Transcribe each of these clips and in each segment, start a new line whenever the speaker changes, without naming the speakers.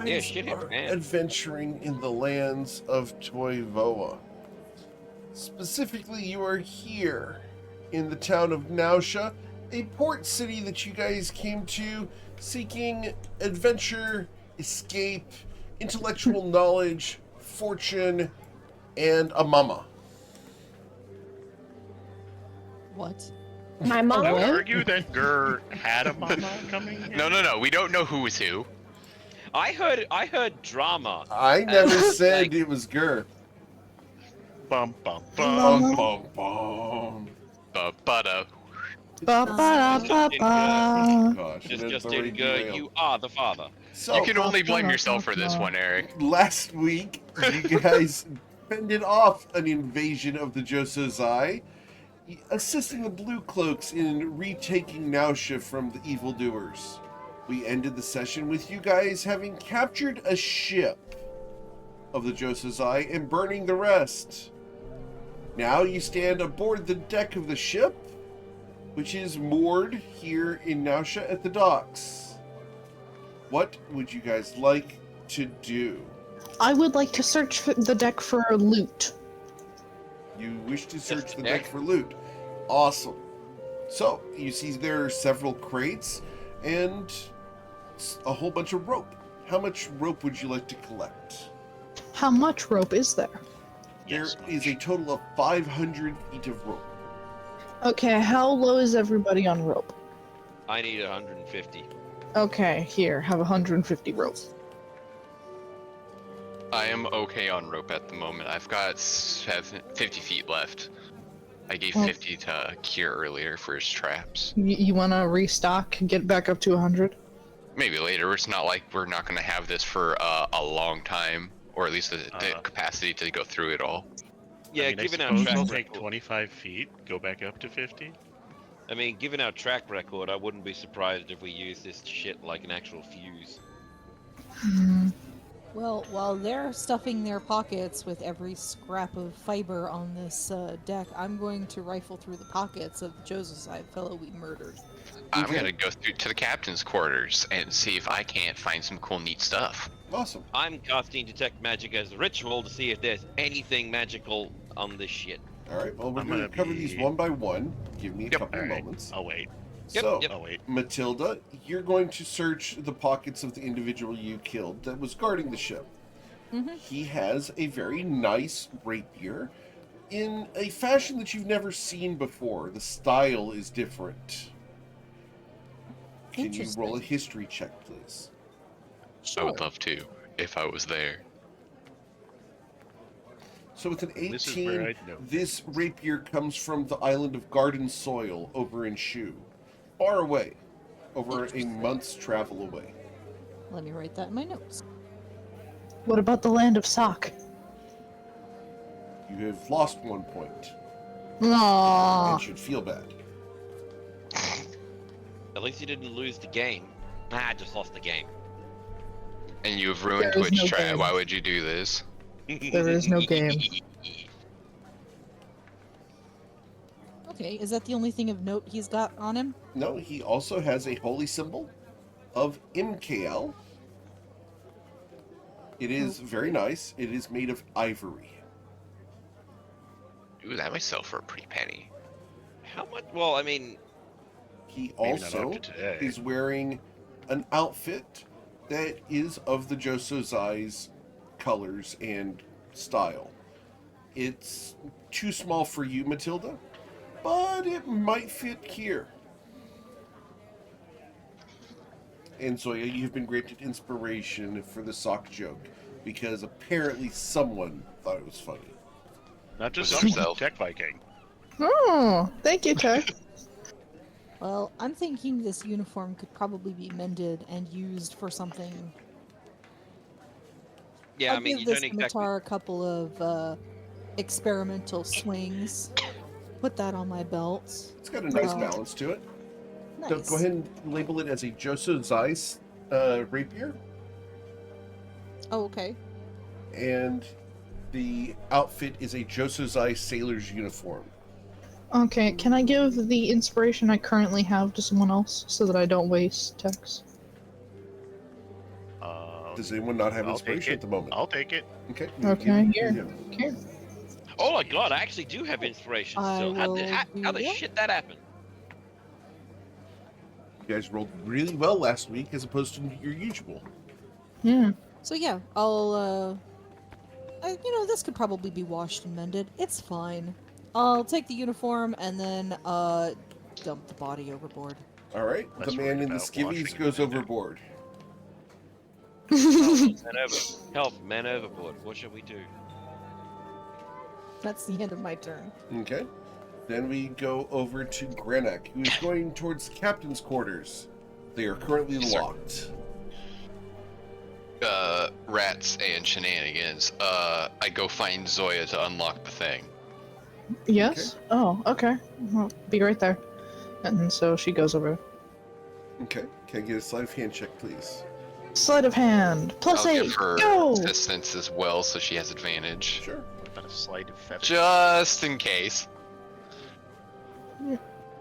guys are adventuring in the lands of Toivoa. Specifically, you are here in the town of Nausea, a port city that you guys came to seeking adventure, escape, intellectual knowledge, fortune, and a mama.
What?
My mama?
I would argue that Gur had a mama coming in.
No. We don't know who is who.
I heard drama.
I never said it was Gur.
Bum bum
Bum,
bum.
bum, bum.
Ba-ba-da.
Ba-ba-da-ba-ba.
Gosh,
Just in good, you are the father.
So,
You can only blame yourself for this one, Eric.
last week, you guys fended off an invasion of the Josozai, assisting the Blue Cloaks in retaking Nausea from the evildoers. We ended the session with you guys having captured a ship of the Josozai and burning the rest. Now you stand aboard the deck of the ship, which is moored here in Nausea at the docks. What would you guys like to do?
I would like to search the deck for loot.
You wish to search the deck for loot. Awesome. So, you see there are several crates and a whole bunch of rope. How much rope would you like to collect?
How much rope is there?
There is a total of 500 feet of rope.
Okay, how low is everybody on rope?
I need 150.
Okay, here, have 150 rope.
I am okay on rope at the moment. I've got 50 feet left. I gave 50 to Kier earlier for his traps.
You wanna restock, get back up to 100?
Maybe later. It's not like we're not going to have this for a long time, or at least the capacity to go through it all.
Yeah,
I mean,
given our
I suppose
track
we'll
record,
take 25 feet, go back up to 50.
I mean, given our track record, I wouldn't be surprised if we use this shit like an actual fuse.
Well, while they're stuffing their pockets with every scrap of fiber on this deck, I'm going to rifle through the pockets of the Joseph fellow we murdered.
I'm going to go through to the captain's quarters and see if I can't find some cool, neat stuff.
Awesome.
I'm casting Detect Magic as a ritual to see if there's anything magical on this shit.
Alright, well, we're going to cover these one by one. Give me a couple moments.
I'll wait.
So,
I'll wait.
Matilda, you're going to search the pockets of the individual you killed that was guarding the ship. He has a very nice rapier in a fashion that you've never seen before. The style is different. Can you roll a history check, please?
I would love to, if I was there.
So with an
This is where
18,
I'd know.
this rapier comes from the island of Garden Soil over in Shu. Far away. Over a month's travel away.
Let me write that in my notes.
What about the land of Sock?
You have lost 1 point.
Aww.
And should feel bad.
At least you didn't lose the game. I just lost the game.
And you have ruined
There is
Twitch
no
chat.
game.
Why would you do this?
There is no game.
Okay, is that the only thing of note he's got on him?
No, he also has a holy symbol of MKL. It is very nice. It is made of ivory.
Ooh, that might sell for a pretty penny.
How much? Well, I mean,
He
Maybe not
also
up to today.
is wearing an outfit that is of the Josozai's colors and style. It's too small for you, Matilda, but it might fit here. And Zoya, you've been granted inspiration for the sock joke because apparently someone thought it was funny.
Not just
Was
some
himself.
Tech Viking.
Oh, thank you, Tech.
Well, I'm thinking this uniform could probably be mended and used for something.
yeah,
I'll
I mean,
give
you
this
don't exactly.
scimitar a couple of experimental swings. Put that on my belt.
It's got a nice
Oh.
balance to it.
Nice.
Go ahead and label it as a Josozai's rapier.
Oh, okay.
And the outfit is a Josozai sailor's uniform.
Okay, can I give the inspiration I currently have to someone else so that I don't waste Tech's?
Does anyone not have
I'll
inspiration
take
at the moment?
I'll take it.
Okay.
Okay,
you
here.
go.
Here.
Oh my god, I actually do have inspiration
I
still. How
will
the
do that.
shit that happened?
You guys rolled really well last week as opposed to your usual.
Yeah.
So yeah, I'll this could probably be washed and mended. It's fine. I'll take the uniform and then dump the body overboard.
All right.
Less
the man
worried
in the
about
skivvies
washing
goes
than I do.
overboard.
Help, man overboard. What shall we do?
That's the end of my turn.
Okay. Then we go over to Grenek, who is going towards the captain's quarters. They are currently
Yes, sir.
locked.
Rats and shenanigans. I go find Zoya to unlock the thing.
Yes? Oh, okay. I'll be right there. And so she goes over.
Okay. Can I get a sleight of hand check, please?
Sleight of hand. Plus
I'll
8.
give her
Go!
assistance as well, so she has advantage.
Sure.
What about a sleight of feather?
Just in case.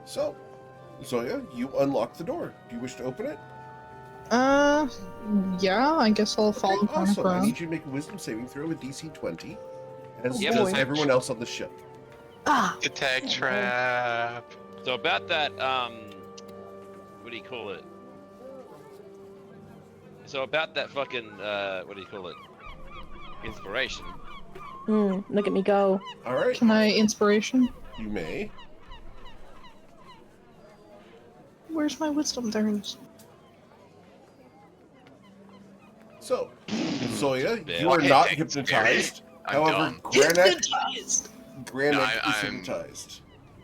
So, Zoya, you unlock the door. Do you wish to open it?
Yeah, I guess I'll follow
Okay,
Chronic
awesome. I
around.
need you to make a wisdom saving throw with DC 20, as
Yep.
does
boy.
everyone else on the ship.
Ah!
Attack trap.
So about that, what do you call it? So about that fucking, what do you call it? Inspiration.
Look at me go.
All right.
Can I inspiration?
You may.
Where's my wisdom? There it is.
So, Zoya,
Yeah.
you are
Okay,
not
thanks,
hypnoptized.
I'm
However,
dumb.
Granek
Hypnotized!
No,
is
I'm-
hypnotized.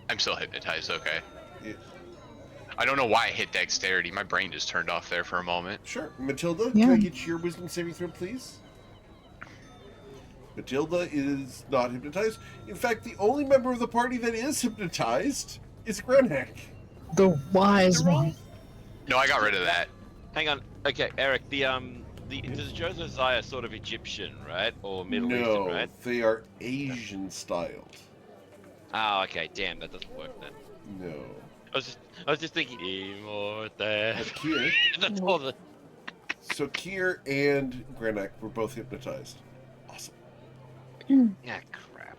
I'm still hypnotized, okay.
Yeah.
I don't know why I hit dexterity. My brain just turned off there for a moment.
Sure. Matilda,
Yeah.
can I get your wisdom saving throw, please? Matilda is not hypnotized. In fact, the only member of the party that is hypnotized is Granek.
The wise one.
No, I got rid of that.
Hang on. Okay, Eric. Does Josiah sort of Egyptian, right, or Middle Eastern,
No,
right?
they are Asian styled.
Oh, okay. Damn, that doesn't work then.
No.
I was just thinking immortal.
Kier.
That's all the.
So Kier and Granek were both hypnotized. Awesome.
Ah, crap.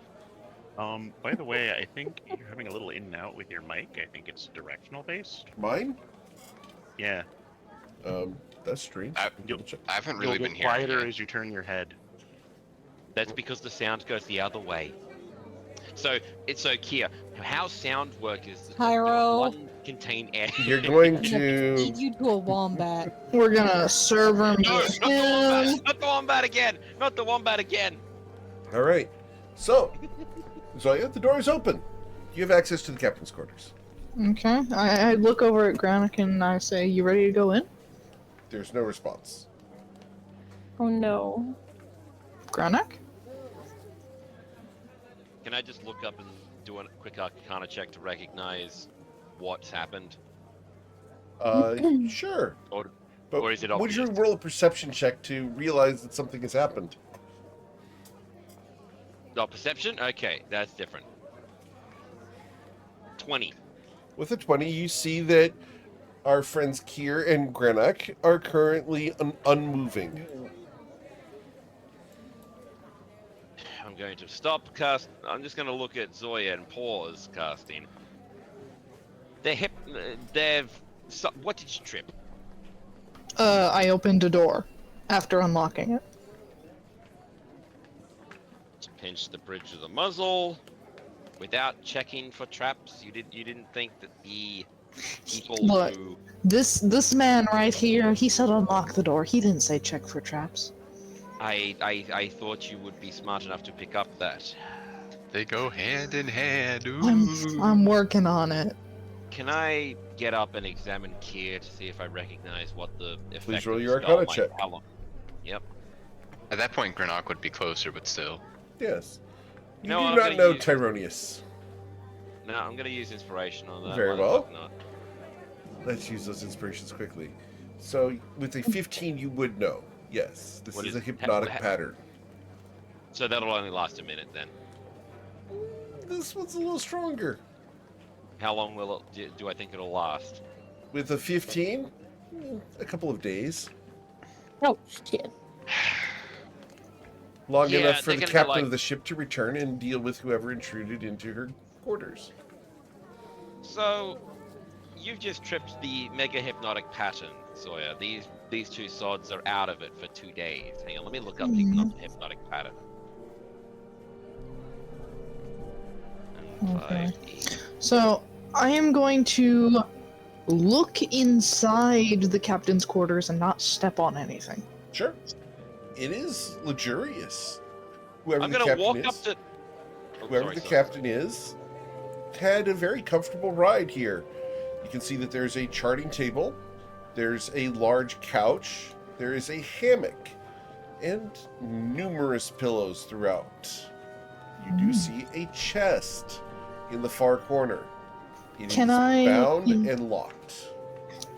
By the way, I think you're having a little in and out with your mic. I think it's directional based.
Mine?
Yeah.
That's strange.
I-
Check.
I haven't
You'll
really
get
been hearing
quieter
it.
as you turn your head.
That's because the sound goes the other way. So it's so Kia. How sound work is
Pyro.
one contain air.
You're going
Feed
to.
you to a wombat.
We're gonna serve him.
No, not the wombat! Not the wombat again! Not the wombat again!
All right. So, Zoya, the door is open. You have access to the captain's quarters.
Okay. I look over at Granik and I say, "You ready to go in?"
There's no response.
Oh no.
Granik?
Can I just look up and do a quick Arcana check to recognize what's happened?
Sure.
Or-
But
or is it
would you
obvious?
roll a perception check to realize that something has happened?
Oh, perception? Okay, that's different. 20.
With a 20, you see that our friends Kier and Grenek are currently unmoving.
I'm going to stop cast. I'm just going to look at Zoya and pause casting. What did you trip?
I opened a door after unlocking it.
Just pinch the bridge of the muzzle without checking for traps. You didn't think that the people
Look.
who
This man right here, he said unlock the door. He didn't say check for traps.
I thought you would be smart enough to pick up that.
They go hand in hand. Ooh.
I'm working on it.
Can I get up and examine Kier to see if I recognize what the effect
Please
of
roll
the
your
spell
Arcana
might-
check.
how long- Yep.
At that point, Greenock would be closer, but still.
Yes. You
No,
do
I'm
not
gonna
know
use-
Tyronius.
No, I'm gonna use inspiration on that.
Very
Why the
well.
fuck not?
Let's use those inspirations quickly. So, with a 15, you would know. Yes, this
What
is
is-
a hypnotic
ha-
pattern.
So that'll only last a minute then.
This one's a little stronger.
How long will it? Do I think it'll last?
With a 15, a couple of days.
Oh shit.
Long
Yeah,
enough for
they're
the
gonna be
captain
like-
of the ship to return and deal with whoever intruded into her quarters.
So, you've just tripped the mega hypnotic pattern, Zoya. These two sods are out of it for 2 days. Hang on, let me look up the hypnotic pattern. And
Okay.
5e.
So I am going to look inside the captain's quarters and not step on anything.
Sure. It is luxurious. Whoever
I'm
the
gonna
captain
walk
is,
up to. Oh,
whoever
sorry,
the
sir.
captain is, had a very comfortable ride here. You can see that there's a charting table, there's a large couch, there is a hammock, and numerous pillows throughout. You do see a chest in the far corner. It
Can
is
I
bound and locked.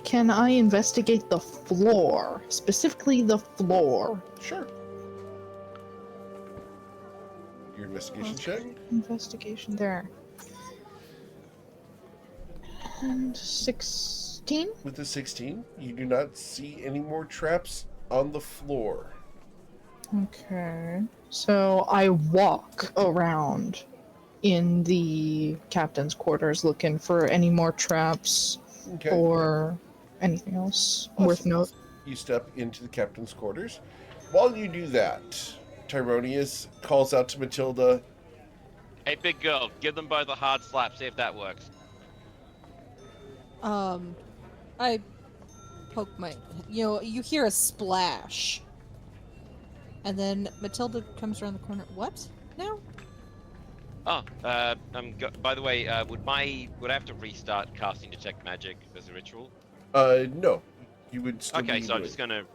Can I investigate the floor? Specifically the floor.
Sure. Your investigation check.
Investigation there. And 16?
With the 16, you do not see any more traps on the floor.
Okay. So I walk around in the captain's quarters looking for any more traps
Okay.
or anything else worth
Awesome.
note.
You step into the captain's quarters. While you do that, Tyronius calls out to Matilda.
Hey, big girl, give them both a hard slap. See if that works.
I poke my. You hear a splash, and then Matilda comes around the corner. What now?
Oh, by the way, would I have to restart casting detect magic as a ritual?
No. You would still
Okay,
be
so
doing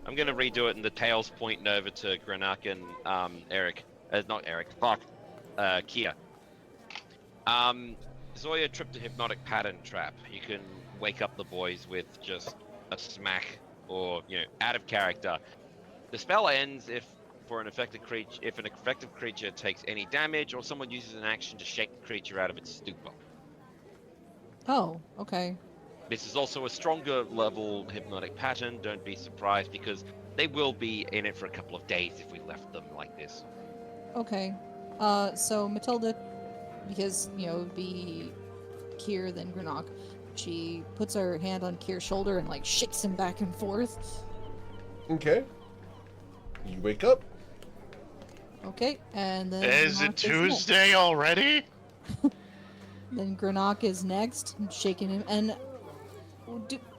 I'm gonna redo it, and the tail's pointing over to Grenak and Eric. Not Eric. Fuck. Kia. Zoya tripped a hypnotic pattern trap. You can wake up the boys with just a smack, or out of character. The spell ends if an effective creature takes any damage, or someone uses an action to shake the creature out of its stupor.
Oh, okay.
This is also a stronger level hypnotic pattern. Don't be surprised, because they will be in it for a couple of days if we left them like this.
Okay. So Matilda, because, it would be Kier, then Grenak, she puts her hand on Kier's shoulder and, shakes him back and forth.
Okay. You wake up.
Okay, and then
Is it
Grenak
Tuesday already?
Then Grenak is next, shaking him. And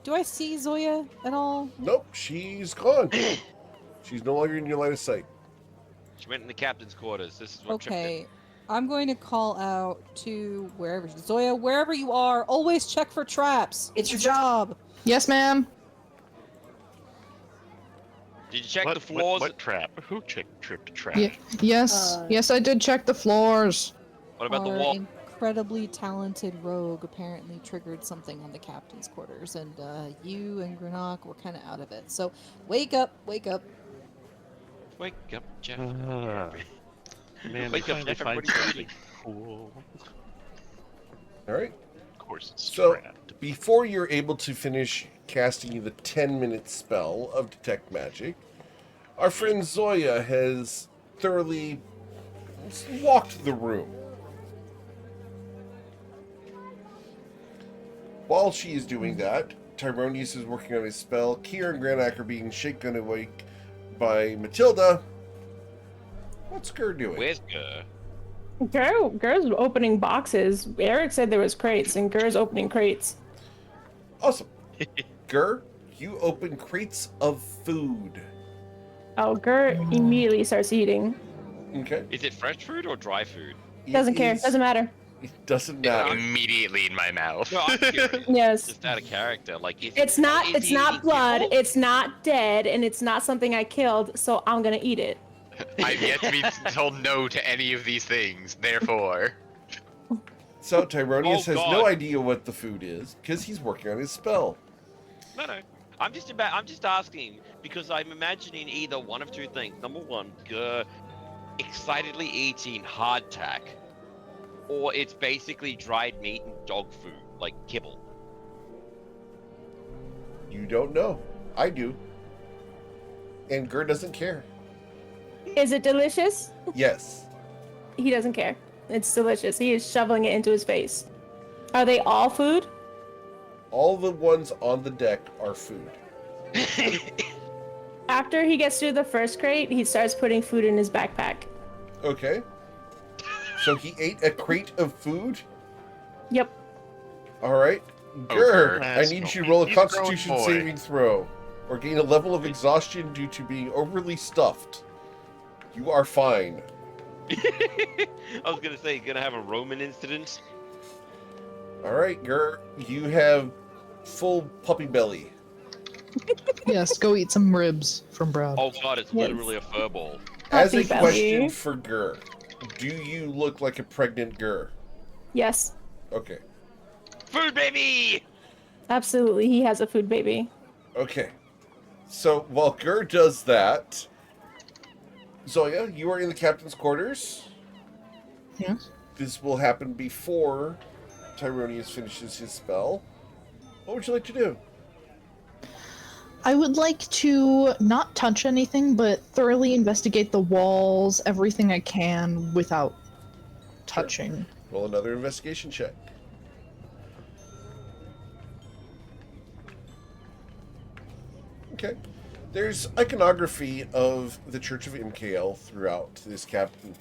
do I see Zoya at all?
Nope, she's gone. She's no longer in your line of sight.
She went in the captain's quarters. This is what tripped
Okay. I'm going to call out to Zoya, wherever you are, always check for traps. It's your job.
Yes, ma'am.
it. Did you check
What,
the floors?
What trap? Who tripped a trap?
Yes.
Uh,
Yes, I did check the floors.
What about the
Our
wall?
incredibly talented rogue apparently triggered something on the captain's quarters, and you and Grenak were kind of out of it. So wake up, wake up.
Wake up, Jeff.
Man,
Wake
we
up,
finally
Jeff,
find
everybody's
something
reading.
cool.
All right.
Of course, it's
So,
trapped.
before you're able to finish casting the 10-minute spell of Detect Magic, our friend Zoya has thoroughly walked the room. While she is doing that, Tyronius is working on his spell. Kier and Granak are being shaken awake by Matilda. What's Gur doing?
Where's Gur?
Gur's opening boxes. Eric said there was crates, and Gur's opening crates.
Awesome. Gur, you open crates of food.
Oh, Gur immediately starts eating.
Okay.
Is it fresh food or dry food?
Doesn't care. Doesn't matter.
It doesn't matter.
Immediately in my mouth.
No, I'm curious.
Yes.
Just out of character, like
It's not.
is
It's
he
not
eating
blood.
kibble?
It's not dead, and it's not something I killed. So I'm gonna eat it.
I've yet to be told no to any of these things, therefore.
So Tyronius
Oh,
has
God.
no idea what the food is because he's working on his spell.
No. I'm just asking because I'm imagining either one of two things. Number one, Gur excitedly eating hardtack, or it's basically dried meat and dog food, like kibble.
You don't know. I do. And Gur doesn't care.
Is it delicious?
Yes.
He doesn't care. It's delicious. He is shoveling it into his face. Are they all food?
All the ones on the deck are food.
After he gets through the first crate, he starts putting food in his backpack.
Okay. So he ate a crate of food?
Yep.
All right.
Oh,
Gur,
Gur.
I need you to roll a
He's a grown
Constitution
boy.
saving throw, or gain a level of exhaustion due to being overly stuffed. You are fine.
I was gonna say, you're gonna have a Roman incident.
All right, Gur, you have full puppy belly.
Yes, go eat some ribs from Brad.
Oh god, it's
Yes.
literally a furball.
As a
Puppy belly.
question for Gur, do you look like a pregnant Gur?
Yes.
Okay.
Food baby!
Absolutely. He has a food baby.
Okay. So while Gur does that, Zoya, you are in the captain's quarters.
Yes.
This will happen before Tyronius finishes his spell. What would you like to do?
I would like to not touch anything, but thoroughly investigate the walls, everything I can without touching.
Roll another investigation check. Okay. There's iconography of the Church of MKL throughout this captain.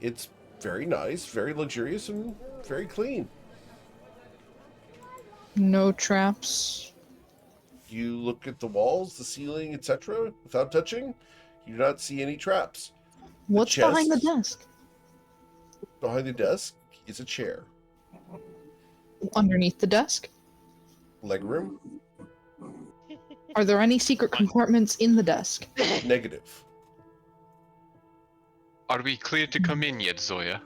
It's very nice, very luxurious, and very clean.
No traps.
You look at the walls, the ceiling, etc. without touching. You do not see any traps.
What's behind the
chest.
desk?
Behind the desk is a chair.
Underneath the desk?
Legroom?
Are there any secret compartments in the desk?
Negative.
Are we clear to come in yet, Zoya?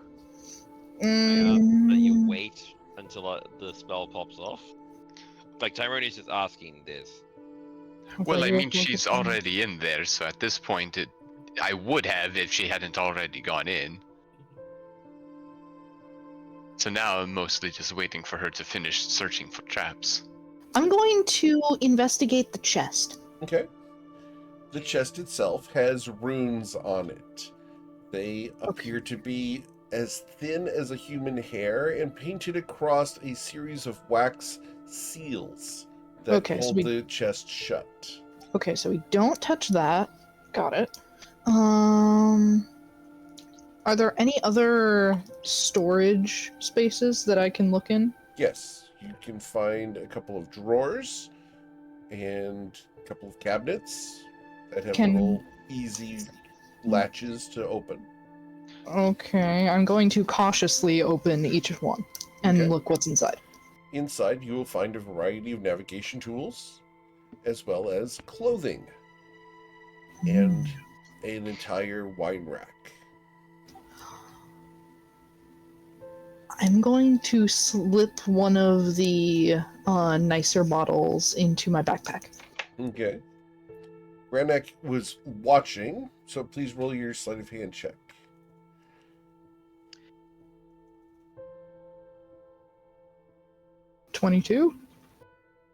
But you
Mm,
wait until the spell pops off. Like, Tyronius is asking this.
Well, I
okay,
mean,
we'll
she's
look at them.
already in there, so at this point, I would have if she hadn't already gone in. So now I'm mostly just waiting for her to finish searching for traps.
I'm going to investigate the chest.
Okay. The chest itself has runes on it. They appear to be as thin as a human hair and painted across a series of wax seals that
Okay, so
hold
we-
the chest shut.
Okay, so we don't touch that. Got it. Are there any other storage spaces that I can look in?
Yes, you can find a couple of drawers and a couple of cabinets that have
Can-
little easy latches to open.
Okay, I'm going to cautiously open each one and
Okay.
look what's inside.
Inside, you will find a variety of navigation tools, as well as clothing, and an entire wine rack.
I'm going to slip one of the nicer bottles into my backpack.
Okay. Granek was watching, so please roll your sleight of hand check.
$22?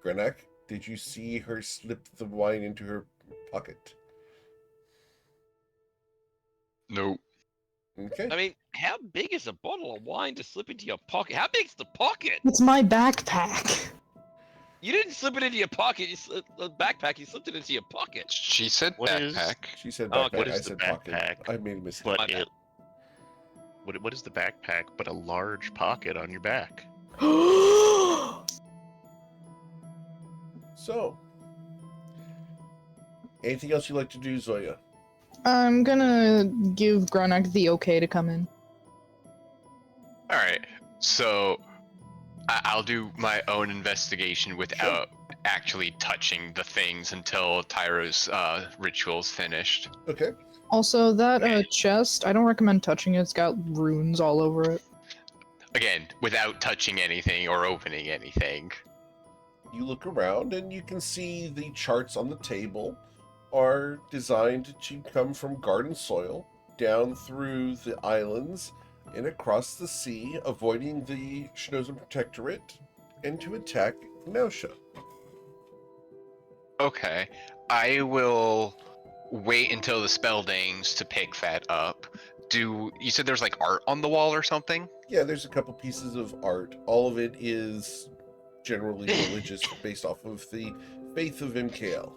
Granek, did you see her slip the wine into her pocket?
No.
Okay.
I mean, how big is a bottle of wine to slip into your pocket? How big's the pocket?
It's my backpack.
You didn't slip it into your pocket. You slipped the backpack. You slipped it into your pocket.
She said
What is-
backpack.
She said
Oh,
backpack.
what is
I
the
said pocket.
backpack?
I made a mistake.
But
My bad.
what is the backpack but a large pocket on your back?
So, anything else you'd like to do, Zoya?
I'm gonna give Gronak the okay to come in.
Alright, so I'll do my own investigation without actually touching the things until Tyro's ritual's finished.
Okay.
Also, that chest, I don't recommend touching it. It's got runes all over it.
Again, without touching anything or opening anything.
You look around and you can see the charts on the table are designed to come from garden soil down through the islands and across the sea, avoiding the Schnozen Protectorate, and to attack Nausha.
Okay, I will wait until the spell dings to pick that up. You said there's like art on the wall or something?
Yeah, there's a couple pieces of art. All of it is generally religious, based off of the faith of MKL.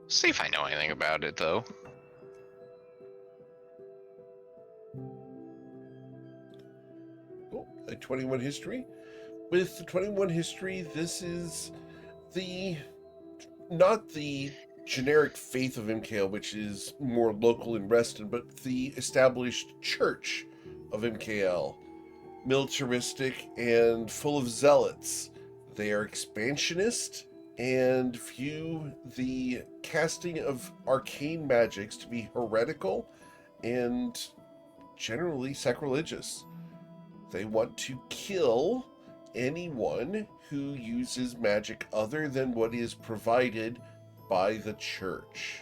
See if I know anything about it, though.
Cool. A 21 history. With the 21 history, this is not the generic faith of MKL, which is more local in Reston, but the established church of MKL. Militaristic and full of zealots. They are expansionist and view the casting of arcane magics to be heretical and generally sacrilegious. They want to kill anyone who uses magic other than what is provided by the church.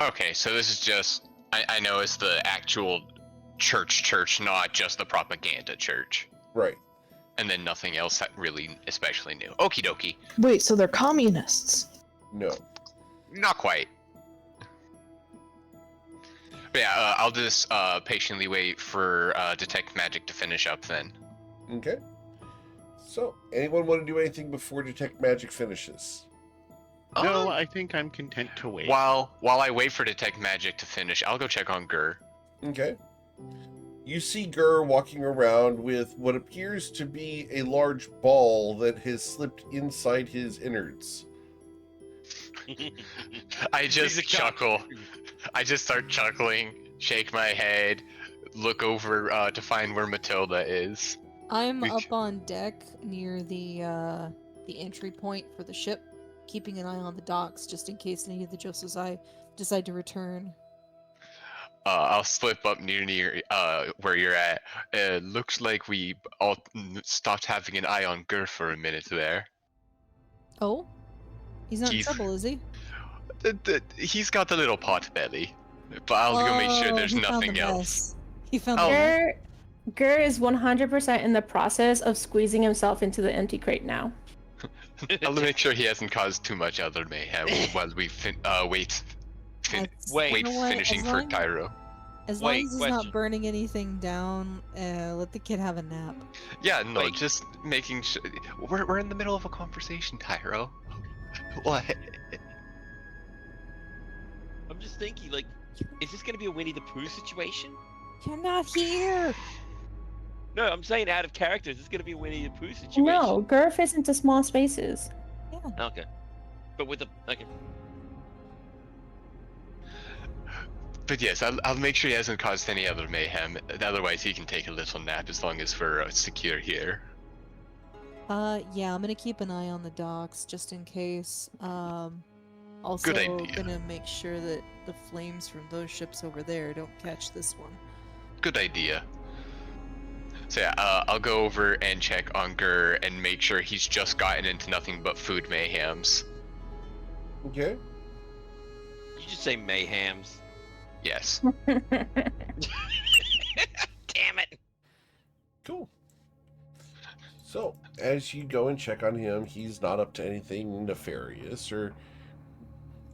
Okay, so this is just... I know it's the actual church, not just the propaganda church.
Right.
And then nothing else that really especially new. Okie dokie.
Wait, so they're communists?
No.
Not quite. But yeah, I'll just patiently wait for Detect Magic to finish up then.
Okay. So, anyone want to do anything before Detect Magic finishes?
No, I think I'm content to wait.
While I wait for Detect Magic to finish, I'll go check on Gur.
Okay. You see Gur walking around with what appears to be a large ball that has slipped inside his innards.
I just chuckle. I just start chuckling, shake my head, look over to find where Matilda is.
I'm up on deck near the entry point for the ship, keeping an eye on the docks just in case any of the Josei decide to return.
I'll slip up near where you're at. Looks like we all stopped having an eye on Gur for a minute there.
Oh? He's not in
He's-
trouble, is he?
He's got the little pot belly, but I'll go make sure there's
he found
nothing
the
else.
mess. He found
Oh.
the mess.
Gur is 100% in the process of squeezing himself into the empty crate now.
I'll make sure he hasn't caused too much other mayhem while we wait
Wait,
You know what?
finishing
As
for
long-
Tyro.
As long
Wait,
as he's
question.
not burning anything down, let the kid have a nap.
Yeah, no,
Wait.
just making sure. We're in the middle of a conversation, Tyro. What?
I'm just thinking, like, is this gonna be a Winnie the Pooh situation?
You're not here!
No, I'm saying out of character. Is this gonna be a Winnie the Pooh situation?
No, Gur fits into small spaces.
Okay. But with the okay.
But yes, I'll make sure he hasn't caused any other mayhem. Otherwise, he can take a little nap as long as we're secure here.
Yeah, I'm gonna keep an eye on the docks just in case. Also,
Good idea.
gonna make sure that the flames from those ships over there don't catch this one.
Good idea. So yeah, I'll go over and check on Gur and make sure he's just gotten into nothing but food mayhems.
Okay.
You just say mayhems.
Yes.
Damn it!
Cool. So, as you go and check on him, he's not up to anything nefarious or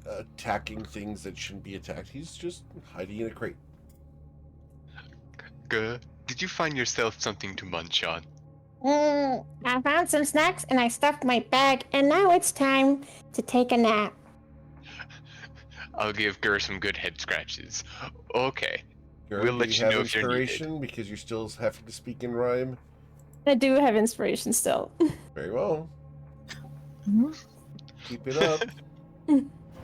attacking things that shouldn't be attacked. He's just hiding in a crate.
Gur, did you find yourself something to munch on?
I found some snacks and I stuffed my bag, and now it's time to take a nap.
I'll give Gur some good head scratches. Okay.
Gur,
We'll
do
let you
have
know if you're needed.
inspiration because you're still having to speak in rhyme.
I do have inspiration still.
Very well.
Mhm.
Keep it up.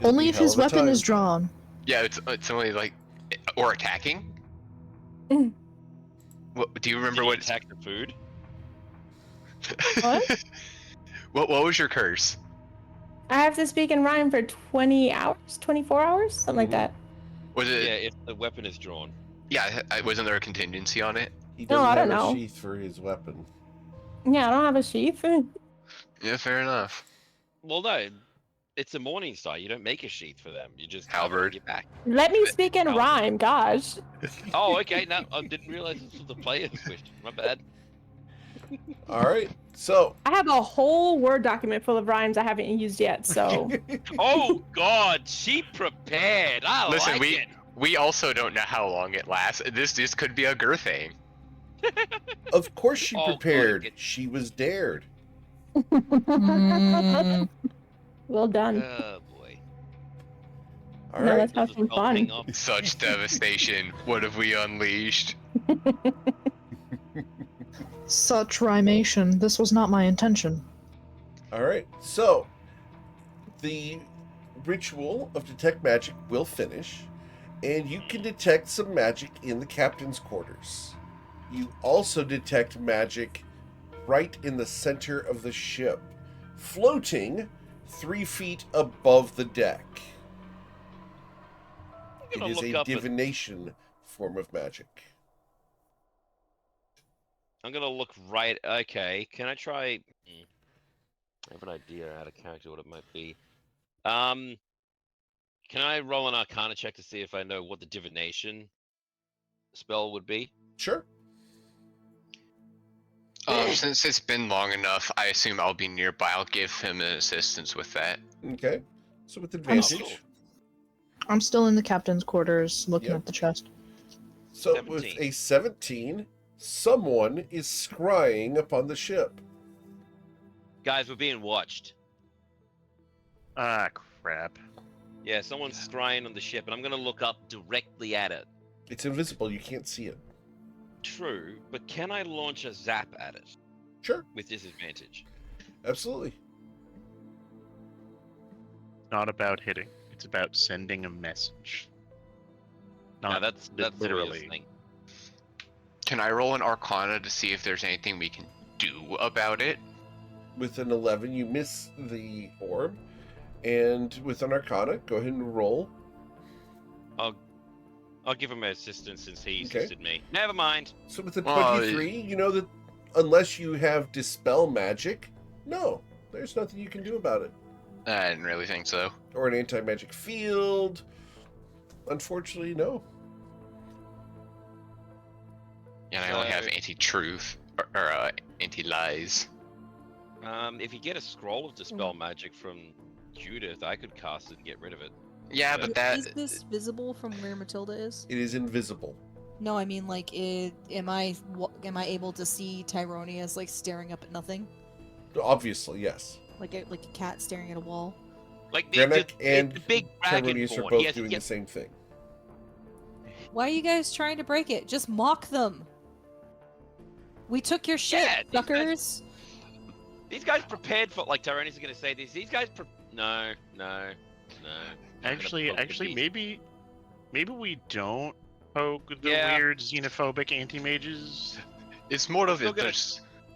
Only if his weapon is
drawn.
drawn.
Yeah, it's only like, or attacking.
Mm.
What do you remember?
Did you
What?
attack the food?
What?
What was your curse?
I have to speak in rhyme for 20 hours? 24 hours? Something like
Mhm.
that.
Was it?
Yeah, if the weapon is drawn.
Yeah, wasn't there a contingency on it?
He
No,
doesn't
I
have
don't
a
know.
sheath for his weapon.
Yeah, I don't have a sheath.
Yeah, fair enough.
Well, no, it's a morning star. You don't make a sheath for them. You just
Halberd.
Get back.
Let me speak in
Oh.
rhyme, gosh.
Oh, okay. No, I didn't realize this was the player's question. My bad.
All right. So,
I have a whole Word document full of rhymes I haven't used yet, so
Oh God, she prepared. I
Listen,
like it.
we also don't know how long it lasts. This could be a Gur thing.
of course, she
Oh, good.
prepared. She was dared.
Mm,
well done.
Oh boy.
All
No,
right.
that's
Does
how
the
some
spell ping
fun.
off?
Such devastation. What have we unleashed?
such rhymation. This was not my intention.
All right. So, the ritual of detect magic will finish, and you can detect some magic in the captain's quarters. You also detect magic right in the center of the ship, floating 3 feet above the deck.
I'm
It
gonna
is
look
a
up.
divination form of magic.
I'm gonna look right. Okay, can I try? I have an idea out of character what it might be. Can I roll an Arcana check to see if I know what the divination spell would be?
Sure.
Since it's been long enough, I assume I'll be nearby. I'll give him an assistance with that.
Okay. So with
Oh,
advantage.
cool.
I'm still in the captain's quarters looking
Yep.
at the chest.
So with
17.
a 17, someone is scrying upon the ship.
Guys, we're being watched.
Ah, crap.
Yeah, someone's scrying on the ship, and I'm gonna look up directly at it.
It's invisible. You can't see it.
True, but can I launch a zap at it
Sure.
with disadvantage?
Absolutely.
Not about hitting. It's about sending a message.
No,
Not
that's
literally.
Thing.
Can I roll an Arcana to see if there's anything we can do about it?
With an 11, you miss the orb. And with an Arcana, go ahead and roll.
I'll give him assistance since he
Okay.
assisted me. Never mind.
So with a
Well,
23, you know that unless you have Dispel Magic, no, there's nothing you can do about it.
I didn't really think so.
Or an anti-magic field. Unfortunately, no.
And I only have
So-
anti-truth or anti-lies.
If you get a scroll of dispel magic from Judith, I could cast it and get rid of it.
Yeah, but that
Is this visible from where Matilda is?
It is invisible.
No, I mean like, am I able to see Tyronius like staring up at nothing,
Obviously, yes.
like a cat staring at a wall?
Like
Grenek and
the big dragon
Tyronius are
board.
both
He has to
doing
get-
the same thing.
Why are you guys trying to break it? Just mock them. We took your shit,
Yeah, these guys-
suckers.
These guys prepared for, like Tyrannus is gonna say this. These guys no.
Actually, maybe we don't poke the
Yeah.
weird xenophobic anti-mages.
it's more of
Still
it.
gonna-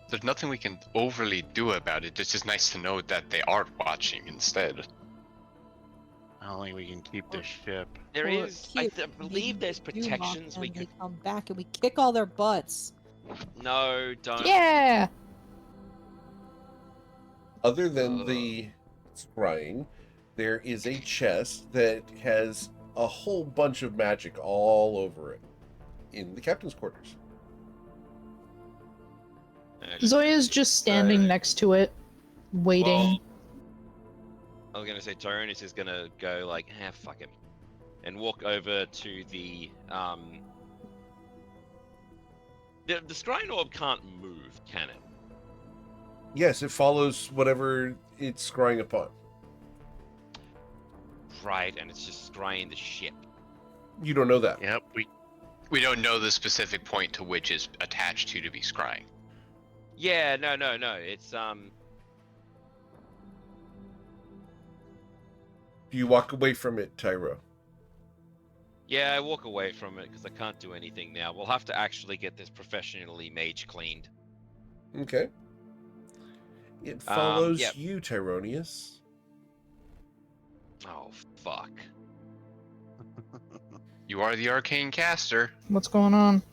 There's nothing we can overly do about it. It's just nice to know that they are watching instead.
Only we can keep the ship.
There
Or
is, I
cute.
believe there's
We do mock
protections
them,
we
They
could.
come back and we kick all their butts.
No, don't.
Yeah!
Other than the scrying, there is a chest that has a whole bunch of magic all over it in the captain's quarters.
Zoya's just standing
Right.
next to it, waiting.
Well, I was gonna say Tyrannus is gonna go like, fuck him, and walk over to the The scrying orb can't move, can it?
Yes, it follows whatever it's scrying upon.
Right, and it's just scrying the ship.
You don't know that.
Yep,
We don't know the specific point to which is attached to be scrying.
Yeah, no. It's
Do you walk away from it, Tyro?
yeah, I walk away from it because I can't do anything now. We'll have to actually get this professionally mage cleaned.
Okay. It follows
yep.
you, Tyronius.
Oh fuck.
You are the arcane caster.
What's going on?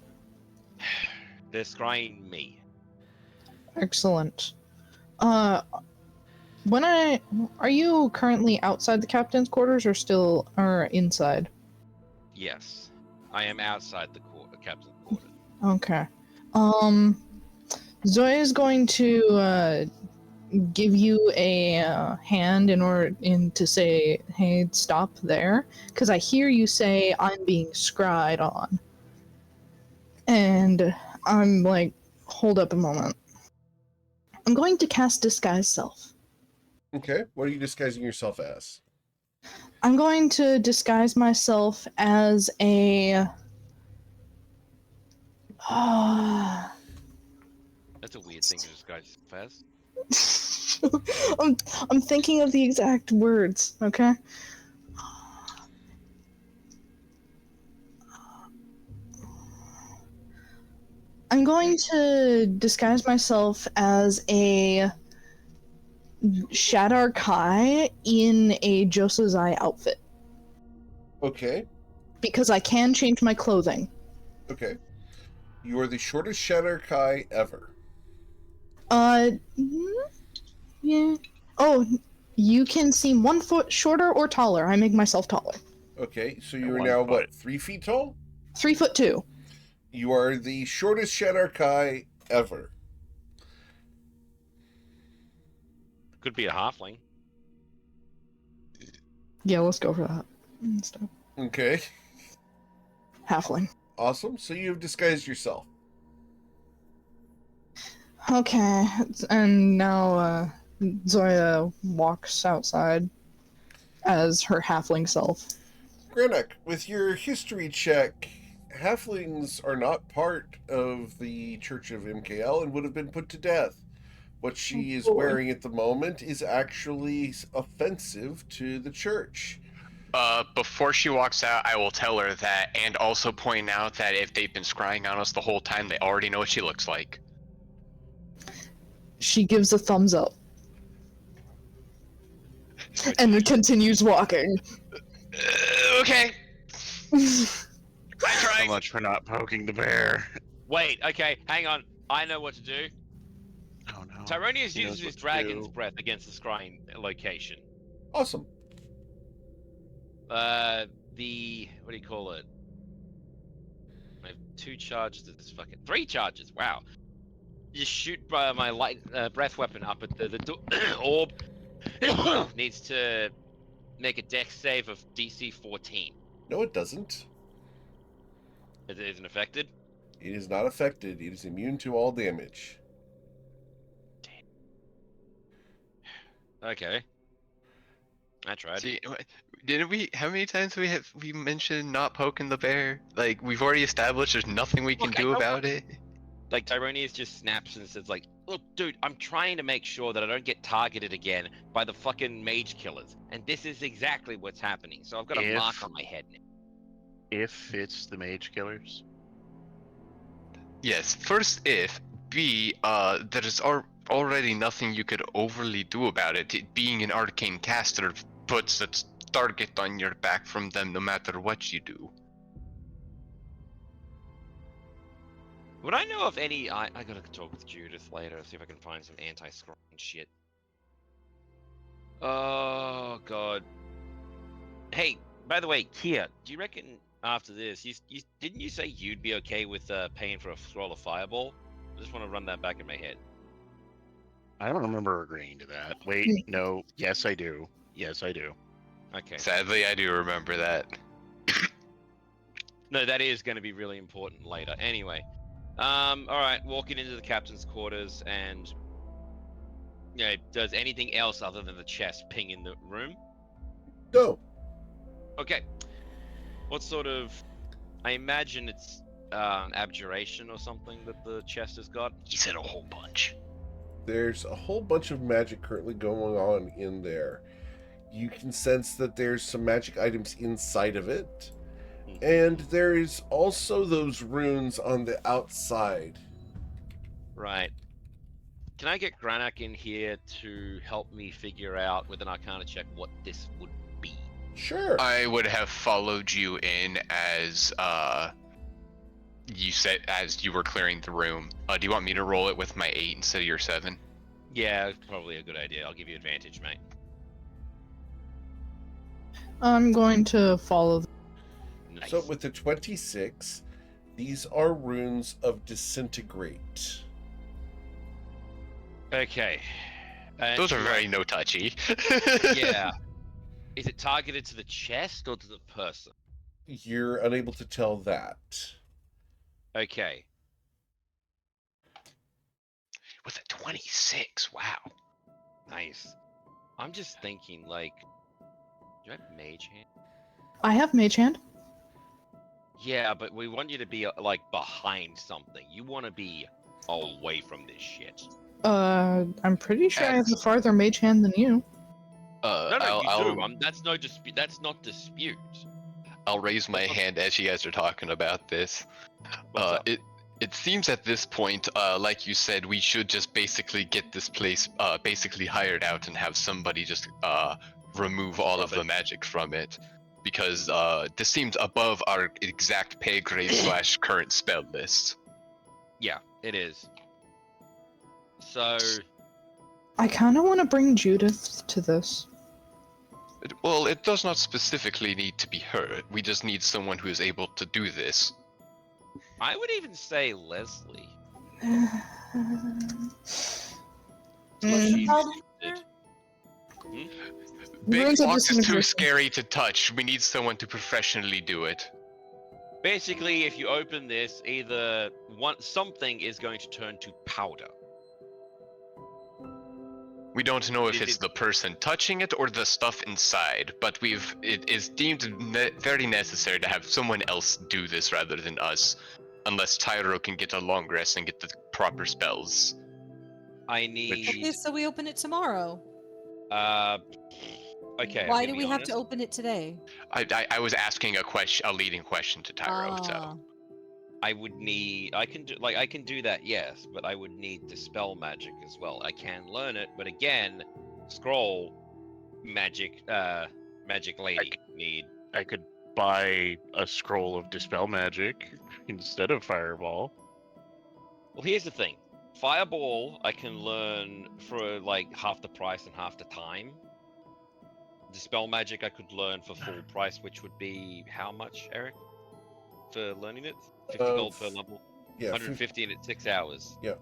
They're scrying me.
Excellent. Are you currently outside the captain's quarters or inside?
Yes, I am outside the captain's quarters.
Okay. Zoya is going to give you a hand to say, "Hey, stop there," because I hear you say I'm being scryed on, and I'm like, "Hold up a moment." I'm going to cast Disguise Self.
Okay, what are you disguising yourself as?
I'm going to disguise myself as a.
That's a weird thing to disguise as.
I'm thinking of the exact words, okay? I'm going to disguise myself as a Shadar Kai in a Josozai outfit.
Okay,
Because I can change my clothing.
okay. You are the shortest Shadow Kai ever.
Yeah. Oh, you can seem 1 foot shorter or taller. I make myself taller.
Okay, so you are
1
now,
foot.
what, 3 feet tall?
3'2".
You are the shortest Shadow Kai ever.
Could be a halfling.
Yeah, let's go for that. Instead.
Okay,
Halfling.
awesome. So you have disguised yourself.
Okay, and now Zoya walks outside as her halfling self.
Grenek, with your history check, halflings are not part of the Church of MKL and would have been put to death. What she is wearing at the moment is actually offensive to the church.
Before she walks out, I will tell her that, and also point out that if they've been scrying on us the whole time, they already know what she looks like.
She gives a thumbs up and then continues walking.
Okay. I
So
tried.
much for not poking the bear.
Wait, okay, hang on. I know what to do.
Oh no.
Tyronius
He knows
uses his
what to
dragon's
do.
breath against the scrying location.
Awesome.
The what do you call it? I have 2 charges of this fucking 3 charges. Wow. Just shoot my light breath weapon up at the orb. Needs to make a dex save of DC 14.
No, it doesn't.
It isn't affected.
It is not affected. It is immune to all damage.
Okay. I tried.
See, didn't we? How many times we mentioned not poking the bear? Like we've already established, there's nothing we can
Look, I
do
don't
about it.
Like Tyronius just snaps and says like, "Look, dude, I'm trying to make sure that I don't get targeted again by the fucking mage killers, and this is exactly what's happening. So I've got a mark on my head now."
If it's the mage killers.
Yes. First, if B, there's already nothing you could overly do about it. Being an arcane caster puts a target on your back from them, no matter what you do.
Would I know of any? I gotta talk with Judith later. See if I can find some anti-scrying shit. Oh god. Hey, by the way, Kia, do you reckon after this, you didn't you say you'd be okay with paying for a scroll of fireball? I just want to run that back in my head.
I don't remember agreeing to that. Wait, no. Yes, I do. Yes, I do.
Okay.
Sadly, I do remember that.
No, that is going to be really important later. Anyway, all right, walking into the captain's quarters, and does anything else other than the chest ping in the room?
No.
Okay. What sort of? I imagine it's an abjuration or something that the chest has got.
He said a whole bunch.
There's a whole bunch of magic currently going on in there. You can sense that there's some magic items inside of it. And there is also those runes on the outside.
Right. Can I get Granak in here to help me figure out with an Arcana check what this would be?
Sure.
I would have followed you in as you said as you were clearing the room. Do you want me to roll it with my 8 instead of your 7?
Yeah, probably a good idea. I'll give you advantage, mate.
I'm going to follow.
Nice.
So with the 26, these are runes of disintegrate.
Okay.
Those are
do
very
I-
no touchy.
Yeah. Is it targeted to the chest or to the person?
You're unable to tell that.
Okay.
With a 26, wow.
Nice. I'm just thinking, like, do I have mage hand?
I have mage hand.
Yeah, but we want you to be like behind something. You want to be away from this shit.
I'm pretty sure I have a farther mage hand than you.
No, you
I'll,
do. That's no dispute. That's not dispute.
I'll raise my hand as you guys are talking about this.
What's up?
It seems at this point, like you said, we should just basically get this place basically hired out and have somebody just remove all of
Scrub
the
it.
magic from it. Because this seems above our exact pay grade / current spell list.
Yeah, it is. So,
I kind of want to bring Judith to this.
Well, it does not specifically need to be her. We just need someone who is able to do this.
I would even say Leslie.
Mm,
Big
Runes of
Fox is too
disintegration.
scary to touch. We need someone to professionally do it.
Basically, if you open this, either something is going to turn to powder.
We don't know if
Is
it's
it-
the person touching it or the stuff inside, but it is deemed very necessary to have someone else do this rather than us, unless Tyro can get a long rest and get the proper spells.
I need.
Okay, so we open it tomorrow.
Okay.
Why
I'm
do
gonna
we
be
have to
honest.
open it today?
I was asking a leading question to Tyro,
Ah.
so
I would need. I can do that, yes, but I would need dispel magic as well. I can learn it, but again, scroll magic. Magic lady need.
I could buy a scroll of dispel magic instead of fireball.
Well, here's the thing. Fireball, I can learn for like half the price and half the time. Dispel magic, I could learn for full price, which would be how much, Eric? For learning it? 50 gold per level?
Yeah,
150 in it 6 hours.
Yeah.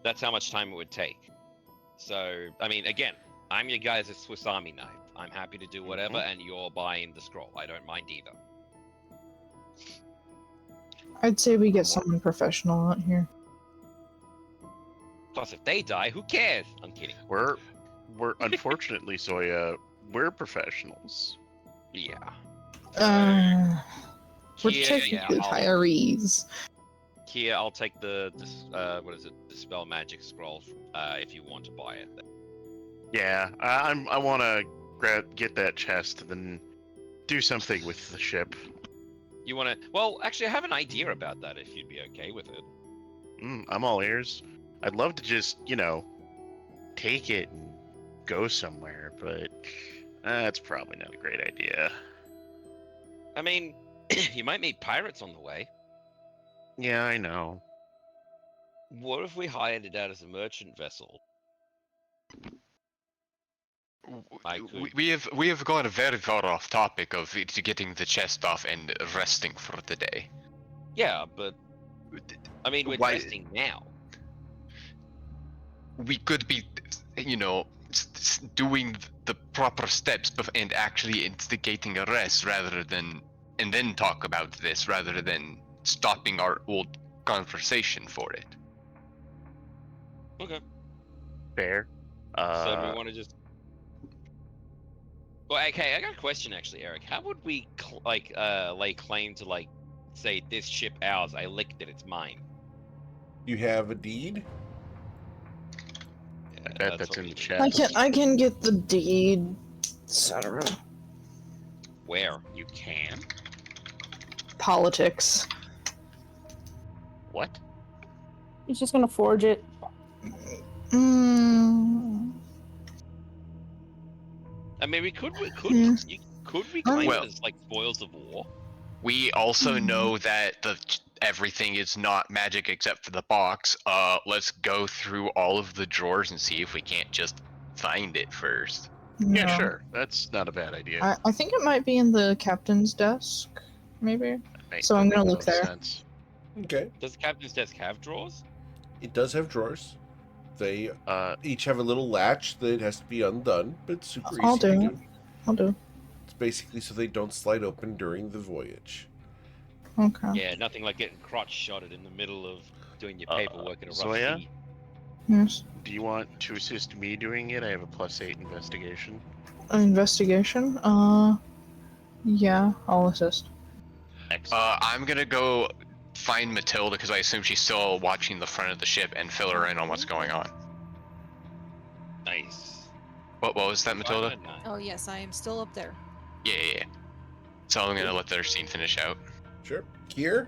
That's how much time it would take. So, I mean, again, I'm your guys' Swiss Army knife. I'm happy to do whatever, and you're buying the scroll. I don't mind either.
I'd say we get someone professional out here.
Plus, if they die, who cares? I'm kidding.
We're unfortunately, Zoya, we're professionals.
Yeah.
We're
Here,
taking
yeah,
retirees.
Here, I'll take the dispel magic scroll if you want to buy it.
Yeah, I want to get that chest and then do something with the ship.
You want to? Well, actually, I have an idea about that. If you'd be okay with it.
I'm all ears. I'd love to just, take it and go somewhere, but that's probably not a great idea.
I mean, you might meet pirates on the way.
Yeah, I know.
What if we hired it out as a merchant vessel?
we have gone very far off topic of getting the chest off and resting for the day.
Yeah, but I mean, we're
Why-
testing now.
We could be, doing the proper steps and actually instigating a rest and then talk about this rather than stopping our old conversation for it.
Okay.
Fair.
So do we want to just? Well, okay. I got a question actually, Eric. How would we lay claim to say this ship ours? I licked it. It's mine.
You have a deed?
I bet that's
what
in
we
the
do.
chat.
I can get the deed, etc.
Where?
You can?
Politics.
What?
He's just gonna forge it.
I mean, we could
Yeah.
claim
Well-
it as spoils of war?
We also know that everything is not magic except for the box. Let's go through all of the drawers and see if we can't just find it first.
Yeah,
No.
sure. That's not a bad idea.
I think it might be in the captain's desk, maybe.
Makes
I'm gonna
a
look
lot of
there.
sense.
Okay.
Does the captain's desk have drawers?
It does have drawers. They
Uh,
each have a little latch that has to be undone, but it's super
I'll
easy to
do it.
do.
I'll do.
It's basically so they don't slide open during the voyage.
Okay.
Yeah, nothing like getting crotch shotted in the middle of doing your paperwork in a rough
Zoya?
sea.
Yes.
do you want to assist me doing it? I have a +8 investigation.
Investigation. Yeah, I'll assist.
Excellent.
I'm gonna go find Matilda because I assume she's still watching the front of the ship and fill her in on what's going on.
Nice.
What was that, Matilda?
5 and a 9.
Oh yes, I am still up there.
Yeah. So I'm gonna let their scene finish out.
Sure. Here,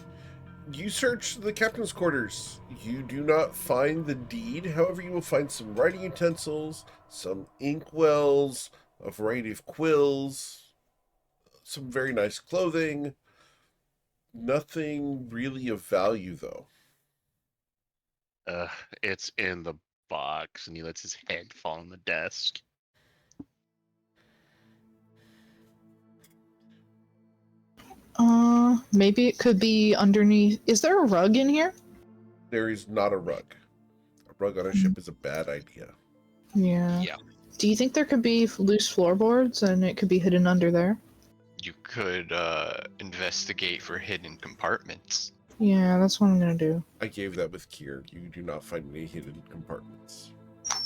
you search the captain's quarters. You do not find the deed. However, you will find some writing utensils, some inkwells, a variety of quills, some very nice clothing. Nothing really of value, though.
It's in the box, and he lets his head fall on the desk.
Maybe it could be underneath. Is there a rug in here?
There is not a rug. A rug on a ship is a bad idea.
Yeah.
Yeah.
Do you think there could be loose floorboards and it could be hidden under there?
You could investigate for hidden compartments.
Yeah, that's what I'm gonna do.
I gave that with Kier. You do not find any hidden compartments.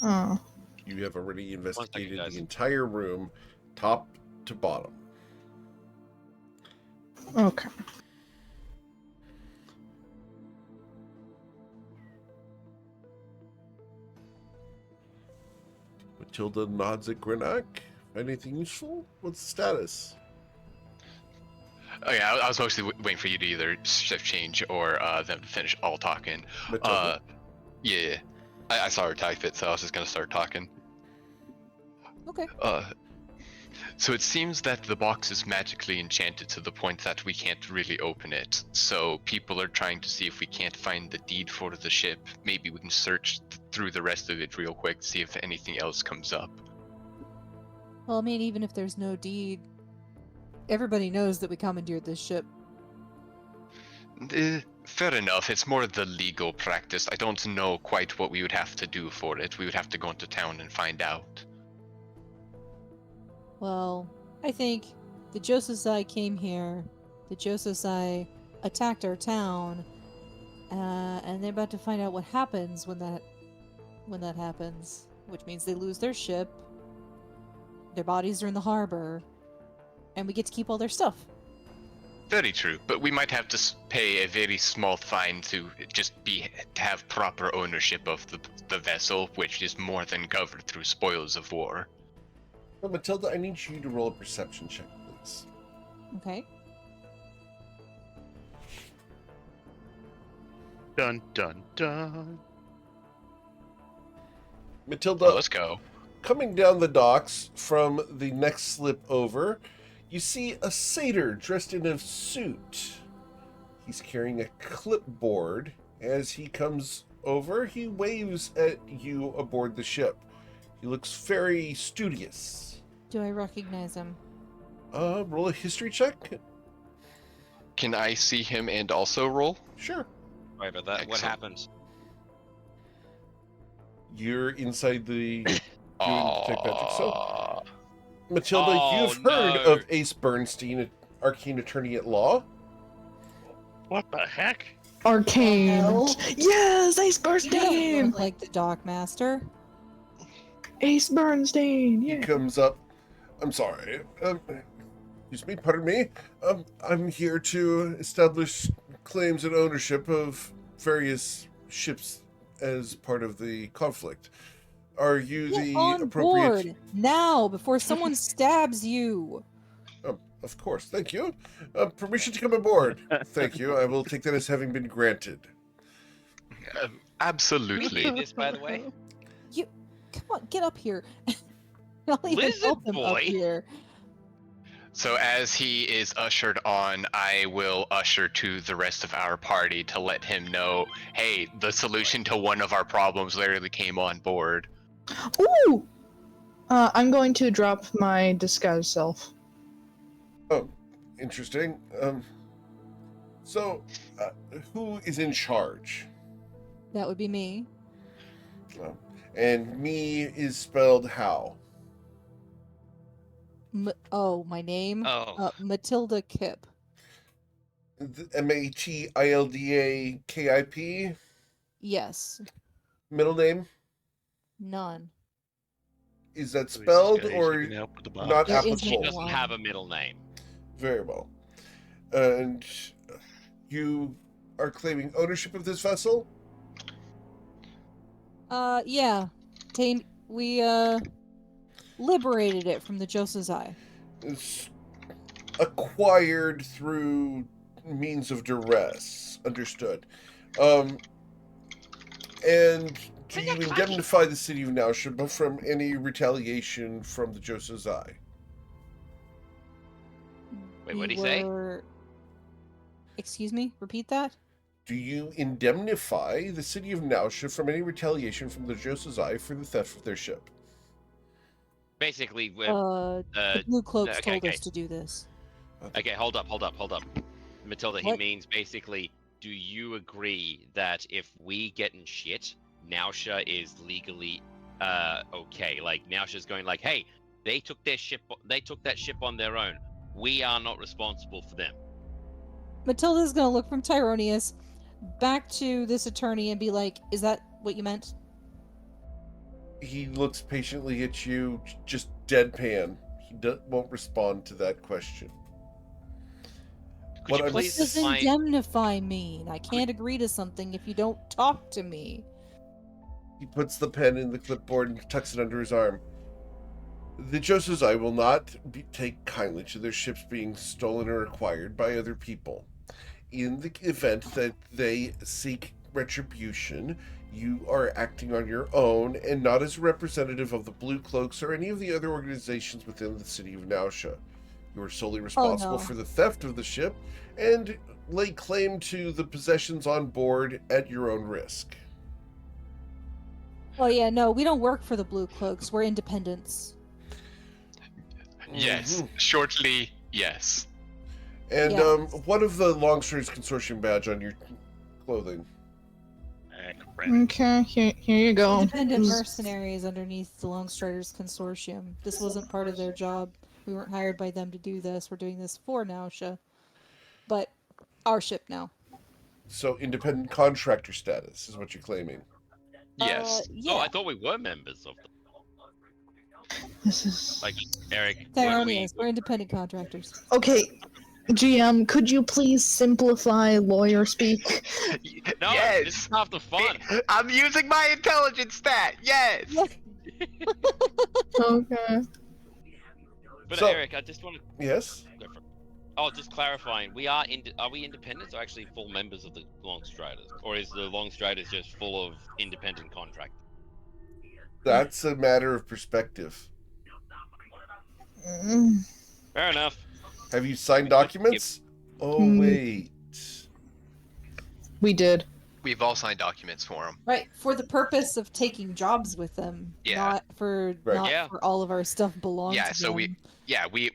Oh.
You have already investigated
guys.
the entire room, top to bottom.
Okay.
Matilda nods at Greenock. Anything useful? What's the status?
Oh yeah, I was mostly waiting for you to either shift change or them to finish all talking.
Matilda?
Yeah. I saw her type it, so I was just gonna start talking.
Okay.
So it seems that the box is magically enchanted to the point that we can't really open it. So people are trying to see if we can't find the deed for the ship. Maybe we can search through the rest of it real quick to see if anything else comes up.
Well, I mean, even if there's no deed, everybody knows that we commandeered this ship.
Fair enough. It's more the legal practice. I don't know quite what we would have to do for it. We would have to go into town and find out.
Well, I think the Josesai came here, the Josesai attacked our town, and they're about to find out what happens when that happens, which means they lose their ship, their bodies are in the harbor, and we get to keep all their stuff.
Very true, but we might have to pay a very small fine to have proper ownership of the vessel, which is more than covered through spoils of war.
Well, Matilda, I need you to roll a perception check, please.
Okay.
Dun dun dun.
Matilda,
Let's go.
coming down the docks from the next slip over, you see a satyr dressed in a suit. He's carrying a clipboard. As he comes over, he waves at you aboard the ship. He looks very studious.
Do I recognize him?
Roll a history check?
Can I see him and also roll?
Sure.
Right about that. What
Excellent.
happens?
You're inside the Detect Magic. So,
Aw.
Matilda,
Oh,
you've heard
no.
of Ace Bernstein, an arcane attorney at law.
What the heck?
Arcane.
hell?
Yes, Ace
He doesn't
Bernstein.
look like the Dockmaster.
Ace Bernstein.
He
Yeah.
comes up. I'm sorry. Excuse me, pardon me. I'm here to establish claims and ownership of various ships as part of the conflict. Are you
Get
the
on
appropriate?
board now before someone stabs you.
Of course, thank you. Permission to come aboard. Thank you. I will take that as having been granted.
Who
Absolutely.
did this, by the way?
Come on, get up here. I'll even
Lizard
help him up
boy?
here.
So as he is ushered on, I will usher to the rest of our party to let him know, hey, the solution to one of our problems literally came on board.
Ooh. I'm going to drop my disguise self.
Oh, interesting. So, who is in charge?
That would be me.
And me is spelled how?
My name?
Oh.
Matilda Kip.
Matildakip.
Yes.
Middle name?
None.
Is that
So he's just
spelled
guys who
or
can help with the
not
There
box.
isn't
She
applicable?
doesn't
one.
have a middle name.
Very well. And you are claiming ownership of this vessel?
Yeah. We liberated it from the Josazai.
It's acquired through means of duress. Understood. And do you indemnify the city of Naushiba from any retaliation from the Josazai?
Wait, what'd he say?
Excuse me? Repeat that?
Do you indemnify the city of Naushiba from any retaliation from the Josazai for the theft of their ship?
Basically, we're
The Blue Cloaks
okay,
told
okay.
us to do this.
Okay, hold up. Matilda, he
What?
means basically, do you agree that if we get in shit, Nausha is legally okay? Like Nausha's going like, hey, they took that ship on their own. We are not responsible for them.
Matilda's gonna look from Tyronius back to this attorney and be like, is that what you meant?
He looks patiently at you, just deadpan. He won't respond to that question.
Could
What
you
I'm
What
please
does
define?
indemnify mean? I can't agree to something if you don't talk to me.
He puts the pen in the clipboard and tucks it under his arm. The Josazai will not take kindly to their ships being stolen or acquired by other people. In the event that they seek retribution, you are acting on your own and not as a representative of the Blue Cloaks or any of the other organizations within the city of Nausha. You are solely responsible
no.
for the theft of the ship and lay claim to the possessions on board at your own risk.
Oh yeah, no, we don't work for the Blue Cloaks. We're independents.
Yes.
Mhm.
Shortly, yes.
And
Yes.
what of the Longstreet's Consortium badge on your clothing?
Correct.
Okay, here you go.
Independent mercenaries underneath the Longstriders Consortium. This wasn't part of their job. We weren't hired by them to do this. We're doing this for Nausha. But our ship now.
So independent contractor status is what you're claiming.
Yes.
Yeah.
Oh, I thought we were members of them.
This is
Like Eric.
Tyronius, we're independent contractors.
okay. GM, could you please simplify lawyer speak?
No,
Yes.
this is half the fun.
I'm using my intelligence stat. Yes.
Okay.
But
So-
Eric, I just want to
Yes?
go for it. Oh, just clarifying. Are we independents or actually full members of the Longstriders, or is the Longstriders just full of independent contractors?
That's a matter of perspective.
Mm,
Fair enough.
Have you signed documents? Oh,
Hmm.
wait.
we did.
We've all signed documents for him.
Right, for the purpose of taking jobs with them.
Yeah.
Not for
Right.
Yeah.
for all of our stuff belongs
Yeah,
to
so
them.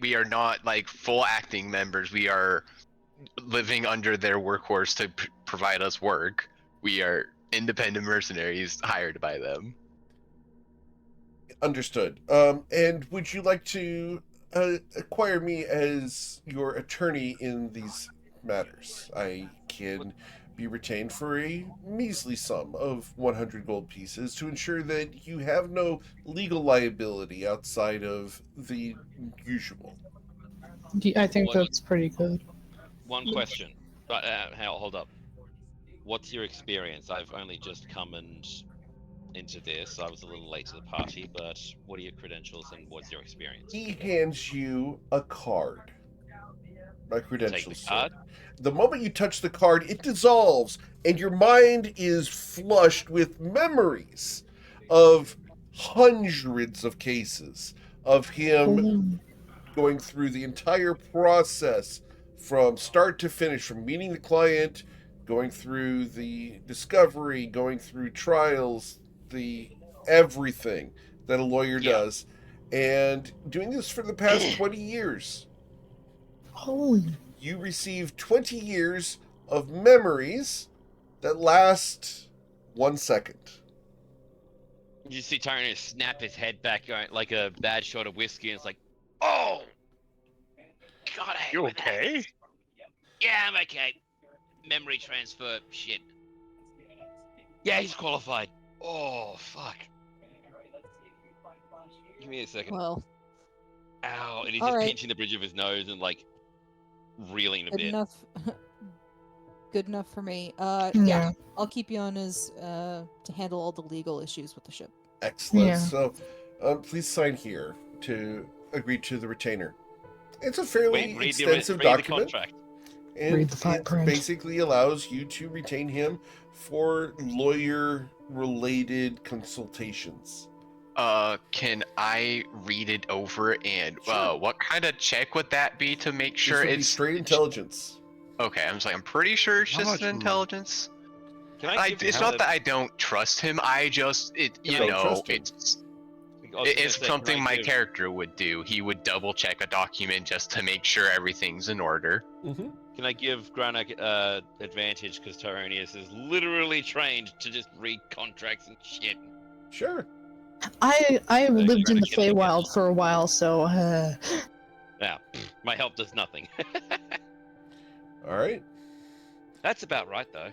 we are not like full acting members. We are living under their workhorse to provide us work. We are independent mercenaries hired by them.
Understood. And would you like to acquire me as your attorney in these matters? I can be retained for a measly sum of 100 gold pieces to ensure that you have no legal liability outside of the usual.
I think
Well,
that's pretty good.
One question. Hold up. What's your experience? I've only just come into this. I was a little late to the party, but what are your credentials and what's your experience?
He hands you a card. My
Take
credentials,
the
sir.
card.
The moment you touch the card, it dissolves, and your mind is flushed with memories of hundreds of cases of him going through the entire process from start to finish, from meeting the client, going through the discovery, going through trials, the everything that a lawyer
Yeah.
does, and doing this for the past 20 years.
Holy.
You receive 20 years of memories that last 1 second.
You see Tyrone snap his head back like a bad shot of whiskey, and it's like, oh, God, I hate
You
when that
okay?
happens. Yeah, I'm okay. Memory transfer shit. Yeah, he's qualified. Oh, fuck. Give me a second.
Well,
Ow, and he's
all
just
right.
pinching the bridge of his nose and like reeling a
Good
bit.
enough. Good enough for me.
Yeah.
Yeah. I'll keep you on as to handle all the legal issues with the ship.
Excellent.
Yeah.
So, please sign here to agree to the retainer. It's a fairly extensive
read the
document,
contract.
and
Read the fine
it
print.
basically allows you to retain him for lawyer-related consultations.
Can I read it over and
Sure.
what kind of check would that be to make sure
This would be
it's
straight intelligence.
okay? I'm pretty sure it's just
Knowledge.
an intelligence.
Can I give
It's
him
not
the-
that I don't trust him. I just
You don't trust him.
it's
I was gonna
it's
say,
something
can I
my
give-
character would do. He would double check a document just to make sure everything's in order.
Mm-hmm.
Can I give Granak advantage because Tyronius is literally trained to just read contracts and shit?
Sure.
I have
Okay,
lived in the
get it.
Feywild for a while, so
Now, my help does nothing.
All right.
That's about right, though.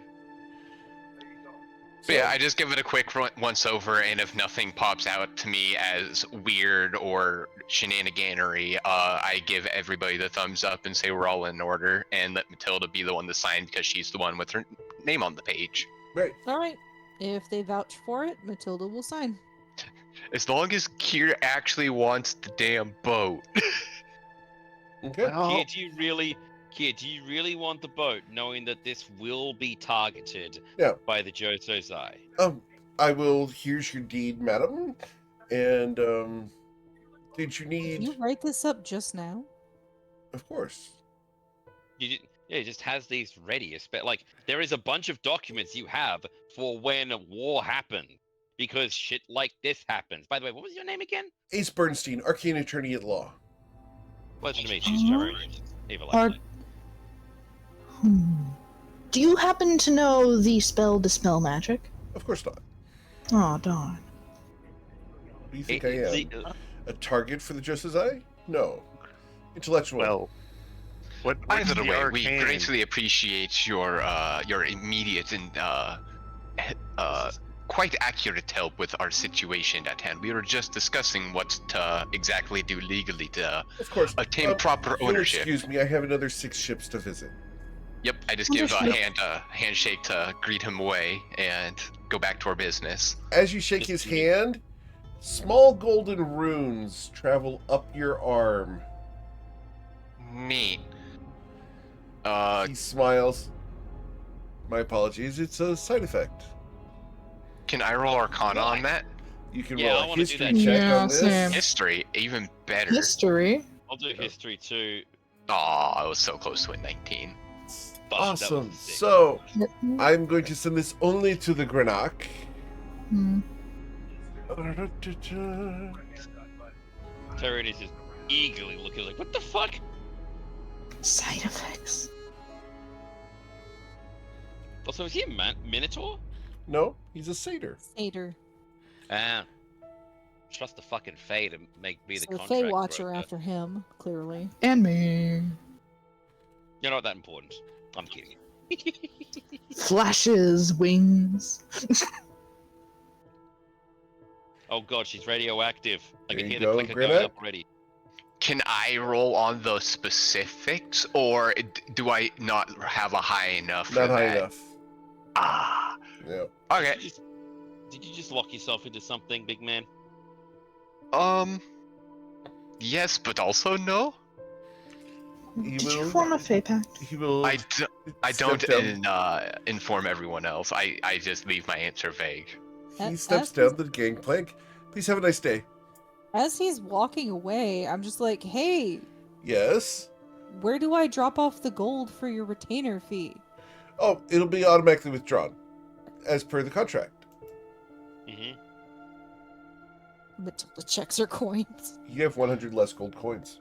But yeah, I just give it a quick once over, and if nothing pops out to me as weird or shenaniganery, I give everybody the thumbs up and say we're all in order, and let Matilda be the one to sign because she's the one with her name on the page.
Right.
All right. If they vouch for it, Matilda will sign.
As long as Kier actually wants the damn boat.
Okay.
Well,
Kier, do you really want the boat, knowing that this will be targeted
Yeah.
by the Josozai?
I will. Here's your deed, madam. And did you
Did
need?
you write this up just now?
Of course.
It just has these ready. Like, there is a bunch of documents you have for when war happened, because shit like this happens. By the way, what was your name again?
Ace Bernstein, arcane attorney at law.
Pleasure to meet you, Tyronius. Evil,
Ar-
actually.
Do you happen to know the spell Dispel Magic?
Of course not.
Oh, darn.
Who do you think I am?
The-
A target for the Justice Eye? No. Intellectual.
well, what
Either
the
way, we
arcane-
greatly appreciate your immediate and quite accurate help with our situation at hand. We were just discussing what to exactly do legally to
Of course.
obtain proper
You'll
ownership.
Excuse me, I have another 6 ships to visit.
Yep, I just give a
Understood.
handshake to greet him away and go back to our business.
As you shake his hand, small golden runes travel up your arm.
Neat.
He smiles. My apologies, it's a side effect.
Can I roll Arcana on that?
You can
Yeah, I
roll a
wanna do
history
that.
check
Yeah,
on this.
same.
History, even better.
History.
I'll do history too.
Aw, I was so close to a 19.
Fuck, that was
Awesome.
sick.
So, I'm going to send this only to the Greenock.
Hmm.
Tyronius is eagerly looking like, what the fuck?
Side effects.
Also, is he a Minotaur?
No, he's a satyr.
Satyr.
Ah. Trust the fucking Fae to be the
So the
contract
Fey Watcher
broker.
after him, clearly.
And me.
You're not that important. I'm kidding.
Flashes, wings.
Oh god, she's radioactive. I
There
can
you
hear
go,
the clicker going
Grenade.
up already.
Can I roll on the specifics, or do I not have a high enough for
Not high
that?
enough.
Ah,
Yeah.
okay.
Did you just lock yourself into something, big man?
Yes, but also no.
He
Did you
will-
form a Fey Pact?
He will.
I don't
step down.
inform everyone else. I just leave my answer vague.
He
As-
steps
as
down the gangplank. Please have a nice day.
As he's walking away, I'm just like, hey,
Yes.
where do I drop off the gold for your retainer fee?
Oh, it'll be automatically withdrawn, as per the contract.
Mm-hmm.
Matilda checks her coins.
You have 100 less gold coins.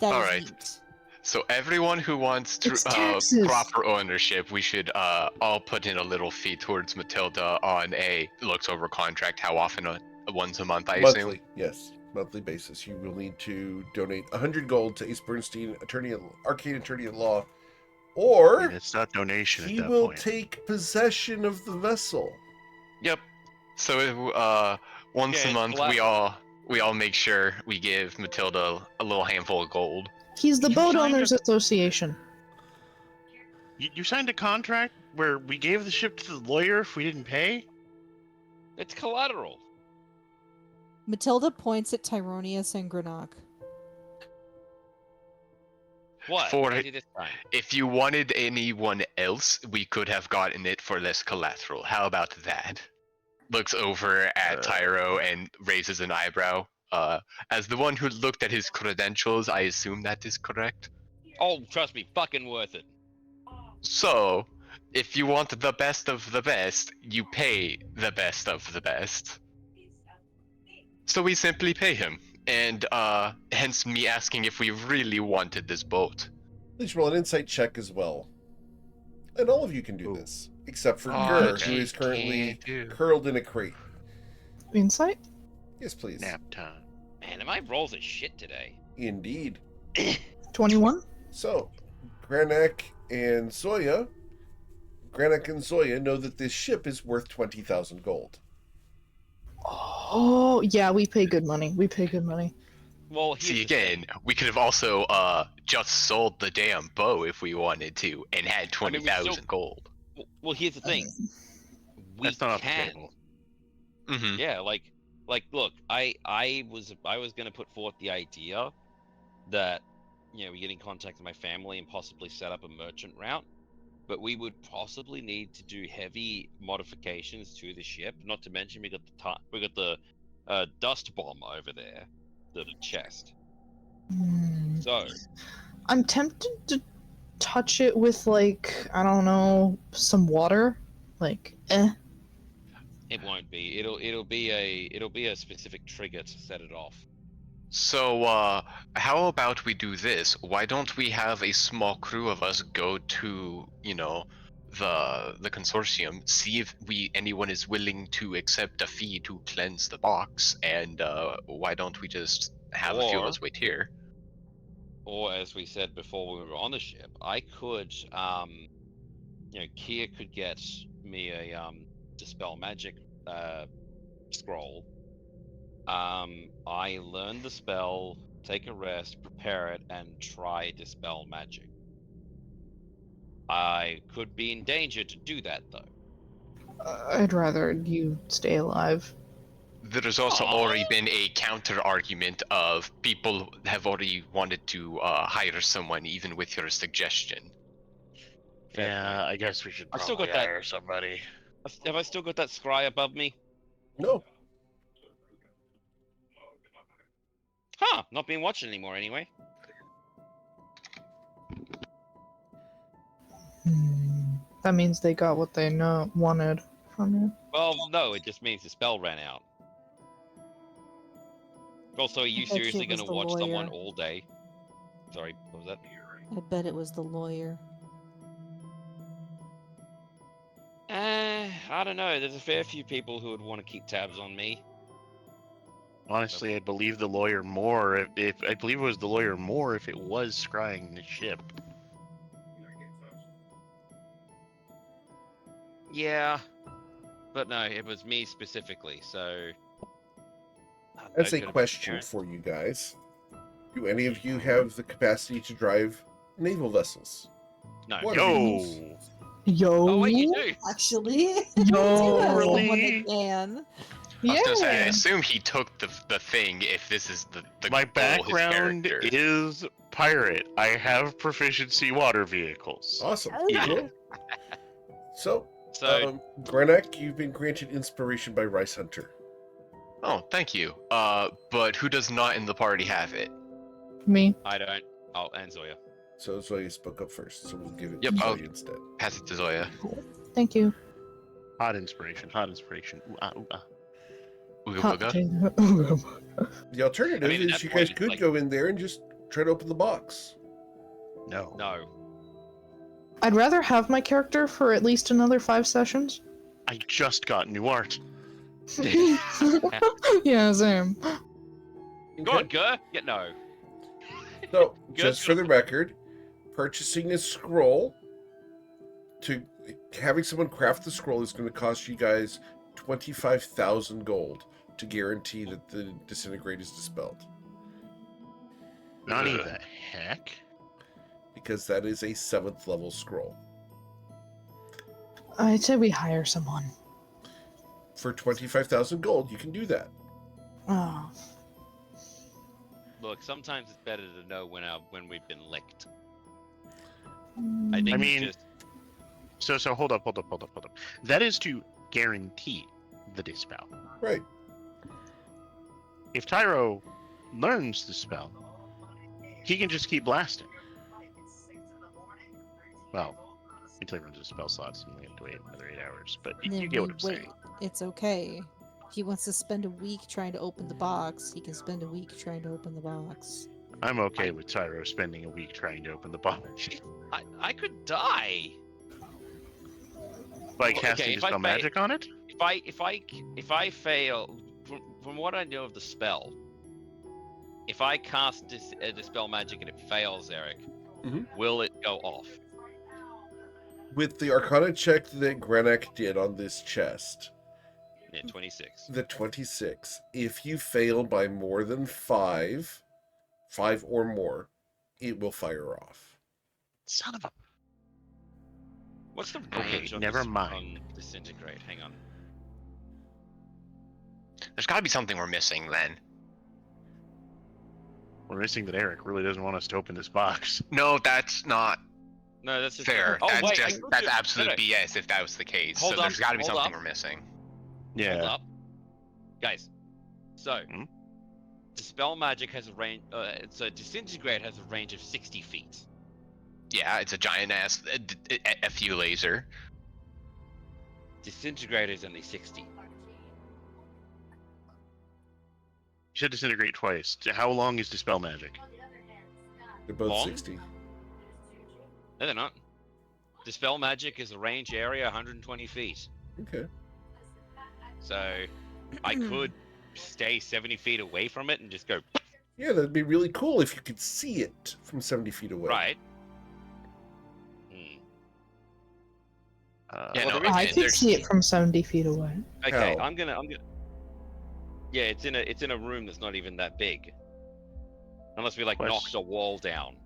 That
All
is
right.
neat.
So everyone who wants
It's taxes.
proper ownership, we should all put in a little fee towards Matilda on a looks over contract. How often? Once a month, I assume.
Monthly, yes, monthly basis. You will need to donate 100 gold to Ace Bernstein, arcane attorney at law, or
It's not donation
he
at that
will
point.
take possession of the vessel.
Yep. So once
Yeah,
a month, we
collateral.
all make sure we give Matilda a little handful of gold.
He's the
You
Boat
signed
Owners Association.
You signed a contract where we gave the ship to the lawyer if we didn't pay?
It's collateral.
Matilda points at Tyronius and Greenock.
What?
For
What
it-
I did this time?
If you wanted anyone else, we could have gotten it for less collateral. How about that? Looks over at Tyro and raises an eyebrow. As the one who looked at his credentials, I assume that is correct.
Oh, trust me, fucking worth it.
So, if you want the best of the best, you pay the best of the best. So we simply pay him, and hence me asking if we really wanted this boat.
Please roll an insight check as well. And all of you can do
Ooh.
this, except for
Oh,
Gur,
okay.
who is currently
Can't do.
curled in a crate.
Insight?
Yes, please.
Nap time.
Man, my rolls are shit today.
Indeed.
21?
So, Granak and Zoya know that this ship is worth 20,000 gold.
Oh, yeah, we pay good money. We pay good money.
Well, here's
See,
the thing.
again, we could have also just sold the damn bow if we wanted to, and had
I mean, we
20,000
still-
gold.
Well, here's the thing. We
That's not off the
can.
table.
Mm-hmm.
Yeah, like, look, I was gonna put forth the idea that, you know, we get in contact with my family and possibly set up a merchant route, but we would possibly need to do heavy modifications to the ship. Not to mention we got the dust bomb over there, the chest.
Hmm.
So
I'm tempted to touch it with, like, I don't know, some water. Like,
it won't be. It'll be a specific trigger to set it off.
So, how about we do this? Why don't we have a small crew of us go to, you know, the consortium, see if anyone is willing to accept a fee to cleanse the box, and why don't we just have a few of
Or-
us wait here?
Or as we said before we were on the ship, I could, you know, Kia could get me a dispel magic scroll. I learn the spell, take a rest, prepare it, and try dispel magic. I could be in danger to do that though.
I'd rather you stay alive.
There's also
Aw.
already been a counter argument of people have already wanted to hire someone even with your suggestion.
Fair
Yeah, I guess we should
I
probably
still got that-
hire somebody.
Have I still got that scry above me?
No.
Huh, not being watched anymore anyway.
That means they got what they wanted from you.
Well, no, it just means the spell ran out. Also, are you
bet you
seriously
it was
gonna
the
watch someone
lawyer.
all day? Sorry, what was that?
I bet it was the lawyer.
I don't know. There's a fair few people who would want to keep tabs on me.
Honestly, I'd believe the lawyer more if I believe it was the lawyer more if it was scrying the ship.
Yeah, but no, it was me specifically. So
That's
I
a
could've been
question
parent.
for you guys. Do any of you have the capacity to drive naval vessels?
No.
What?
Yo!
Yo.
Oh wait, you do.
Actually,
Yo.
someone
Really?
that can.
I was gonna say, I
Yeah.
assume he took the thing if this is the
My
goal of his
background
character.
is pirate. I have proficiency water vehicles.
Awesome.
Yeah.
Cool. So,
So
Grenek, you've been granted inspiration by Rice Hunter.
Oh, thank you. But who does not in the party have it?
Me.
I don't. Oh, and Zoya.
So Zoya spoke up first, so we'll give it
Yep,
to
I'll-
Zoya instead.
Pass it to Zoya.
Thank you.
Hot inspiration. Hot inspiration. Ooh, ah, ooh, ah.
Ooga
Hot
booga.
potato.
The alternative
I mean, at
is
that
you
point,
guys
it's
could
like-
go in there and just try to open the box.
No.
No.
I'd rather have my character for at least another 5 sessions.
I just got new art.
Yeah, same.
Go on, Gur. Yeah, no.
So,
Good.
just for the record, purchasing a scroll to having someone craft the scroll is going to cost you guys 25,000 gold to guarantee that the disintegrate is dispelled.
Nani the heck?
Because that is a 7th level scroll.
I'd say we hire someone.
For 25,000 gold, you can do that.
Oh.
Look, sometimes it's better to know when we've been licked. I
Mm,
think
I mean-
just
So hold up. That is to guarantee the dispel.
Right.
If Tyro learns the spell, he can just keep blasting. Well, until he runs his spell slots and we have to wait another 8 hours. But
And
you
then
get what
we
I'm
wait.
saying.
It's okay. If he wants to spend a week trying to open the box, he can spend a week trying to open the box.
I'm okay with Tyro spending a week trying to open the box.
I could die.
By
Okay,
casting
if I
Dispel
fa-
Magic on it?
If I fail, from what I know of the spell, if I cast dispel magic and it fails, Eric,
Mhm.
will it go off?
With the Arcana check that Grenek did on this chest,
Yeah, 26.
the 26, if you fail by more than 5 or more, it will fire off.
Son of a...
What's the
Okay,
range on
never mind.
on disintegrate? Hang on.
There's got to be something we're missing then.
We're missing that Eric really doesn't want us to open this box.
No, that's not
No, that's just
fair.
Oh
That's
wait, I
just
could
that's
do-
absolute
no, no.
BS if that was the case.
Hold
so there's
up,
got to be
hold
something
up.
we're missing.
Hold
Yeah.
up, guys. So,
Hmm?
dispel magic has a range. So disintegrate has a range of 60 feet.
Yeah, it's a giant ass FU laser.
Disintegrate is only 60.
You said disintegrate twice. How long is Dispel Magic?
They're both
Long?
60.
No, they're not. Dispel magic is a range area 120 feet.
Okay.
So, I could stay 70 feet away from it and just go
Yeah, that'd be really cool if you could see it from 70 feet away.
right. Hmm.
Yeah,
Well,
no,
there is-
I
okay,
could
there's-
see it from 70 feet away.
Okay,
How?
I'm gonna. Yeah, it's in a room that's not even that big. Unless we like
Question.
knocked a wall down.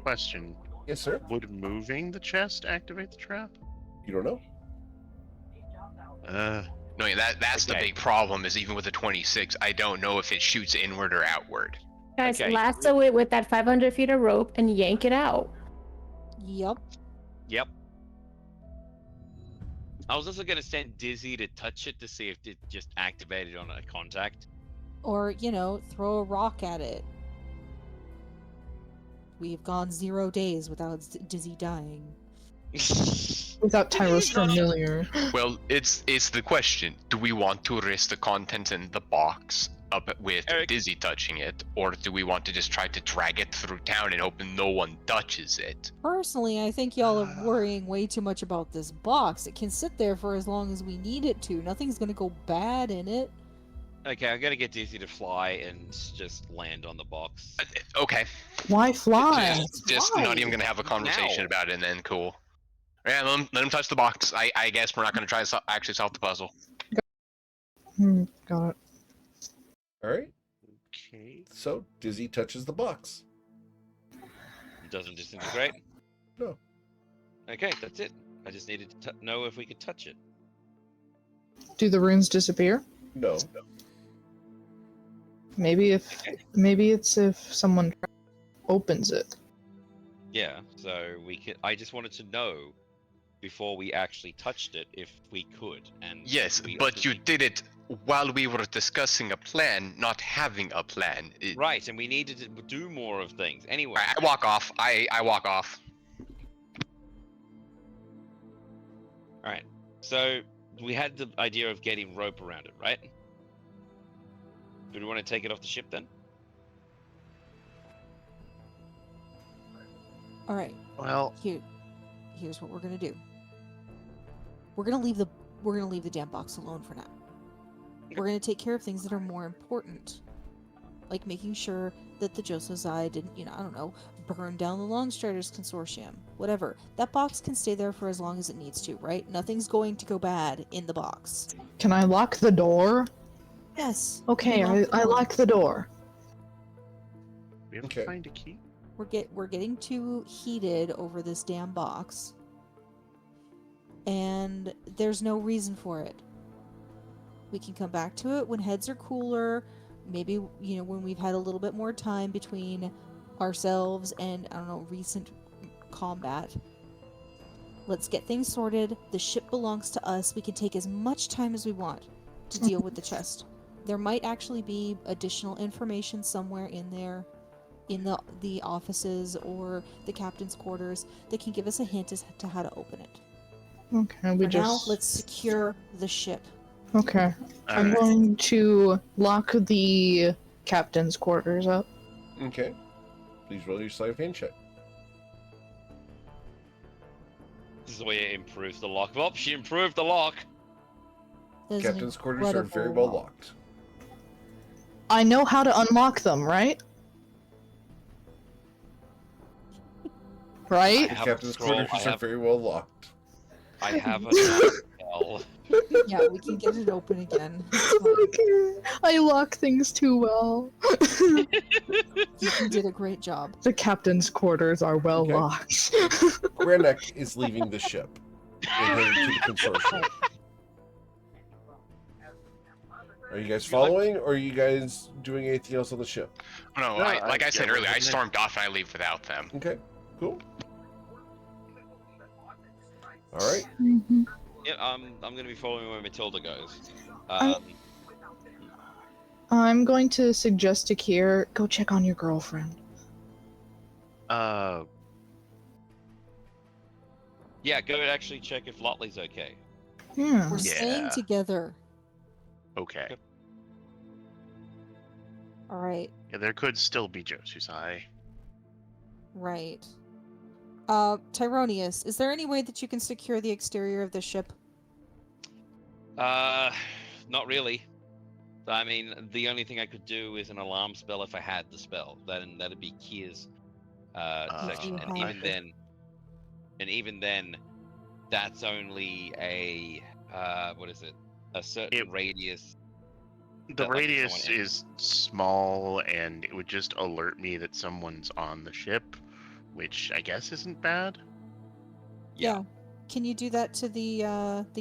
Question.
Yes, sir.
Would moving the chest activate the trap?
You don't know?
No, yeah, that's the
Okay.
big problem. Is even with the 26, I don't know if it shoots inward or outward.
Guys,
Okay.
lasso it with that 500 feet of rope and yank it out.
Yup.
Yep. I was also gonna send Dizzy to touch it to see if it just activated on a contact.
Or, throw a rock at it. We've gone 0 days without Dizzy dying.
Without Tyro's
He's not-
familiar.
Well, it's the question: do we want to risk the contents in the box up with
Eric-
Dizzy touching it, or do we want to just try to drag it through town and hope no one touches it?
Personally, I think y'all are worrying way too much about this box. It can sit there for as long as we need it to. Nothing's gonna go bad in it.
Okay, I'm gonna get Dizzy to fly and just land on the box.
Okay,
Why fly?
just
Why?
not even gonna have a conversation
Now.
about it, and then cool. Yeah, let him touch the box. I guess we're not gonna try to actually solve the puzzle.
Got it.
All right.
Okay.
So Dizzy touches the box.
It doesn't disintegrate.
No.
Okay, that's it. I just needed to know if we could touch it.
Do the runes disappear?
No.
Maybe it's if someone opens it.
Yeah, so we could. I just wanted to know before we actually touched it if we could. And
Yes,
we
but you
obviously-
did it while we were discussing a plan, not having a plan.
Right, and we needed to do more of things. Anyway,
I walk off. I walk off.
all right. So we had the idea of getting rope around it, right? Do we want to take it off the ship then?
All right.
Well,
Here's what we're gonna do. We're gonna leave the damn box alone for now. We're gonna take care of things that are more important, like making sure that the Josozai didn't, I don't know, burn down the Longstriders Consortium. Whatever. That box can stay there for as long as it needs to, right? Nothing's going to go bad in the box.
Can I lock the door?
Yes.
Okay,
you
I
door.
lock the door.
we have
Okay.
to find a key.
We're getting too heated over this damn box. And there's no reason for it. We can come back to it when heads are cooler. Maybe, when we've had a little bit more time between ourselves and, I don't know, recent combat. Let's get things sorted. The ship belongs to us. We can take as much time as we want to deal with the chest. There might actually be additional information somewhere in there, in the offices or the captain's quarters, that can give us a hint as to how to open it.
Okay,
For now, let's secure the ship.
Okay. I'm
Alright.
going to lock the captain's quarters up.
Okay. Please roll your sleight of hand check.
This is the way it improves the lock. Oh, she improved the lock.
That is
Captain's
an
quarters are very
incredible
well
roll.
locked.
I know how to unlock them, right? Right?
I have
Captain's
a scroll,
quarters are very well locked.
I have a spell.
Yeah, we can get it open again. It's fine.
I lock things too well.
You did a great job.
The captain's quarters are well
Okay.
locked.
Granek is leaving the ship and headed to the consortium. Are you guys following, or are you guys doing anything else on the ship?
No,
No,
like I said
yeah, we're
earlier, I
getting there.
stormed off and I leave without them.
Okay, cool. All right.
Yeah, I'm gonna be following where Matilda goes.
I'm going to suggest to Kier, go check on your girlfriend.
Yeah, go actually check if Lotley's okay.
Yeah.
We're staying
Yeah.
together.
Okay.
All right.
Yeah, there could still be Josusai.
Right. Tyronius, is there any way that you can secure the exterior of the ship?
Not really. I mean, the only thing I could do is an alarm spell if I had the spell. Then that'd be Kier's section, and
have-
even then, that's only a what is it? A certain radius.
The
That, like,
radius
someone
is small, and it would just alert me that someone's on the ship, which I guess isn't bad.
Yeah.
Can you do that to the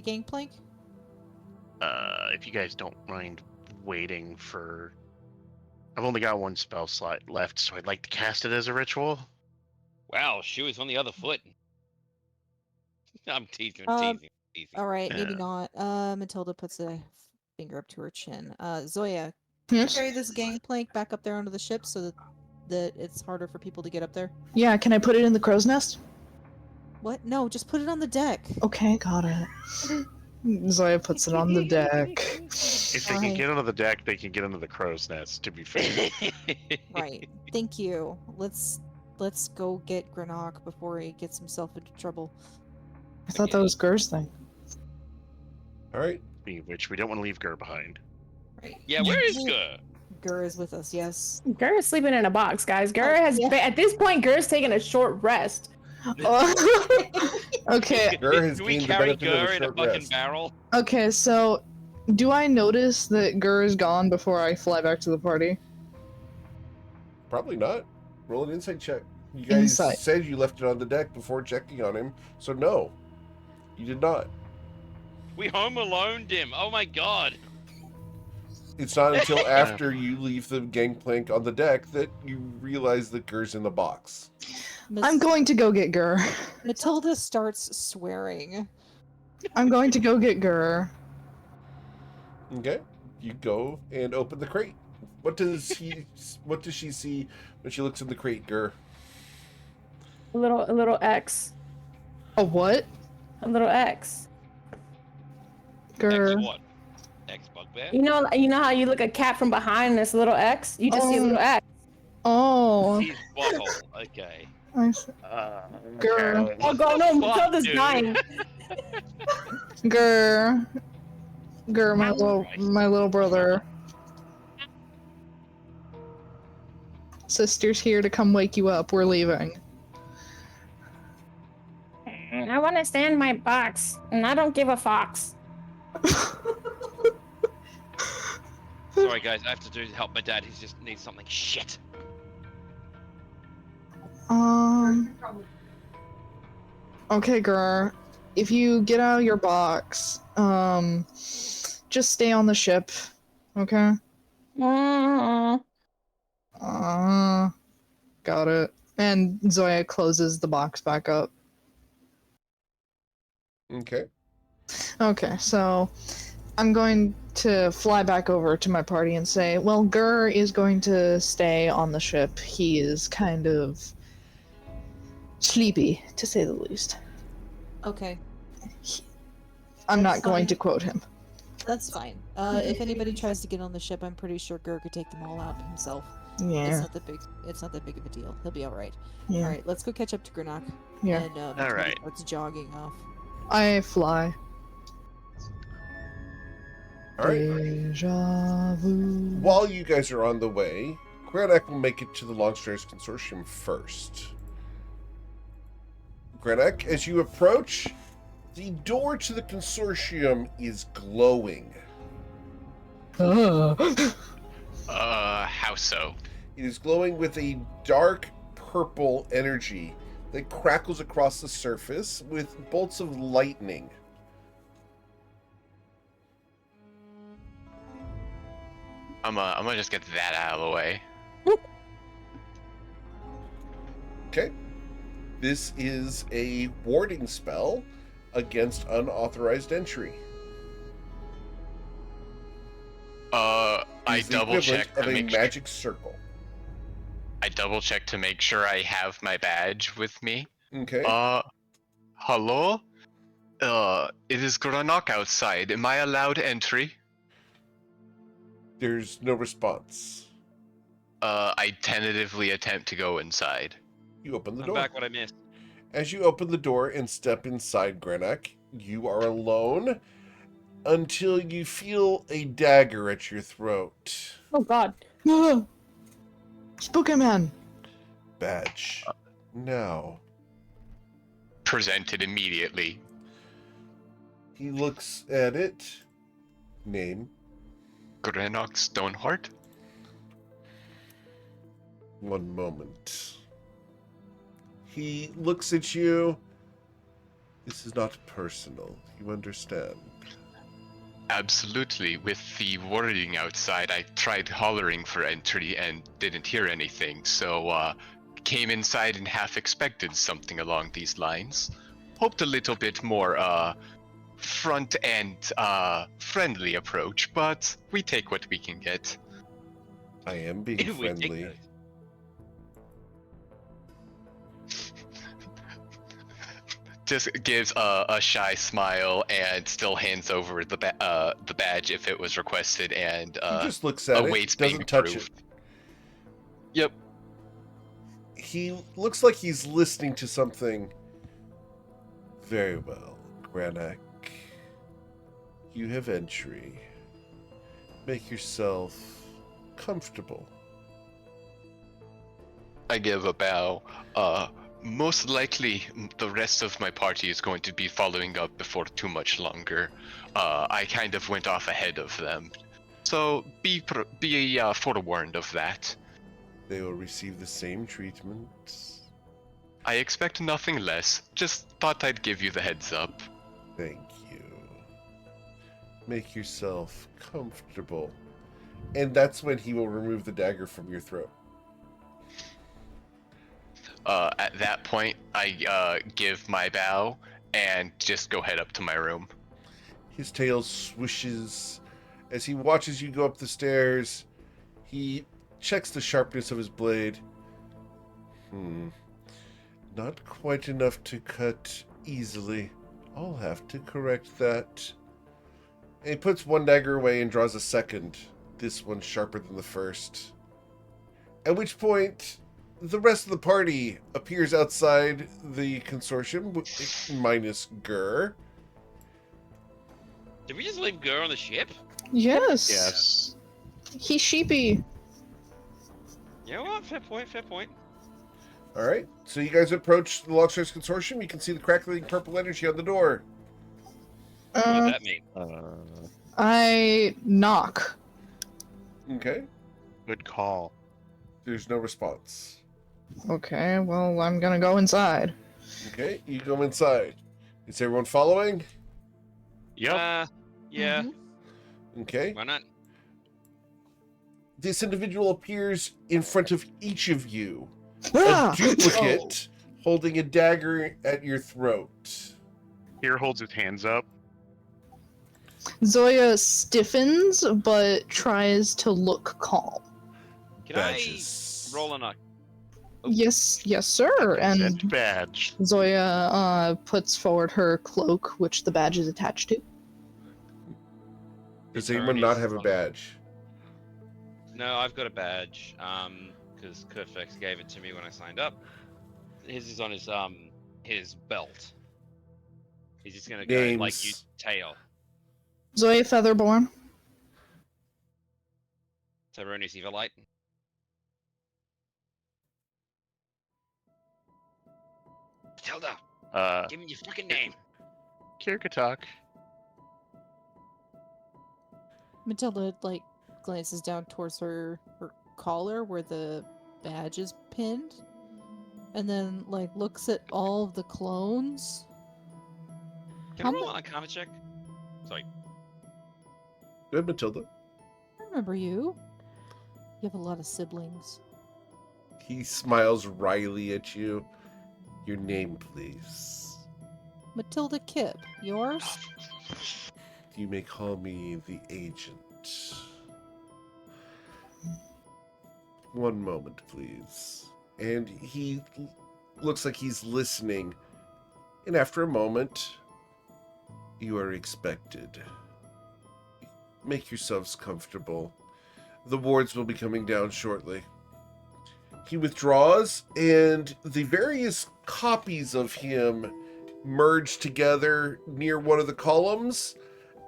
gangplank?
If you guys don't mind waiting for... I've only got one spell slot left, so I'd like to cast it as a ritual.
Wow, shoe is on the other foot. I'm teasing. Teasing.
All right, maybe
Yeah.
not. Matilda puts a finger up to her chin. Zoya,
Yes?
carry this gangplank back up there onto the ship so that it's harder for people to get up there.
Yeah, can I put it in the crow's nest?
What? No, just put it on the deck.
Okay, got it. Zoya puts it on the deck.
If they can
Alright.
get onto the deck, they can get onto the crow's nest, to be fair.
Right. Thank you. Let's go get Greenock before he gets himself into trouble.
I thought that was Gur's thing.
All right.
Speaking of which, we don't want to leave Gur behind.
Right.
Yeah, where is Gur?
Gur is with us, yes.
Gur is sleeping in a box, guys. Gur has
yeah.
at this point, Gur's taking a short rest.
Okay,
Gur has
Do we
gained the
carry
benefit of a
Gur in a
short
fucking
rest.
barrel?
okay, so do I notice that Gur is gone before I fly back to the party?
Probably not. Roll an insight check. You guys
Insight.
said you left it on the deck before checking on him, so no, you did not.
We home alone him. Oh my god.
It's not until after you leave the gangplank on the deck that you realize that Gur's in the box.
I'm going to go get Gur.
Matilda starts swearing.
I'm going to go get Gur.
Okay, you go and open the crate. What does she see when she looks in the crate, Gur?
A little X.
A what?
A little X.
Gur.
X what? X bugbear?
You know how you look a cat from behind and it's a little X? You just see a little X.
Oh.
He's bottle. Okay.
Nice. Grr.
Okay.
Oh god, no,
Fuck,
Matilda's
dude.
dying.
Grr. Grr, my little brother. Sister's here to come wake you up. We're leaving.
I want to stay in my box, and I don't give a fox.
Sorry, guys. I have to do help my dad. He just needs something. Shit.
Okay, Grr. If you get out of your box, just stay on the ship. Okay?
Mm.
Got it. And Zoya closes the box back up.
Okay.
Okay, so I'm going to fly back over to my party and say, well, Gur is going to stay on the ship. He is kind of sleepy, to say the least.
Okay,
I'm
That's
not going
fine.
to quote him.
that's fine. If anybody tries to get on the ship, I'm pretty sure Gur could take them all out himself. It's
Yeah,
not that big. It's not that big of a deal. He'll be all right.
yeah,
All right, let's go catch up to Granok.
yeah.
And
All right.
starts jogging off.
I fly.
All right.
Deja vu.
While you guys are on the way, Granak will make it to the Longstairs Consortium first. Granak, as you approach, the door to the consortium is glowing.
How so?
It is glowing with a dark purple energy that crackles across the surface with bolts of lightning.
I'm gonna just get that out of the way.
Okay. This is a warding spell against unauthorized entry. It
I
is the
double check
equivalent
to
of a
make
magic circle.
I double check to make sure I have my badge with me.
Okay.
Hello? It is Granok outside. Am I allowed entry?
There's no response.
I tentatively attempt to go inside.
You open the
I'm
door.
back. What I missed.
As you open the door and step inside Granak, you are alone until you feel a dagger at your throat.
Oh god.
Ah! Spooky Man.
Badge. Now.
Presented immediately.
He looks at it. Name.
Granok Stoneheart?
One moment. He looks at you. This is not personal. You understand?
Absolutely. With the wording outside, I tried hollering for entry and didn't hear anything, so came inside and half expected something along these lines. Hoped a little bit more front and friendly approach, but we take what we can get.
I am being
We take
friendly.
those.
Just gives a shy smile and still hands over the badge if it was requested, and
He just looks at
awaits
it, doesn't
being
touch it.
approved. Yep.
He looks like he's listening to something. Very well, Granak. You have entry. Make yourself comfortable.
I give a bow. Most likely, the rest of my party is going to be following up before too much longer. I kind of went off ahead of them, so be forewarned of that.
They will receive the same treatment.
I expect nothing less. Just thought I'd give you the heads up.
Thank you. Make yourself comfortable. And that's when he will remove the dagger from your throat.
At that point, I give my bow and just go head up to my room.
His tail swishes as he watches you go up the stairs. He checks the sharpness of his blade. Not quite enough to cut easily. I'll have to correct that. And he puts one dagger away and draws a second. This one sharper than the first. At which point, the rest of the party appears outside the consortium, minus Gur.
Did we just leave Gur on the ship?
Yes.
Yes.
He's sheepy.
You know what? Fair point, fair point.
All right, so you guys approach the Longstretch Consortium. You can see the crackling purple energy on the door.
What does that mean?
I knock.
Okay,
Good call.
there's no response.
Okay, well, I'm gonna go inside.
Okay, you go inside. Is everyone following?
Yep.
Yeah.
Okay.
Why not?
This individual appears in front of each of you.
Ah!
A duplicate holding a dagger at your throat.
Here holds his hands up.
Zoya stiffens, but tries to look calm.
Can
Badges.
I roll on a...
Yes, sir. And
Sent badge.
Zoya puts forward her cloak, which the badge is attached to.
Does anyone not have a
Ernie's-
badge?
No, I've got a badge. Because Kerfex gave it to me when I signed up. His is on his belt. He's just gonna go like you
Names.
tail.
Zoya Featherborn.
Tyronius Evilite. Matilda, give me your fucking name.
Kirkatok.
Matilda like glances down towards her collar where the badge is pinned, and then like looks at all of the clones.
Can I roll an Arcana check? Sorry.
Good, Matilda.
I remember you. You have a lot of siblings.
He smiles wryly at you. Your name, please.
Matilda Kip. Yours?
You may call me the agent. One moment, please. And he looks like he's listening. And after a moment, you are expected. Make yourselves comfortable. The wards will be coming down shortly. He withdraws, and the various copies of him merge together near one of the columns,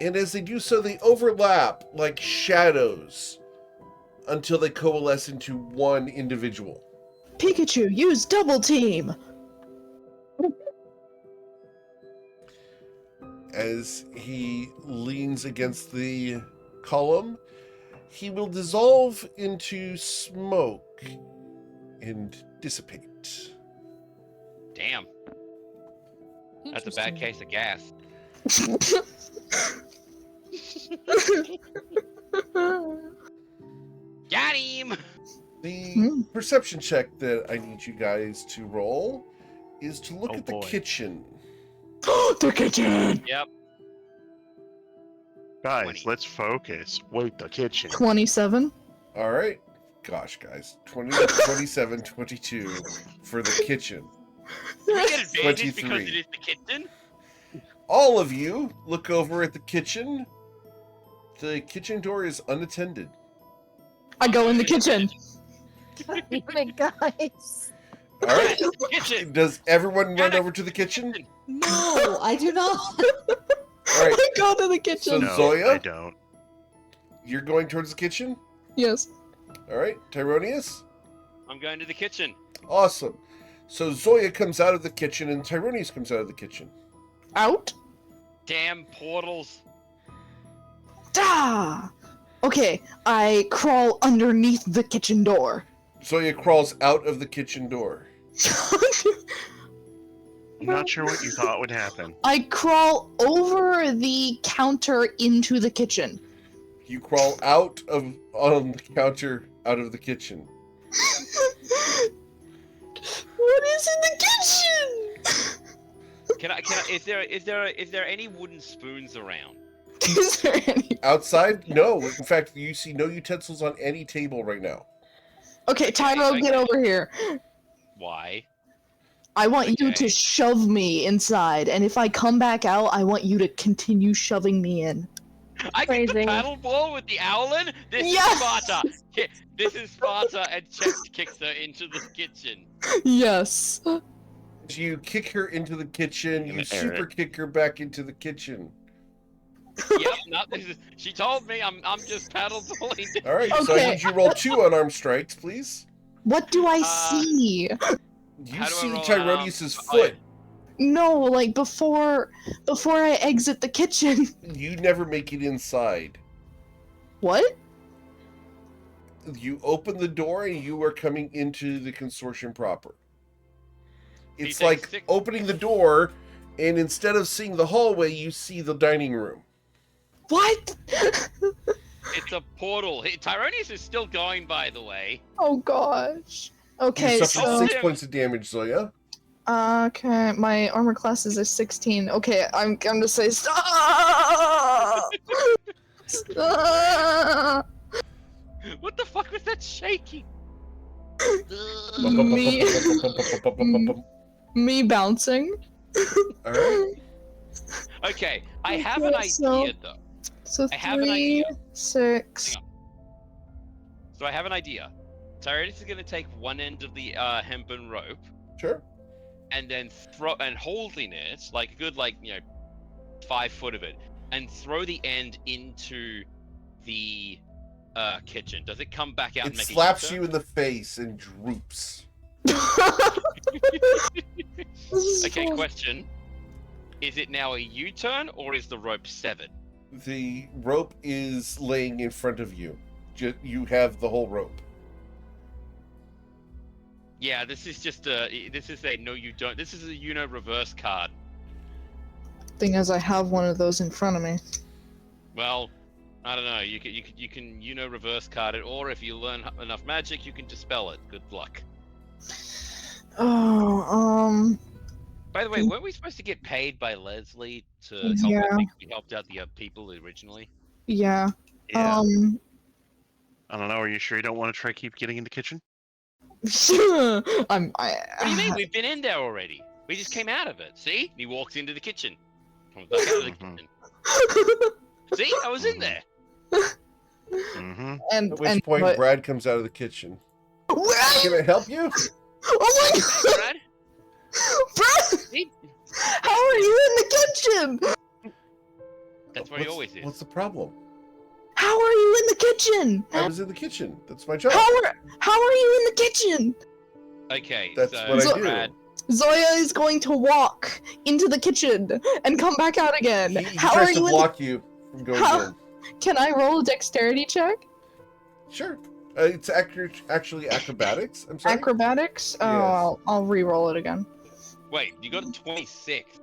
and as they do so, they overlap like shadows until they coalesce into one individual.
Pikachu, use double team!
As he leans against the column, he will dissolve into smoke and dissipate.
Damn, that's a bad case of gas. Got him!
The perception check that I need you guys to roll is to look
Oh,
at the
boy.
kitchen.
The kitchen!
Yep.
Guys,
20.
let's focus. Wait, the kitchen.
27.
All right. Gosh, guys. 20, 27, 22 for the kitchen.
We get advantage because
23.
it is the kitchen.
All of you look over at the kitchen. The kitchen door is unattended.
I go in the kitchen.
Damn it, guys.
All right.
Kitchen.
Does everyone run over to the kitchen?
No, I do not.
All right.
I go to the
So
kitchen.
No,
Zoya?
I don't.
You're going towards the kitchen?
Yes.
All right. Tyronius?
I'm going to the kitchen.
Awesome. So Zoya comes out of the kitchen and Tyronius comes out of the kitchen.
Out?
Damn portals.
Da! Okay, I crawl underneath the kitchen door.
Zoya crawls out of the kitchen door.
I'm not sure what you thought would happen.
I crawl over the counter into the kitchen.
You crawl on the counter out of the kitchen.
What is in the kitchen?
Can I? Is there any wooden spoons around?
Is there any?
Outside? No. In fact, you see no utensils on any table right now.
Okay, Tyro, get over here.
Why?
I want you
Okay.
to shove me inside, and if I come back out, I want you to continue shoving me in.
I get the
Crazy.
paddle ball with the owlin? This
Yes!
is Sparta. This is Sparta, and Chest kicks her into the kitchen.
Yes.
You kick her into the kitchen. You
Gonna air
super kick her back into the kitchen.
Yep, no, she told me I'm just paddle pulling.
All right, so I
Okay.
need you to roll 2 unarmed strikes, please.
What do I see?
You
How do I
see
roll
Tyronius's
unarmed?
foot.
No, like before I exit the kitchen.
You never make it inside.
What?
You open the door and you are coming into the consortium proper. It's
takes
like
6
opening the door, and instead of seeing the hallway, you see the dining room.
What?
It's a portal. Tyronius is still going, by the way.
Oh gosh. Okay,
You suffer
so
6 points of damage, Zoya.
okay, my armor class is a 16. Okay, I'm gonna say stop. Stop.
What the fuck was that shaking?
Me bouncing.
All right.
Okay, I have an
Okay, so-
idea though.
So
I have an
3,
idea.
6.
Hang So I have an idea. Tyranius is going to take one end of the hempen rope
Sure.
and then holding it like a good 5 foot of it, and throw the end into the kitchen. Does it come back out?
It
and make
slaps
a
you in the face and droops.
Okay, question. Is it now a U-turn or is the rope severed?
The rope is laying in front of you. You have the whole rope.
Yeah, this is just a no you don't. This is a reverse card.
Thing is, I have one of those in front of me.
Well, I don't know. You can reverse card it, or if you learn enough magic, you can dispel it. Good luck.
Oh,
By the way, weren't we supposed to get paid by Leslie to help
Yeah.
out? We helped out the people originally.
yeah.
Yeah. I don't know. Are you sure you don't want to try keep getting in the kitchen?
What do you mean? We've been in there already. We just came out of it. See? He walks into the kitchen. Comes back out of the
Mhm.
kitchen. See? I was in there.
Mm-hmm.
and
At which point,
but-
Brad comes out of the kitchen.
What?
Can I help you?
Oh my god!
Brad?
Brad!
See?
How are you in the kitchen?
That's where he always is.
What's the problem?
How are you in the kitchen?
I was in the kitchen. That's my job.
How are you in the kitchen?
Okay,
That's
so
what I do.
Brad,
Zoya is going to walk into the kitchen and come back out again.
He
How
tries
are
to
you
block you from going
How-
in.
Can I roll a dexterity check?
Sure. It's actually acrobatics. I'm sorry.
Acrobatics? Oh,
Yes.
I'll re-roll it again.
wait, you got a 26.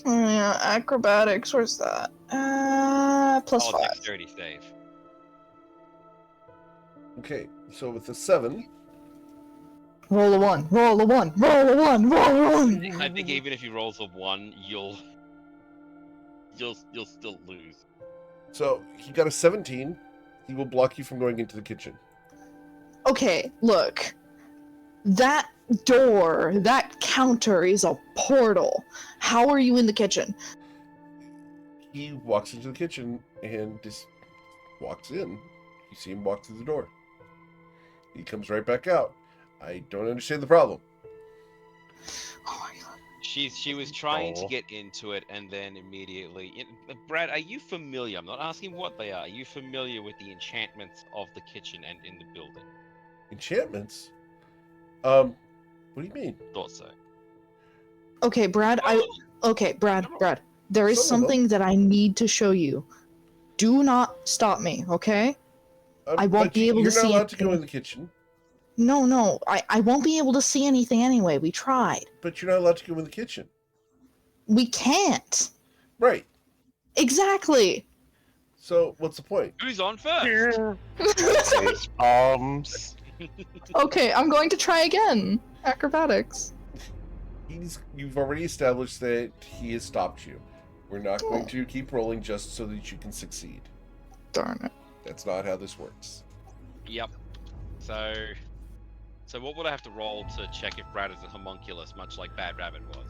Yeah, acrobatics. Where's that? Plus
Oh,
5.
dexterity save.
Okay, so with the 7,
Roll a 1. Roll a 1. Roll a 1. Roll a 1.
I think even if he rolls a 1, you'll still lose.
so he got a 17. He will block you from going into the kitchen.
Okay, look. That door, that counter is a portal. How are you in the kitchen?
He walks into the kitchen and just walks in. You see him walk through the door. He comes right back out. I don't understand the problem.
Oh my god.
She was trying to
Oh.
get into it and then immediately. Brad, are you familiar? I'm not asking what they are. Are you familiar with the enchantments of the kitchen and in the building?
Enchantments? What do you mean?
Thought so.
Okay, Brad, Brad. There is
Some of them.
something that I need to show you. Do not stop me, okay? I won't
but
be able to
You're
see
not allowed to go
anything.
in the kitchen.
No, I won't be able to see anything anyway. We tried.
But you're not allowed to go in the kitchen.
We can't.
Right.
Exactly.
So what's the point?
Who's on first?
Okay, I'm going to try again. Acrobatics.
You've already established that he has stopped you. We're not going to keep rolling just so that you can succeed.
Darn it.
That's not how this works.
Yep. So what would I have to roll to check if Brad is a homunculus, much like Bad Rabbit was?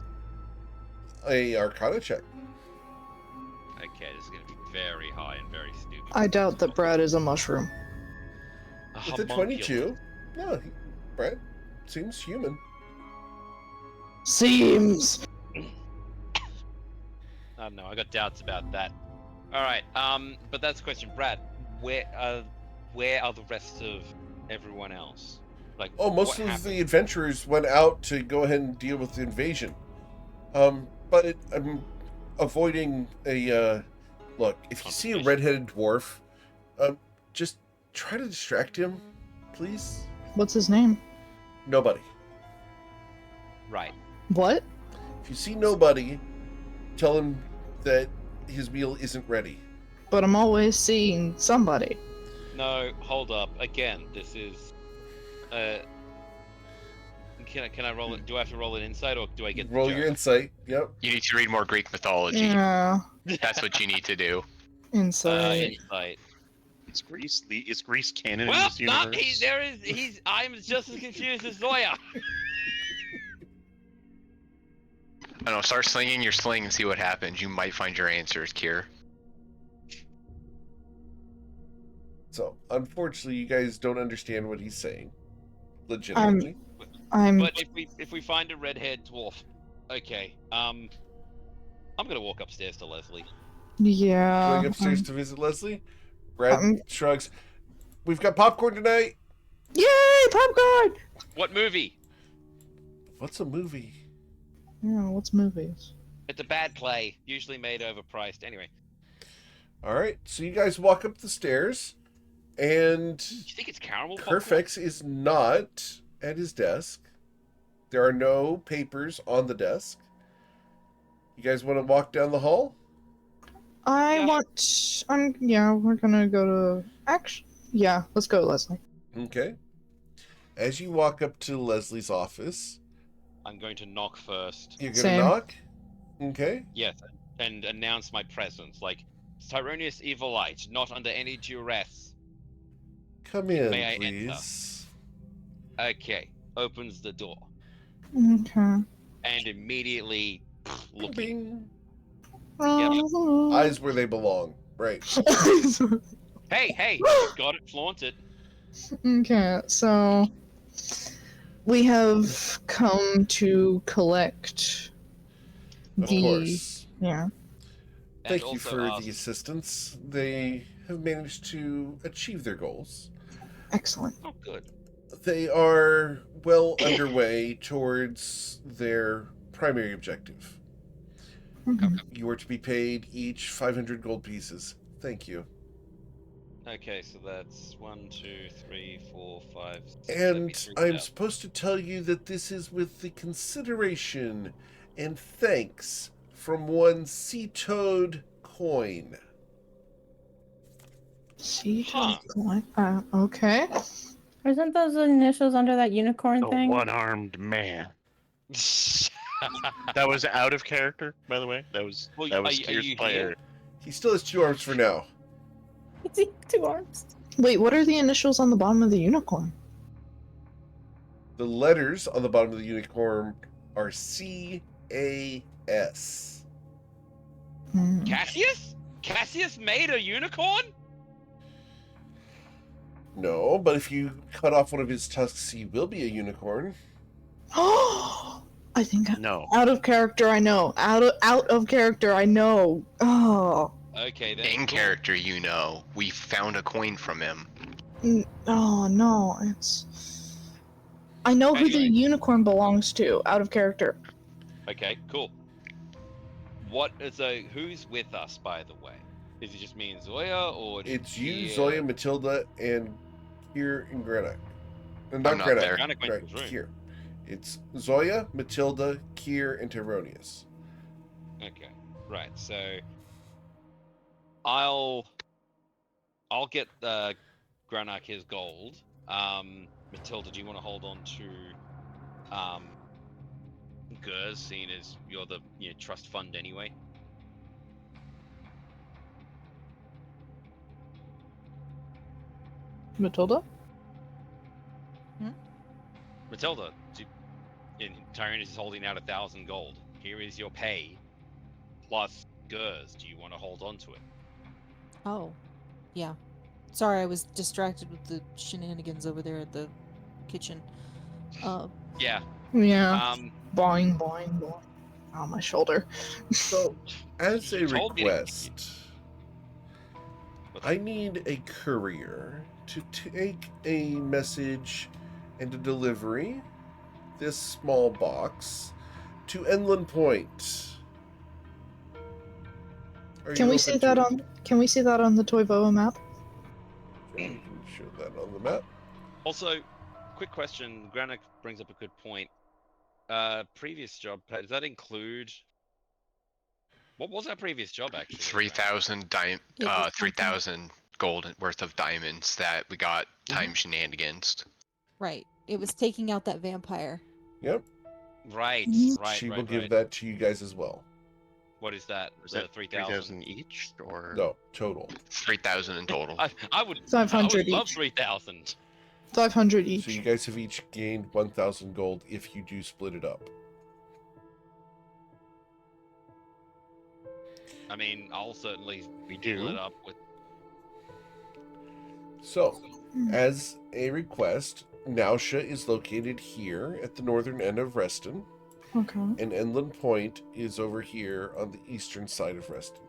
A Arcana check.
Okay, this is gonna be very high and very stupid.
I doubt that Brad is a mushroom.
A
With a
homunculus.
22, no, Brett seems human.
Seems.
I don't know. I got doubts about that. All right. But that's the question, Brad. Where are the rest of everyone else? Like,
Oh, most
what
of
happened?
the adventurers went out to go ahead and deal with the invasion. But I'm avoiding a look. If you see a
Confrontation.
redheaded dwarf, just try to distract him, please.
What's his name?
Nobody.
Right.
What?
If you see nobody, tell him that his meal isn't ready.
But I'm always seeing somebody.
No, hold up. Again, this is. Can I roll it? Do I have to roll an insight, or do I get the
Roll
joke?
your insight. Yep.
You need to read more Greek mythology.
Yeah.
That's what you need to do.
Insight.
Insight.
Is Greece canon in
Well,
this
no,
universe?
I'm just as confused as Zoya.
I don't know, start slinging your sling and see what happens. You might find your answers, Kier.
So, unfortunately, you guys don't understand what he's saying. Legitimately.
But if we find a red-haired dwarf, okay. I'm gonna walk upstairs to Leslie.
Yeah.
Going upstairs to visit Leslie. Brad
um,
shrugs. We've got popcorn tonight.
Yay! Popcorn!
What movie?
What's a movie?
Yeah, what's movies?
It's a bad play, usually made overpriced. Anyway,
All right. So you guys walk up the stairs, and
do you think it's caramel popcorn?
Kerfex is not at his desk. There are no papers on the desk. You guys want to walk down the hall?
I
Yeah.
want. Yeah, we're gonna go to. Actually, yeah, let's go, Leslie.
Okay. As you walk up to Leslie's office,
I'm going to knock first.
you're gonna
Same.
knock. Okay.
Yes, and announce my presence. Like, Tyronius Evilite, not under any duress.
Come in,
May I
please.
Okay, opens the door,
Okay.
and immediately looking.
Bing. Eyes where they belong. Right.
Hey, got it, flaunt it.
Okay, so we have come to collect
Of course.
Yeah.
Thank
And
you
also
for
ask,
the assistance. They have managed to achieve their goals.
Excellent.
Oh, good.
They are well underway towards their primary objective.
Mhm.
You are to be paid each 500 gold pieces. Thank you.
Okay, so that's 1, 2, 3, 4, 5, 6,
And
73
I'm
thousand.
supposed to tell you that this is with the consideration and thanks from one sea toad coin.
See,
Huh.
okay.
Isn't those initials under that unicorn
The
thing?
one-armed man. That was out of character, by the way. That was
Well,
that was
are
Kier's
you
player.
here?
He still has 2 arms for now.
It's 2 arms.
Wait, what are the initials on the bottom of the unicorn?
The letters on the bottom of the unicorn are CAS.
Hmm.
Cassius? Cassius made a unicorn?
No, but if you cut off one of his tusks, he will be a unicorn.
I think
No.
out of character. I know. Out of character. I know. Oh.
Okay, then.
In
cool.
character, you know, we found a coin from him.
Oh no, it's. I know who the
Anyway.
unicorn belongs to. Out of character.
Okay, cool. Who's with us, by the way? Is it just me and Zoya, or
It's you,
Yeah.
Zoya, Matilda, and Kier and Grenak. Not
I'm not
Grenak.
there.
Grenak went to his room.
Kier. It's Zoya, Matilda, Kier, and Tyronius.
Okay, right. So I'll get Granak his gold. Matilda, do you want to hold on to Gers, seeing as you're the trust fund anyway?
Matilda?
Matilda, Tyrannus is holding out 1,000 gold. Here is your pay, plus Gers. Do you want to hold on to it?
Oh, yeah. Sorry, I was distracted with the shenanigans over there at the kitchen.
Yeah.
Yeah.
Um.
Boing, boing, boing. On my shoulder.
So, as
You
a
told me to-
request, I need a courier to take a message and a delivery, this small box, to Enland Point. Are
Can
you
we
open
see
to
that
it?
on? Can we see that on the Toivoa map?
Yeah, we can show that on the map.
Also, quick question. Granik brings up a good point. Previous job. Does that include? What was our previous job actually?
3,000
It was
3,000 gold worth of diamonds that we got time shenanigans.
right. It was taking out that vampire.
Yep.
Right.
Mhm.
Right.
She
right.
will give
right.
that to you guys as well.
What is that?
Is
The
that
3,000.
3,000 each or
No, total.
3,000 in total.
I would.
500
I would love
each.
3,000.
500
So you
each.
guys have each gained 1,000 gold if you do split it up.
I mean, I'll certainly
we
split
do?
it up with.
So, as a request, Nausea is located here at the northern end of Reston,
Okay.
and Enland Point is over here on the eastern side of Reston.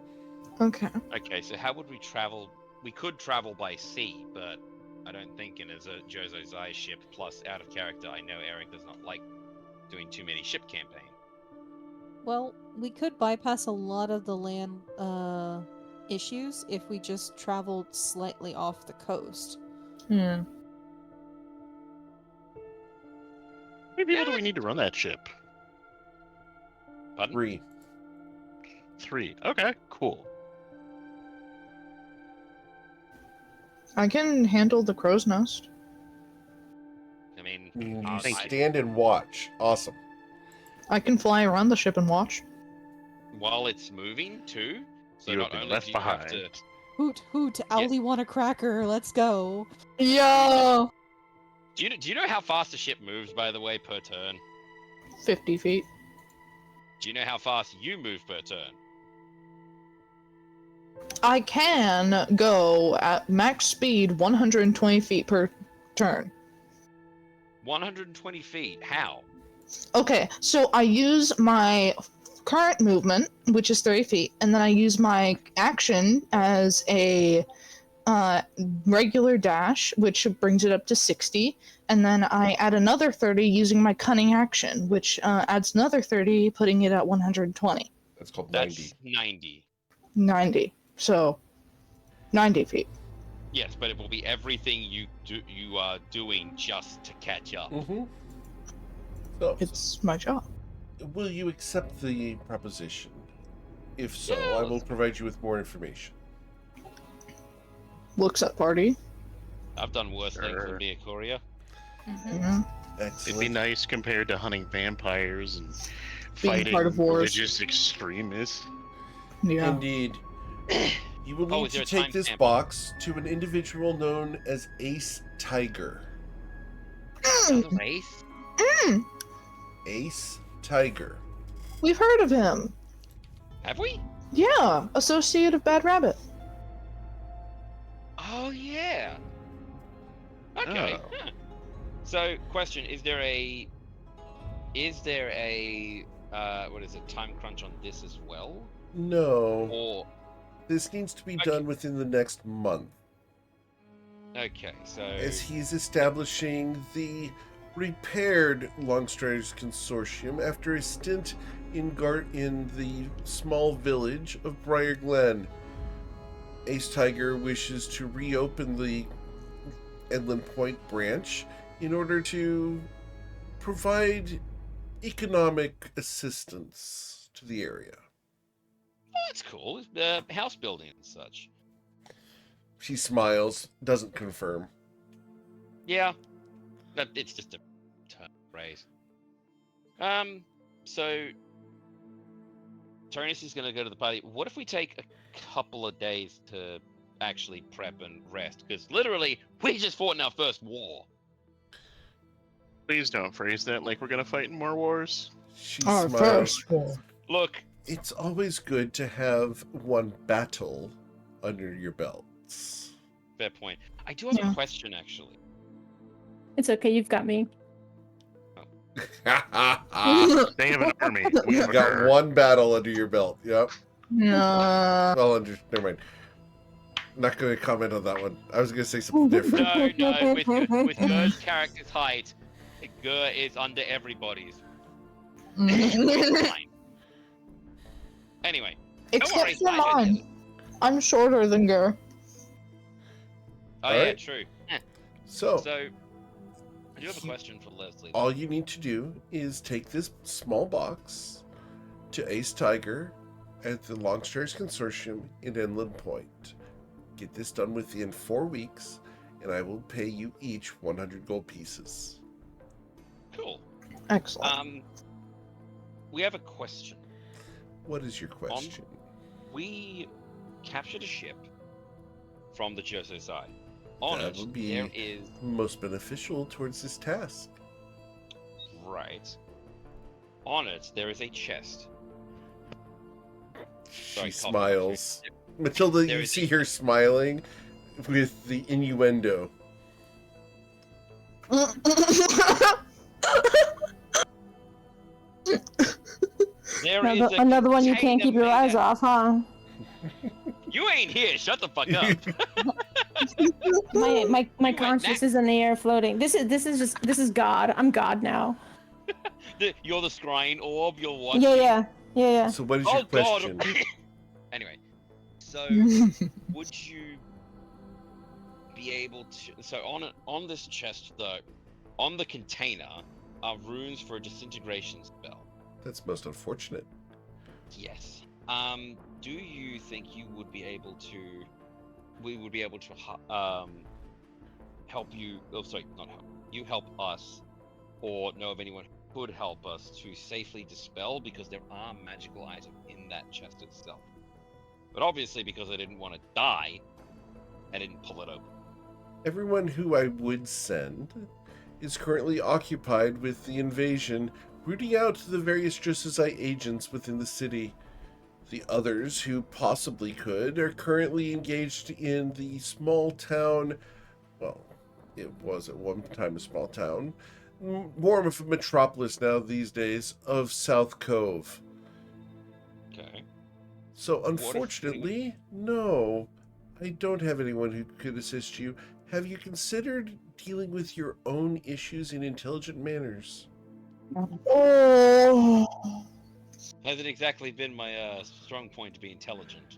Okay.
Okay, so how would we travel? We could travel by sea, but I don't think in a Jozo Zai ship plus out of character. I know Eric does not like doing too many ship campaign.
Well, we could bypass a lot of the land issues if we just traveled slightly off the coast.
Yeah.
How many people do we need to run that ship?
Pardon?
3.
3. Okay, cool.
I can handle the crow's nest.
I mean,
You
Thank you.
stand and watch. Awesome.
I can fly around the ship and watch.
while it's moving too, so
You have
not
been
only
left
do you have to.
behind.
Hoot hoot! Owly want a cracker. Let's go.
Yo!
Do you know how fast a ship moves, by the way, per turn?
50 feet.
Do you know how fast you move per turn?
I can go at max speed 120 feet per turn.
120 feet. How?
Okay, so I use my current movement, which is 30 feet, and then I use my action as a regular dash, which brings it up to 60, and then I add another 30 using my cunning action, which adds another 30, putting it at 120.
That's called
That's
90.
90.
90. So, 90 feet.
Yes, but it will be everything you are doing just to catch up.
Mm-hmm. So,
It's my job.
will you accept the proposition? If so,
Yeah,
I will
let's-
provide you with more information.
Looks at party.
I've done worse things
Sure.
than be a courier.
Yeah.
Excellent.
It'd be nice compared to hunting vampires and
Being
fighting
part of wars.
religious extremists.
Yeah.
Indeed. You will
Oh,
need
is there
to
a
take this
timestamp?
box to an individual known as Ace Tiger.
Mm,
Race?
Ace Tiger.
we've heard of him.
Have we?
Yeah, Associate of Bad Rabbit.
Oh yeah. Okay.
Oh.
huh. So, question: Is there a what is it? Time crunch on this as well,
No.
or
This needs to be
Okay.
done within the next month,
okay? So
as he's establishing the repaired Longstriders Consortium after a stint in the small village of Briar Glen. Ace Tiger wishes to reopen the Enland Point branch in order to provide economic assistance to the area.
oh, that's cool. House building and such.
She smiles, doesn't confirm.
Yeah, but it's just a term phrase. So Turnus is going to go to the party. What if we take a couple of days to actually prep and rest? Because literally, we just fought in our first war.
Please don't phrase that like we're gonna fight in more wars.
She
Our
smiles.
first war.
Look,
It's always good to have one battle under your belts.
fair point. I do have
Yeah.
a question, actually.
It's okay, you've got me.
They have an army. We
You
have
got
her.
one battle under your belt. Yep.
No.
Well, never mind. Not going to comment on that one. I was going to say something different.
No, with Gur's character's height, Gur is under everybody's. It's fine. Anyway, don't
Except
worry,
for
I don't
mine.
get it.
I'm shorter than Gur.
Oh yeah,
Alright.
true.
So,
So, I do have a question for Leslie.
all you need to do is take this small box to Ace Tiger at the Longstairs Consortium in Inland Point. Get this done within 4 weeks, and I will pay you each 100 gold pieces.
Cool.
Excellent.
We have a question.
What is your question?
We captured a ship from the Joso side. On
That
it,
would be
there is
most beneficial towards this task.
right. On it, there is a chest. Sorry,
She
cough.
smiles. Matilda,
There
you
is
see her smiling with the innuendo.
There is a
Another one you can't keep your
container
eyes
made
off, huh?
You ain't here. Shut the fuck up.
My
went
conscience
next.
is in the air floating. This is God. I'm God now.
You're the scrying orb. You're watching.
Yeah.
So what is
Oh
your question?
god. Anyway, so would you be able to? So on this chest though, on the container are runes for a disintegration spell.
That's most unfortunate.
Yes. Do you think you would be able to? We would be able to help you. Oh, sorry, not help. You help us, or know of anyone who could help us to safely dispel, because there are magical items in that chest itself. But obviously, because I didn't want to die, I didn't pull it open.
Everyone who I would send is currently occupied with the invasion, rooting out the various Drusuzite agents within the city. The others who possibly could are currently engaged in the small town, well, it was at one time a small town, more of a metropolis now these days, of South Cove.
Okay.
So
if-
unfortunately, no, I don't have anyone who could assist you. Have you considered dealing with your own issues in intelligent manners?
Oh.
Hasn't exactly been my strong point to be intelligent.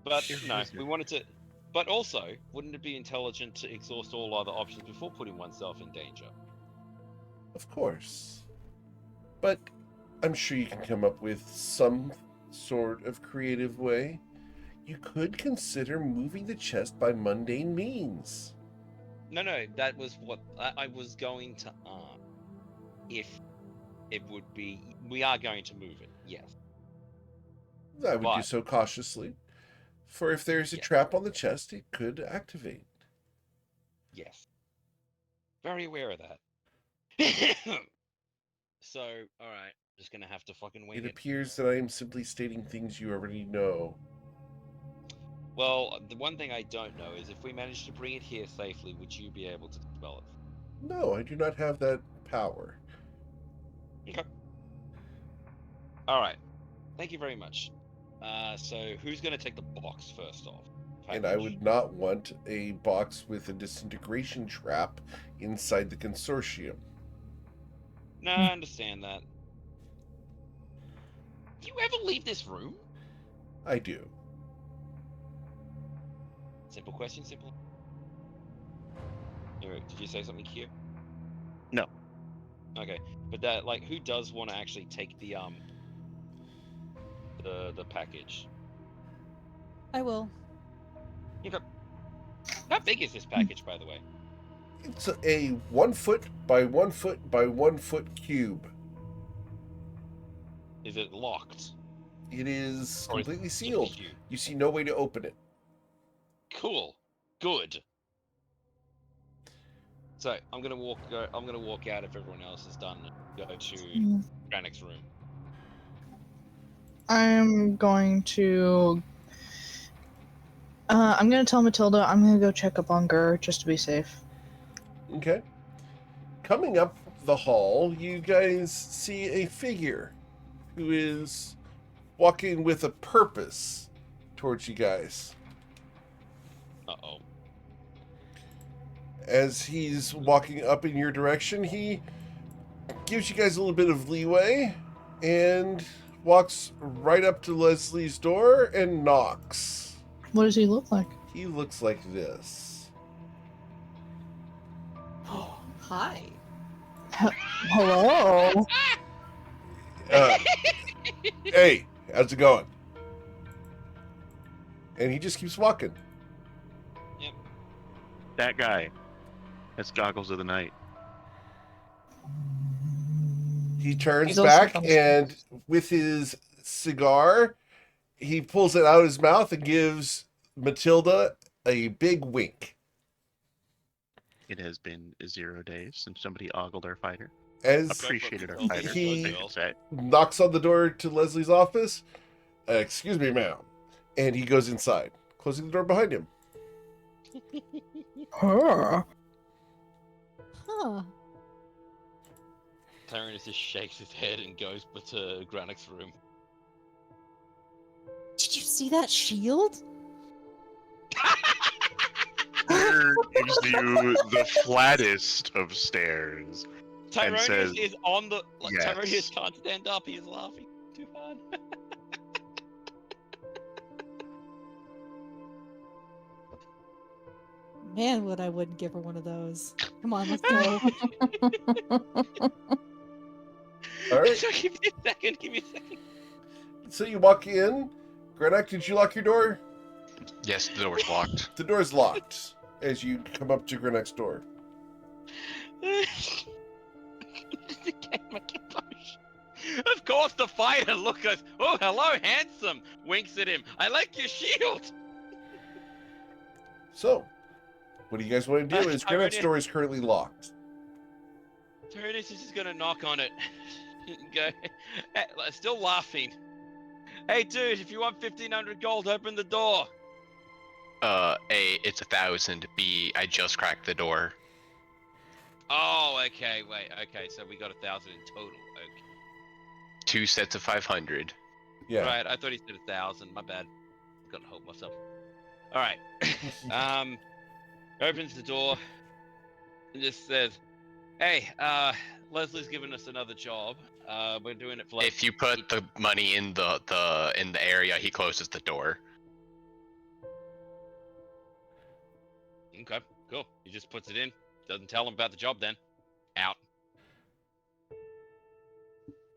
But no, we wanted to. But also, wouldn't it be intelligent to exhaust all other options before putting oneself in danger?
Of course. But I'm sure you can come up with some sort of creative way. You could consider moving the chest by mundane means.
No, that was what I was going to ask. If it would be, we are going to move it. Yes.
I would do
But-
so cautiously. For if there's a
Yeah.
trap on the chest, it could activate.
Yes. Very aware of that. So, all right, just gonna have to fucking wing
It
it.
appears that I am simply stating things you already know.
Well, the one thing I don't know is if we manage to bring it here safely, would you be able to dispel it?
No, I do not have that power.
Okay. All right. Thank you very much. So who's gonna take the box first off?
And I
Package.
would not want a box with a disintegration trap inside the consortium.
No, I understand that. Do you ever leave this room?
I do.
Simple question, simple. Eric, did you say something here?
No.
Okay, but that, like, who does want to actually take the package?
I will.
How big is this package, by the way?
It's a 1 foot by 1 foot by 1 foot cube.
Is it locked?
It is
Or is it
completely
just
sealed.
you?
You see no way to open it.
Cool. Good. So I'm gonna walk out if everyone else is done and go to Granik's room.
I'm going to I'm gonna tell Matilda I'm gonna go check up on Gur just to be safe.
Okay. Coming up the hall, you guys see a figure who is walking with a purpose towards you guys.
Uh-oh.
As he's walking up in your direction, he gives you guys a little bit of leeway and walks right up to Leslie's door and knocks.
What does he look like?
He looks like this.
Hi.
Hello.
Hey, how's it going? And he just keeps walking.
That guy. That's Goggles of the Night.
He turns
He's also
back
from-
and with his cigar, he pulls it out of his mouth and gives Matilda a big wink.
It has been 0 days since somebody ogled our fighter.
As
Appreciated our
He-
fighter.
he-
I should say.
knocks on the door to Leslie's office. Excuse me, ma'am. And he goes inside, closing the door behind him.
Huh.
Huh.
Tyrannus just shakes his head and goes to Granix's room.
Did you see that shield?
Here gives you the flattest of stares.
Tyrannus
says,
is on the...
yes.
Tyrannus can't stand up, he's laughing too hard.
Man, would I wouldn't give her one of those. Come on, let's go.
All right.
So give me a second,
So you walk in. Grenak, did you lock your door?
Yes, the door's locked.
The door's locked as you come up to Grenak's door.
Of course the fighter look us. Oh, hello, handsome. Winks at him. I like your shield.
So, what do you guys want to do? Is
I already-
Grenak's door is currently locked.
Tyrannus is just gonna knock on it. Go. Still laughing. Hey, dude, if you want 1,500 gold, open the door.
A, it's 1,000. B, I just cracked the door.
Oh, okay, wait, okay, so we got 1,000 in total. Okay.
2 sets of 500.
Yeah.
Right, I thought he said 1,000. My bad. Gotta hold myself. All right. Opens the door and just says, "Hey, Leslie's given us another job. We're doing it for like."
If you put the money in the area, he closes the door.
Okay, cool. He just puts it in. Doesn't tell him about the job. Then out.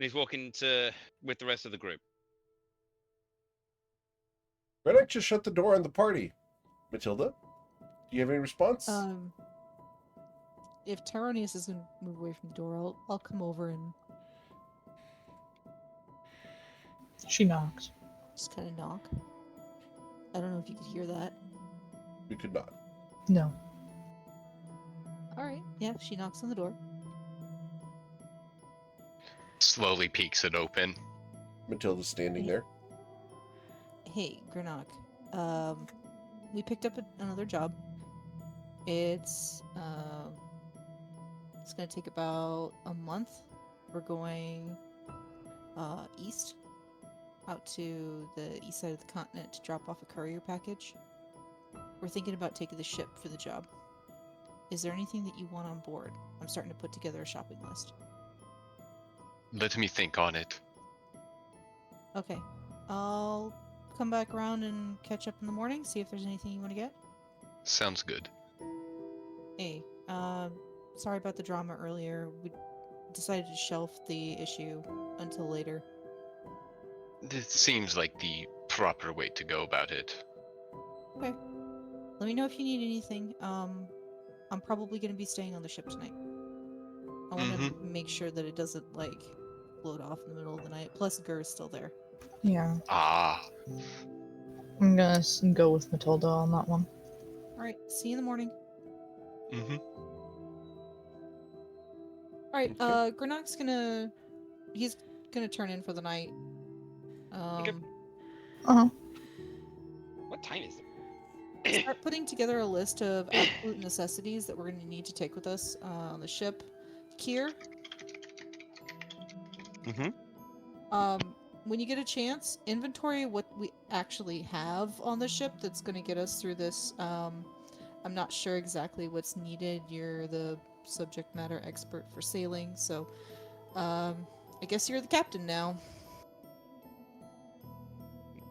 He's walking with the rest of the group.
Grenak just shut the door on the party. Matilda, do you have any response?
If Tyrannus is gonna move away from the door, I'll come over and
She knocks.
just kind of knock. I don't know if you could hear that.
We could not.
No.
All right. Yeah, she knocks on the door.
Slowly peeks it open.
Matilda's standing there.
Hey, Granok. We picked up another job. It's gonna take about a month. We're going east, out to the east side of the continent to drop off a courier package. We're thinking about taking the ship for the job. Is there anything that you want on board? I'm starting to put together a shopping list.
Let me think on it.
Okay. I'll come back around and catch up in the morning, see if there's anything you want to get.
Sounds good.
Hey, sorry about the drama earlier. We decided to shelf the issue until later.
This seems like the proper way to go about it.
Okay. Let me know if you need anything. I'm probably going to be staying on the ship tonight. I want to make sure that it doesn't, like, float off in the middle of the night. Plus, Gur's still there.
Yeah.
Ah,
I'm gonna go with Matilda on that one.
Alright, see you in the morning.
mhm.
Alright,
Okay.
Granok's gonna... He's gonna turn in for the night.
Okay.
Uh-huh.
What time is it?
start putting together a list of absolute necessities that we're going to need to take with us on the ship. Kier, when you get a chance, inventory what we actually have on the ship that's going to get us through this. I'm not sure exactly what's needed. You're the subject matter expert for sailing, so I guess you're the captain now.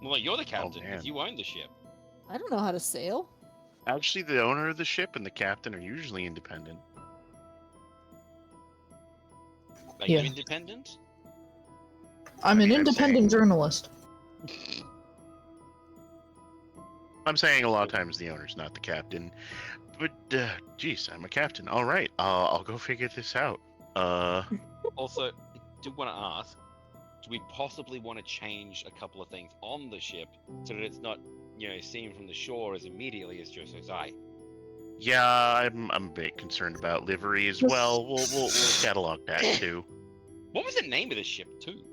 Well, you're the captain
man.
because you own the ship.
I don't know how to sail.
Actually, the owner of the ship and the captain are usually independent.
Are
Yeah.
you independent?
I'm an
mean, I'm
independent
saying-
journalist.
I'm saying a lot of times the owner's not the captain. But, geez, I'm a captain. All right, I'll go figure this out.
Also, do want to ask, do we possibly want to change a couple of things on the ship so that it's not, seen from the shore as immediately as Joso's Eye?
Yeah, I'm a bit concerned about livery as well. We'll catalog that too.
What was the name of the ship, too?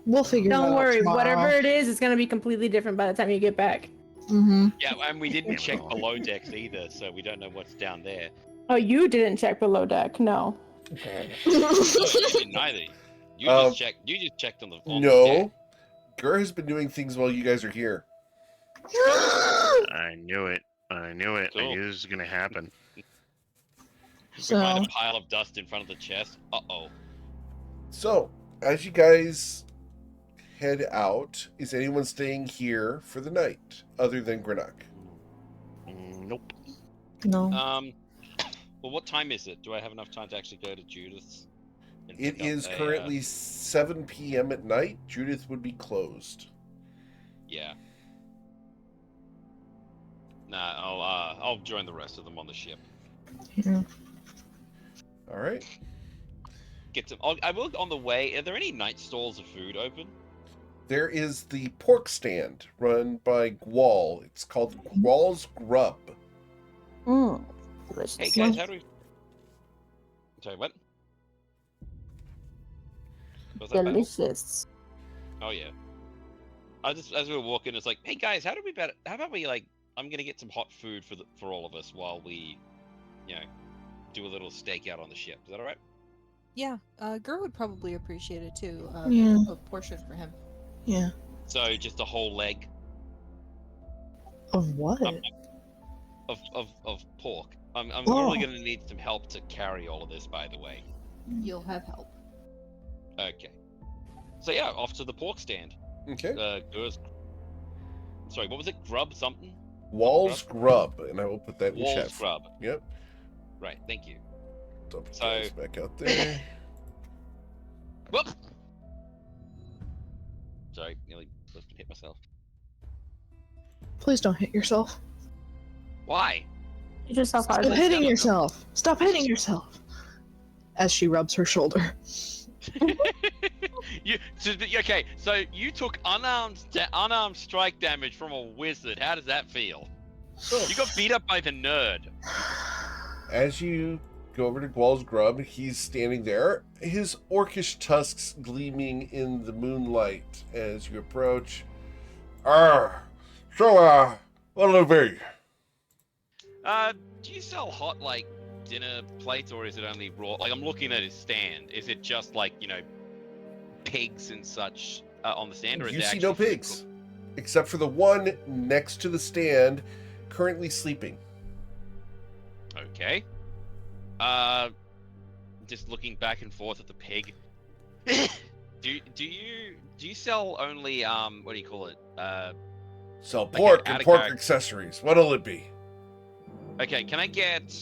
We'll figure that
Don't
out
worry,
tomorrow.
whatever it is, it's gonna be completely different by the time you get back.
Mm-hmm.
Yeah, and we didn't
Yeah,
check
well.
below decks either, so we don't know what's down there.
Oh, you didn't check below deck, no.
No, you didn't either. You just checked. You just checked on the deck.
No. Gur has been doing things while you guys are here.
I knew it. I knew it. I
Cool.
knew this was gonna happen.
We
So,
find a pile of dust in front of the chest. Uh-oh.
So, as you guys head out, is anyone staying here for the night other than Greenock?
Nope.
no.
Well, what time is it? Do I have enough time to actually go to Judith's? and
It
pick up
is
a,
currently 7 p.m. at night. Judith would be closed.
Yeah. Nah, I'll join the rest of them on the ship.
Yeah.
All right.
Get some. I will on the way. Are there any night stalls of food open?
There is the pork stand run by Gwal. It's called Gwal's Grub.
Delicious.
Hey guys, how do we? Sorry, what? Was that better?
Delicious.
Oh yeah. I just as we were walking, it's like, hey guys, how about we like? I'm gonna get some hot food for all of us while we, do a little stakeout on the ship. Is that all right?
Yeah, Gur would probably appreciate it too.
Yeah.
A portion for him.
Yeah.
So just a whole leg
Of what?
of pork. I'm
Oh.
really gonna need some help to carry all of this, by the way.
You'll have help.
Okay. So yeah, off to the pork stand.
Okay.
Sorry, what was it? Grub something?
Wal's Grub, and I will put that in
Wall
chat.
scrub.
Yep.
Right, thank you.
Dump you
So-
guys back out there.
Whoop! Sorry, nearly flipped and hit myself.
Please don't hit yourself.
Why?
You just self
Stop
hard.
hitting yourself. Stop hitting yourself. As she rubs her shoulder.
Okay, so you took unarmed strike damage from a wizard. How does that feel? You got beat up by the nerd.
As you go over to Gwal's Grub, he's standing there, his orcish tusks gleaming in the moonlight as you approach. What'll it be?
Do you sell hot dinner plates, or is it only raw? Like, I'm looking at his stand. Is it just pigs and such on the stand, or is
You
it
see
actually
no
food
pigs, except for the one next to the stand, currently sleeping.
cooked? Okay. Just looking back and forth at the pig. do you sell only what do you call it?
Sell
Like
pork
an
and pork
out-of-character-
accessories. What'll it be?
Okay, can I get?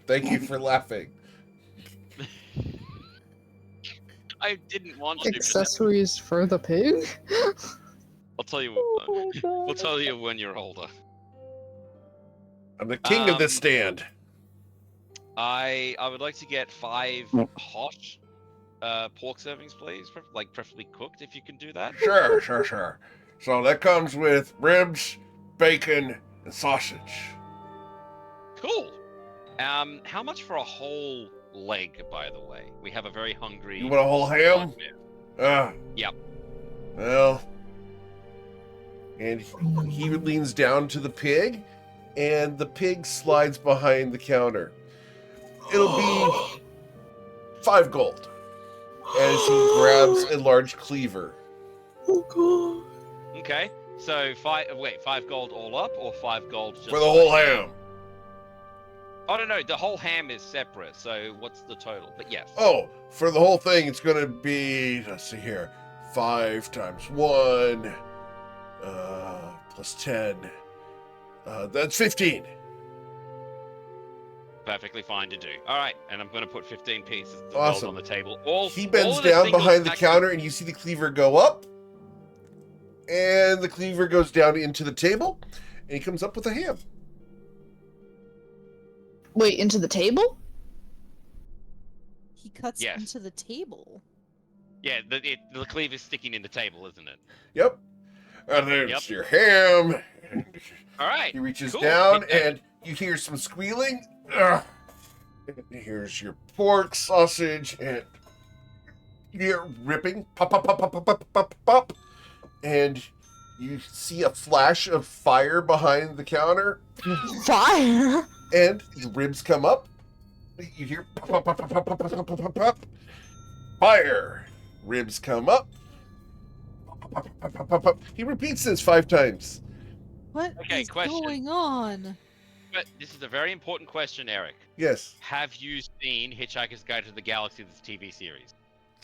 Thank you for laughing.
I didn't want to. But
Accessories for the pig?
I'll tell you.
Oh my God.
We'll tell you when you're older.
I'm the king of this stand.
I would like to get 5 hot pork servings, please. Preferably cooked, if you can do that.
Sure. So that comes with ribs, bacon, and sausage.
Cool. How much for a whole leg, by the way? We have a very hungry.
You want a whole ham?
nightmare. Yep.
Well, And he leans down to the pig, and the pig slides behind the counter. It'll be 5 gold as he grabs a large cleaver.
Oh god.
Okay. So 5 gold all up, or 5 gold just
For the whole ham.
Oh no, the whole ham is separate. So what's the total? But yes.
Oh, for the whole thing, it's going to be, let's see here, 5 times 1, plus 10. That's 15.
Perfectly fine to do. All right, and I'm going to put 15 pieces of gold
Awesome.
on the table.
He bends down behind the counter, and you see the cleaver go up, and the cleaver goes down into the table, and he comes up with a ham.
Wait, into the table?
He cuts
Yes.
into the table.
Yeah, the cleaver is sticking in the table, isn't it?
Yep. And there's
Yep.
your ham.
All right.
He reaches
cool.
down,
He-
and you hear some squealing. Ugh. And here's your pork sausage, and you hear ripping. Pop, pop, pop, pop, pop, pop, pop, pop. And you see a flash of fire behind the counter,
Fire?
and the ribs come up. You hear pop, pop, pop, pop, pop, pop, pop, pop, pop. Fire. Ribs come up. Pop, pop, pop, pop, pop. He repeats this 5 times.
What
Okay,
is
question.
going on?
But this is a very important question, Eric.
Yes.
Have you seen Hitchhiker's Guide to the Galaxy, this TV series?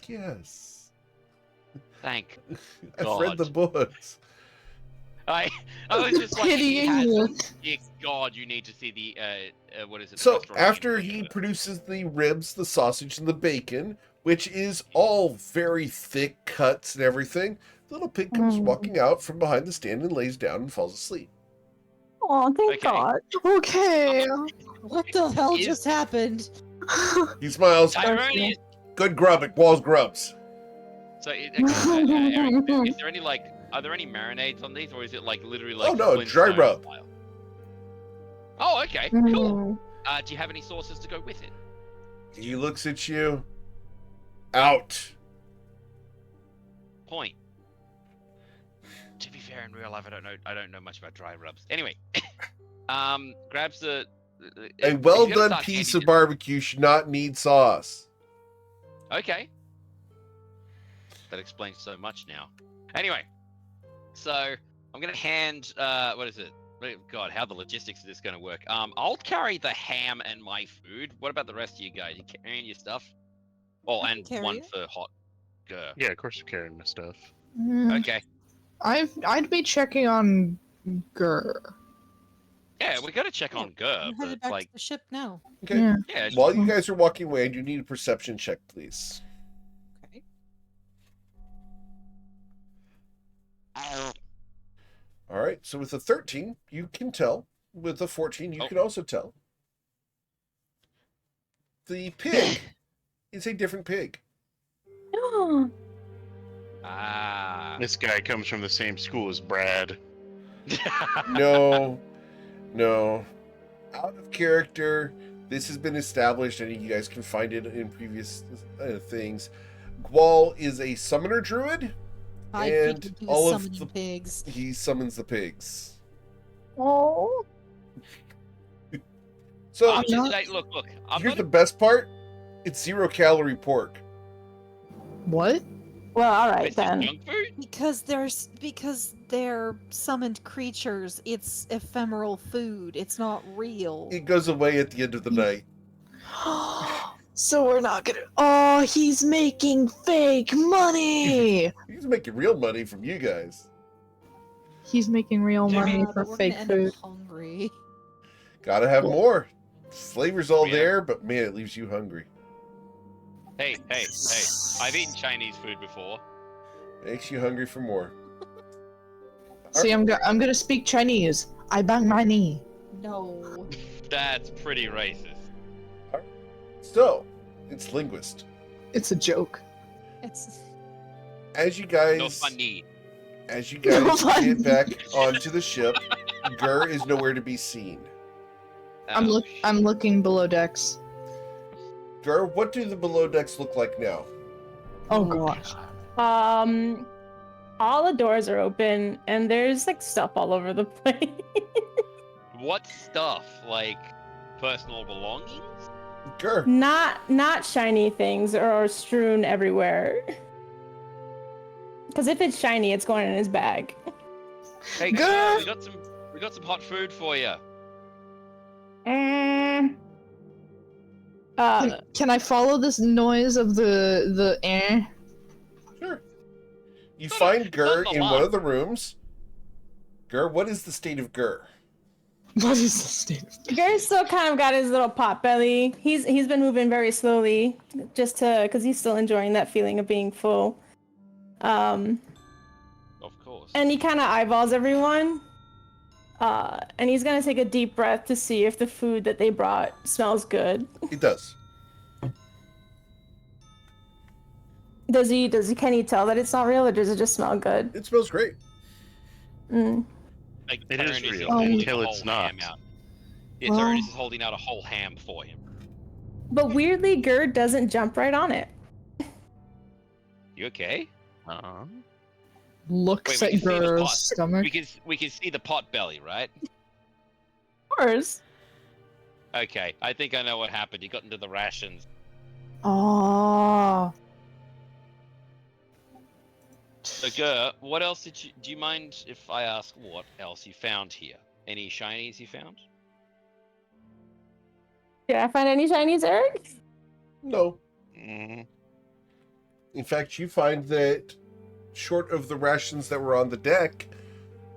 Yes.
Thank
I've read the
God.
books.
I was just like, if he
Pitying
hasn't,
you.
dear God, you need to see the what is it? the
So
restaurant
after
menu.
he produces the ribs, the sausage, and the bacon, which is all very thick cuts and everything, the little pig comes
Mm.
walking out from behind the stand and lays down and falls asleep.
Oh, thank
Okay.
God.
Okay.
What the hell
Is-
just happened?
He smiles.
Tyrone is
Good grub at Wall's Grubs.
so. Eric, is there any are there any marinades on these, or is it like literally like?
Oh, no, dry
Flintstone
rub.
style? Oh, okay, cool.
Mm.
Do you have any sauces to go with it?
He looks at you. Out.
Point. To be fair, in real life, I don't know much about dry rubs. Anyway, grabs the.
A well done piece of barbecue should not need sauce.
Okay. That explains so much now. Anyway, so I'm gonna hand what is it? God, how the logistics of this gonna work? I'll carry the ham and my food. What about the rest of you guys? You carrying your stuff? Oh,
I
and
can carry
one
it.
for hot. Grr.
Yeah, of course you're carrying my stuff.
Okay.
I'd be checking on Grr.
Yeah, we gotta check on Grr,
I'm
but
headed back
like,
to the ship now.
Okay.
Yeah.
yeah.
While you guys are walking away, I do need a perception check, please.
Okay.
All right. So with a 13, you can tell. With a 14, you
Oh.
can also tell. The pig is a different pig.
Oh,
Ah.
This guy comes from the same school as Brad.
No, no. Out of character. This has been established. I think you guys can find it in previous things. Gwal is a summoner druid.
I
And
think he
all
was
of
summoning
the-
pigs.
He summons the pigs.
oh.
So
I'm
not-
just, look. I'm
here's
not
the best part. It's 0-calorie pork.
What?
Well, all right
Is it
then.
junk food?
Because they're summoned creatures. It's ephemeral food. It's not real.
It goes away at the end of the night.
So we're not gonna. Oh, he's making fake money.
He's making real money from you guys.
He's making real
Jimmy-
money
Yeah,
for
but we're
fake
gonna
food.
end up hungry.
Gotta have
Cool.
more. Flavor's all
Yeah.
there, but man, it leaves you hungry.
Hey. I've eaten Chinese food before.
Makes you hungry for more.
See, I'm gonna speak Chinese. I bang my knee.
No.
That's pretty racist.
So, it's linguist.
It's a joke.
It's
As you guys,
No funny.
as you
No
guys
fun.
get back onto the ship, Gur is nowhere to be seen.
Oh,
I'm looking below decks.
Gur, what do the below decks look like now?
Oh gosh.
all the doors are open, and there's like stuff all over the place.
What stuff? Like personal belongings?
Grr.
Not shiny things are strewn everywhere. Because if it's shiny, it's going in his bag.
Hey,
Grr.
we got some hot food for you.
Can I follow this noise of the air?
Sure. You
Not
find
a-
Gur
not a
in
lot.
one of the rooms. Gur, what is the state of Gur?
What is the state of
Gary's still kind of got his little pot belly. He's been moving very slowly, because he's still enjoying that feeling of being full.
Of course.
And he kind of eyeballs everyone. And he's gonna take a deep breath to see if the food that they brought smells good.
It does.
Can he tell that it's not real, or does it just smell good?
It smells great.
Mm.
Like,
It is
Tyrannus
real
holding
until
a
it's
whole
not.
ham out. Yeah,
Well-
Tyrannus is holding out a whole ham for him.
But weirdly, Gerd doesn't jump right on it.
You okay?
looks
Wait, we
at
can see the
Gur's
pot.
stomach?
We can see the pot belly, right?
Of course.
Okay, I think I know what happened. You got into the rations.
Oh.
So, Gur, what else do you mind if I ask what else you found here? Any shinies you found?
Did I find any shinies, Eric?
No.
Mm,
In fact, you find that short of the rations that were on the deck,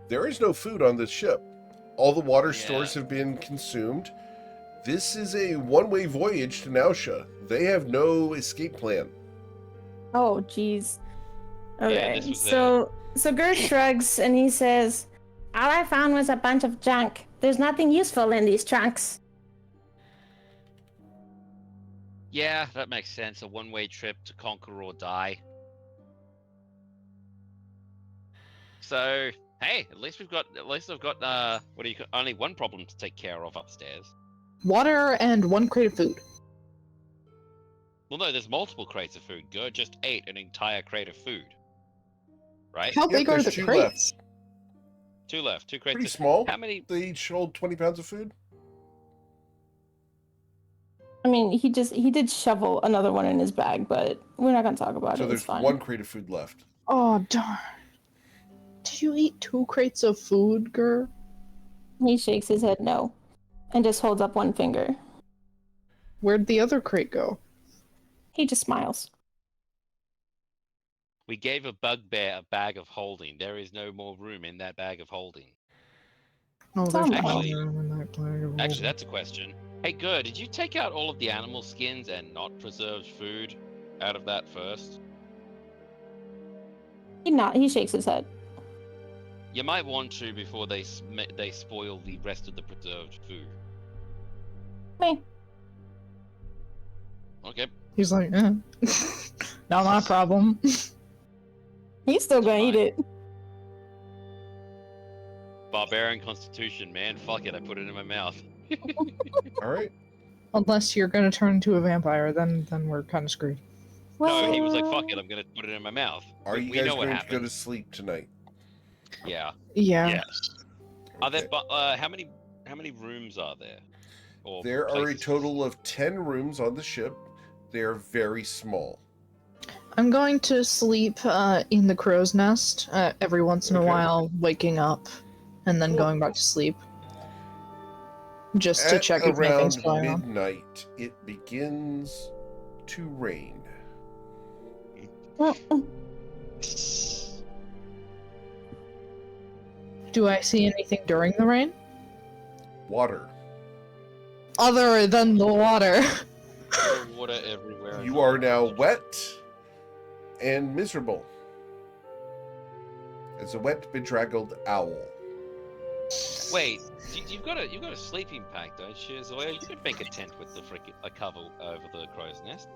there is no food on this ship. All the water stores have been consumed. This is a one-way voyage to Nausea. They have no escape plan.
Oh, jeez. Okay,
this was
so Gerd shrugs and he says, "All I found was a bunch of junk. There's nothing useful in these trunks."
Yeah, that makes sense. A one-way trip to conquer or die. So, hey, at least I've got only one problem to take care of upstairs.
Water and one crate of food.
Well, no, there's multiple crates of food. Gur just ate an entire crate of food. Right?
How
Yeah,
big are
there's
the
two
crates?
Two left. Two crates.
Pretty small.
How many?
They each hold 20 pounds of food.
I mean, he did shovel another one in his bag, but we're not gonna talk about
So
it. It's
there's
fine.
one crate of food left.
Oh, darn. Did you eat 2 crates of food, Gur?
He shakes his head no, and just holds up one finger.
Where'd the other crate go?
He just smiles.
We gave a bugbear a bag of holding. There is no more room in that bag of holding.
Oh,
It's
there's
alright.
plenty of room in that bag of
Actually,
holding.
that's a question. Hey, Gur, did you take out all of the animal skins and not preserved food out of that first?
He shakes his head.
You might want to before they spoil the rest of the preserved food.
Meh.
Okay.
He's like, eh. Not my problem.
He's still gonna eat
Fine.
it.
Barbarian constitution, man. Fuck it, I put it in my mouth.
All right.
Unless you're gonna turn into a vampire, then we're kind of screwed.
No, he was like, fuck it, I'm gonna put it in my mouth.
Are you
we
guys
know what
going to go to
happens.
sleep tonight?
Yeah.
Yeah.
yes.
Are there,
Okay.
how many rooms are there? Or
There are a
places?
total of 10 rooms on the ship. They are very small.
I'm going to sleep in the crow's nest every once in a
Okay.
while, waking up, and then
Cool.
going back to sleep. Just to
At
check if
around
anything's going on.
midnight, it begins to rain.
Do I see anything during the rain?
Water.
Other than the water.
There's water everywhere.
You are now wet and miserable. As a wet, bedraggled owl.
Wait, you've got a sleeping pack, don't you? So you could make a tent with the a cover over the crow's nest.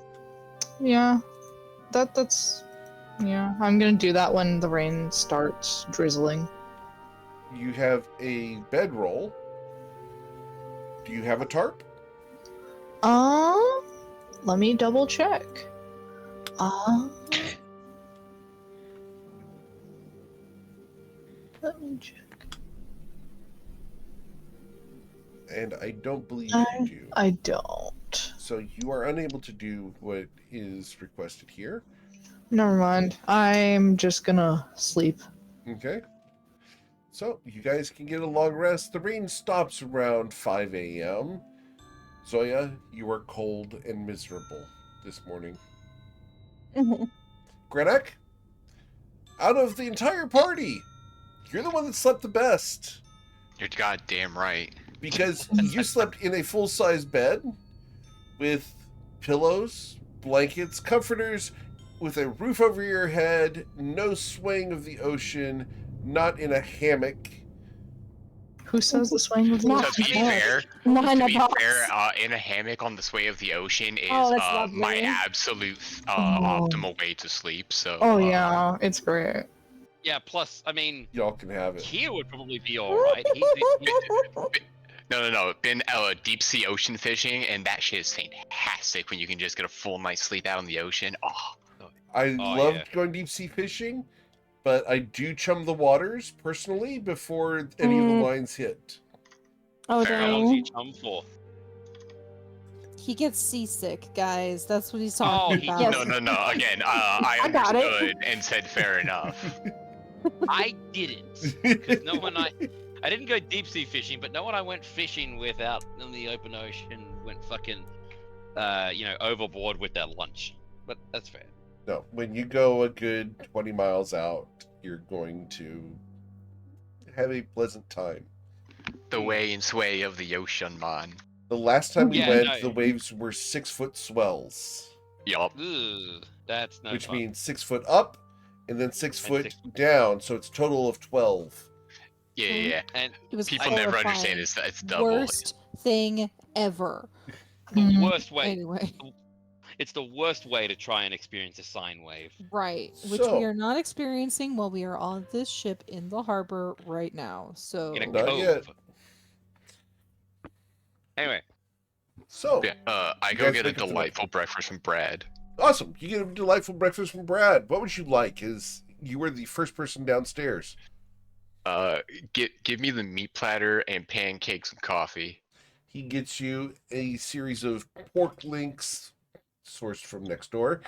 Yeah. That's... Yeah, I'm gonna do that when the rain starts drizzling.
You have a bedroll. Do you have a tarp?
Let me double check. Let me check.
And I don't believe
I-
you do.
I don't.
So you are unable to do what is requested here.
Never mind. I'm just gonna sleep.
Okay. So you guys can get a long rest. The rain stops around 5 a.m. Zoya, you are cold and miserable this morning. Grenek, out of the entire party, you're the one that slept the best.
You're goddamn right.
Because you slept in a full-size bed with pillows, blankets, comforters, with a roof over your head, no swaying of the ocean, not in a hammock.
Who says the swing of the
Not
To be
in a hammock.
fair,
Not in
to
a
be
box.
fair, in a hammock on the sway of the ocean is
Oh, that's lovely.
my absolute optimal way to sleep. So.
Oh yeah, it's great.
Yeah, plus, I mean,
Y'all can have it.
here would probably be alright.
No. Been deep sea ocean fishing, and that shit is fantastic when you can just get a full night's sleep out in the ocean. Oh,
I
Oh,
loved
yeah.
going deep sea fishing, but I do chum the waters personally before any of the lines hit.
Oh,
Fair
How long's you
dang.
chum for?
He gets seasick, guys. That's what he's
Oh,
talking
he-
about.
Yes.
no. Again, I
I got it.
understood and said fair enough.
I didn't. Because no one I didn't go deep sea fishing, but no one I went fishing with out in the open ocean went fucking, overboard with their lunch. But that's fair.
No, when you go a good 20 miles out, you're going to have a pleasant time.
The way and sway of the ocean, man.
The last time we
Yeah,
went,
no.
the waves were 6-foot swells,
Yup.
Ugh, that's no
which
fun.
means 6 foot up and then 6 foot
6
down, so it's total of 12.
Yeah.
And
It was
People never
horrifying.
understand it's double.
Worst thing ever.
the
Mhm.
worst way.
Anyway,
It's the worst way to try and experience a sine wave.
right. Which
So-
we are not experiencing while we are on this ship in the harbor right now. So
In a
Not
cove.
yet.
Anyway,
So,
Yeah, I
You
go
guys
get a
make it through it.
delightful breakfast from Brad.
awesome. You get a delightful breakfast from Brad. What would you like? Is you were the first person downstairs.
Give me the meat platter and pancakes and coffee.
He gets you a series of pork links sourced from next door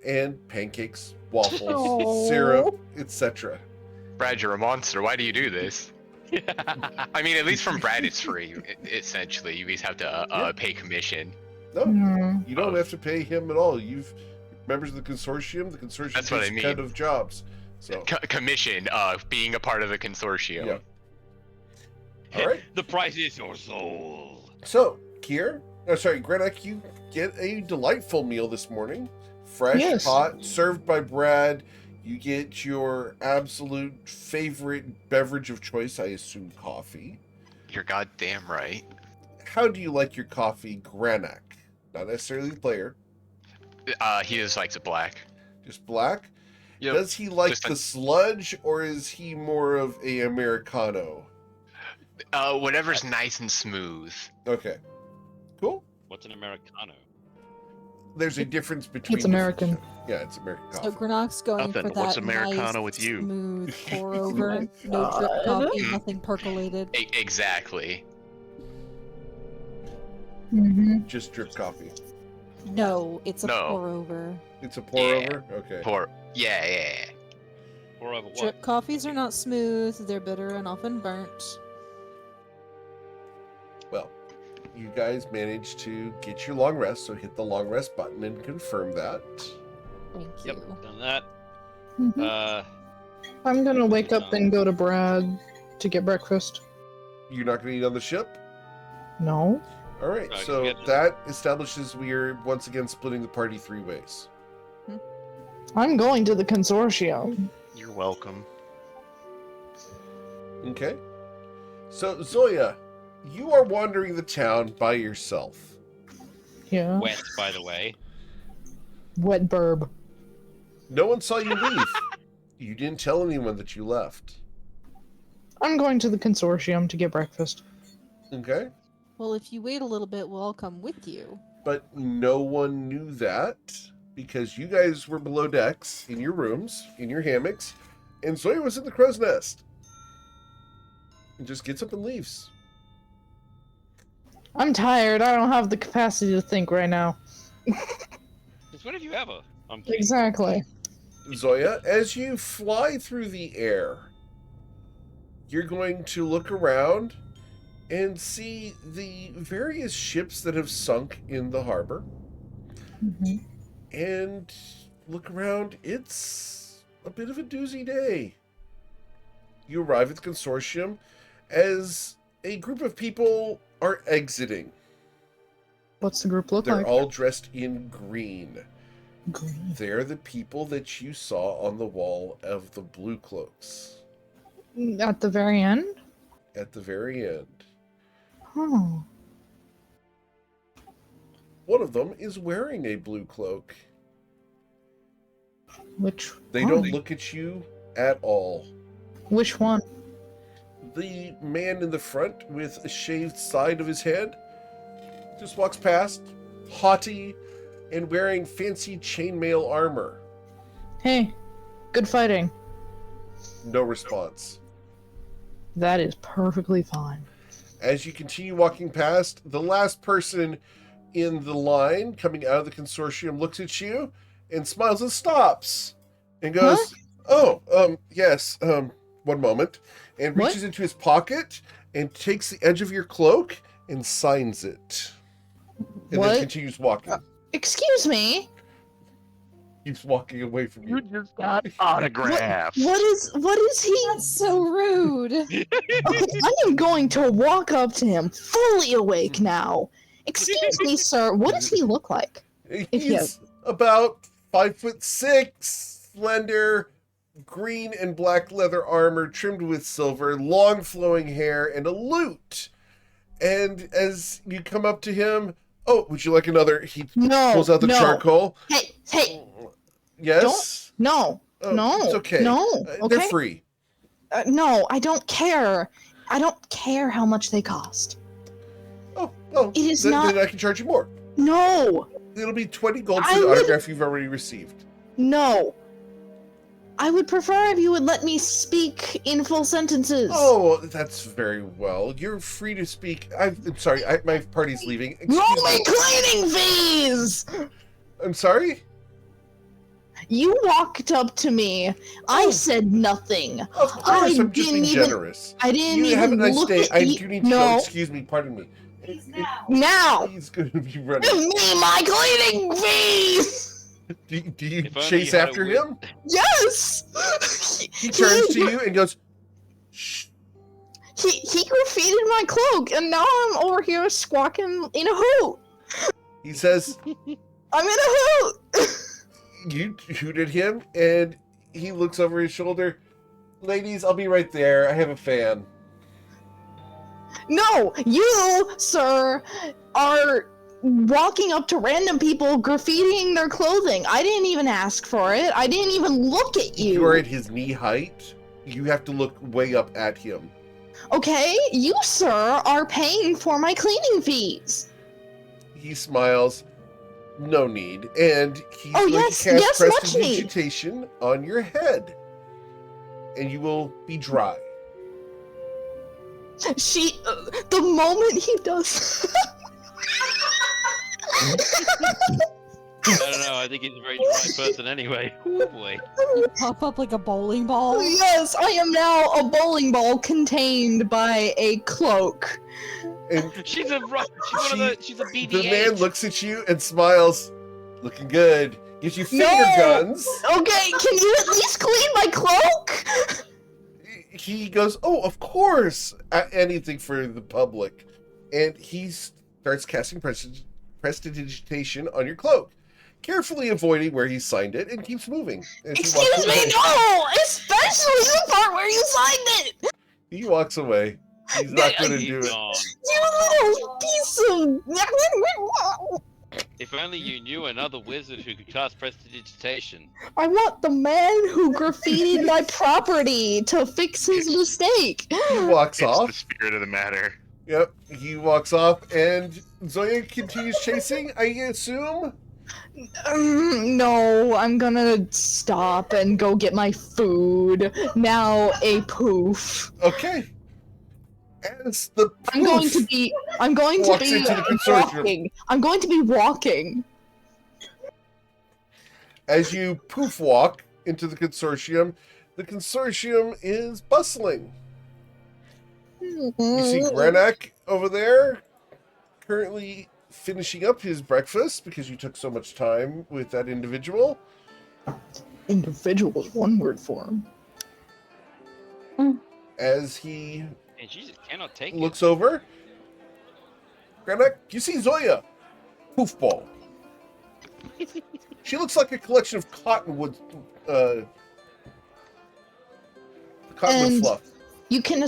and pancakes, waffles,
Oh.
syrup, etc.
Brad, you're a monster. Why do you do this? I mean, at least from Brad, it's free. Essentially, you guys have to
Yeah.
pay commission.
No,
Mm.
you don't have to pay him at all. You've members of the consortium. The consortium
That's what
takes
I mean.
cut of jobs. So,
Commission, being a part of the consortium.
Yeah. all right.
the price is your soul.
So, Grenek, you get a delightful meal this morning. Fresh,
Yes.
hot, served by Brad. You get your absolute favorite beverage of choice, I assume coffee.
You're goddamn right.
How do you like your coffee, Grenek? Not necessarily the player,
He just likes it black.
just black.
Yep.
Does he like
Just a-
the sludge, or is he more of a Americano?
Whatever's nice and smooth.
Okay, cool.
What's an Americano?
There's a difference between.
It's American.
Yeah, it's American
So
coffee.
Grenok's going
Nothing.
for that
What's Americano
nice,
with you?
smooth pour over,
my
no drip
God.
coffee, nothing percolated.
Exactly.
Mm-hmm.
Just drip coffee.
No, it's a
No.
pour over.
It's a pour
Yeah.
over. Okay.
Pour. Yeah.
Or over what?
Drip coffees are not smooth; they're bitter and often burnt.
Well, you guys managed to get your long rest, so hit the long rest button and confirm that.
Thank
Yep,
you.
done that.
Mhm. I'm gonna wake up and go to Brad to get breakfast.
You're not going to eat on the ship?
No.
All right,
Right,
so
you get-
that establishes we are once again splitting the party 3 ways.
I'm going to the consortium.
You're welcome.
Okay. So, Zoya, you are wandering the town by yourself.
Yeah.
Wet, by the way.
Wet burb.
No one saw you leave. You didn't tell anyone that you left.
I'm going to the consortium to get breakfast.
Okay?
Well, if you wait a little bit, we'll all come with you.
But no one knew that because you guys were below decks in your rooms, in your hammocks, and Zoya was in the crow's nest. and just gets up and leaves.
I'm tired. I don't have the capacity to think right now.
Since when have you ever? I'm kidding.
Exactly.
Zoya, as you fly through the air, you're going to look around and see the various ships that have sunk in the harbor.
Mhm.
And look around, it's a bit of a doozy day. You arrive at the consortium as a group of people are exiting.
What's the group look
They're
like?
all dressed in green.
Green.
They're the people that you saw on the wall of the blue cloaks
At the very end?
at the very end.
Oh.
One of them is wearing a blue cloak.
Which
They
one?
don't look at you at all.
Which one?
The man in the front with a shaved side of his head just walks past, haughty and wearing fancy chainmail armor.
Hey, good fighting.
No response.
That is perfectly fine.
As you continue walking past, the last person in the line coming out of the consortium looks at you and smiles and stops and goes, yes, one moment, and
What?
reaches into his pocket and takes the edge of your cloak and signs it. And
What?
then continues walking.
Excuse me.
Keeps walking away from you.
just got autographs.
What is he?
That's so rude.
Okay, I am going to walk up to him, fully awake now. Excuse me, sir. What does he look like?
He's about 5'6", slender, green and black leather armor trimmed with silver, long flowing hair, and a lute. And as you come up to him, oh, would you like another? He
No.
pulls out the
no.
charcoal.
Hey.
Yes.
No.
Oh,
No.
it's okay.
No.
They're
Okay.
free.
No, I don't care. I don't care how much they cost.
Oh,
It is
then,
not-
then I can charge you more.
No.
It'll be 20 gold
I
for the
would-
autograph you've already received.
No. I would prefer if you would let me speak in full sentences.
Oh, that's very well. You're free to speak. I'm sorry, my party's leaving.
Roll
Excuse
me
me.
cleaning fees!
I'm sorry?
You walked up to me. I said nothing.
Of course, I'm just
didn't
being
even-
generous.
I didn't
You have a
even
nice
look
day.
at
I
you.
do need to go.
No.
Excuse me, pardon me.
Now!
He's going to be
Give
running.
me my cleaning fees!
Do you
If only
chase
you had a
after
wit.
him?
Yes!
He turns to you and goes, shh.
He graffitied my cloak, and now I'm over here squawking in a hoot.
He says,
I'm in a hoot!
you shoot at him, and he looks over his shoulder. Ladies, I'll be right there. I have a fan.
No, you, sir, are walking up to random people graffitiing their clothing. I didn't even ask for it. I didn't even look at you.
You're at his knee height. You have to look way up at him.
Okay, you, sir, are paying for my cleaning fees.
He smiles. No need. And he's
Oh,
going
yes,
to cast
yes, much need.
prestidigitation on your head. And you will be dry.
The moment he does.
I don't know. I think he's a very dry person anyway. Oh boy.
Pop up like a bowling ball.
Yes, I am now a bowling ball contained by a cloak.
And
She's a rock. She's one of the. She's a BB-8.
the man looks at you and smiles. Looking good. Gives you finger
No!
guns.
Okay, can you at least clean my cloak?
He goes, oh, of course. Anything for the public. And he starts casting prestidigitation on your cloak, carefully avoiding where he signed it, and keeps moving. as he walks
Excuse me,
away.
no! Especially the part where you signed it!
He walks away. He's not going to
He's
do it.
gone.
You little piece of...
If only you knew another wizard who could cast prestidigitation.
I want the man who graffitied my property to fix his mistake.
He walks
It's the
off.
spirit of the matter.
Yep, he walks off, and Zoya continues chasing, I assume?
No, I'm gonna stop and go get my food. Now a poof.
Okay. As the
I'm going to
poof
be. I'm going to
walks
be
into the consortium.
walking. I'm going to be walking.
As you poof walk into the consortium is bustling. You see Grenak over there, currently finishing up his breakfast because you took so much time with that individual.
Individual is one word for him.
As he
And she just cannot take
looks
it.
over, Grenak, you see Zoya, poof ball. She looks like a collection of cottonwood
And
fluff.
you can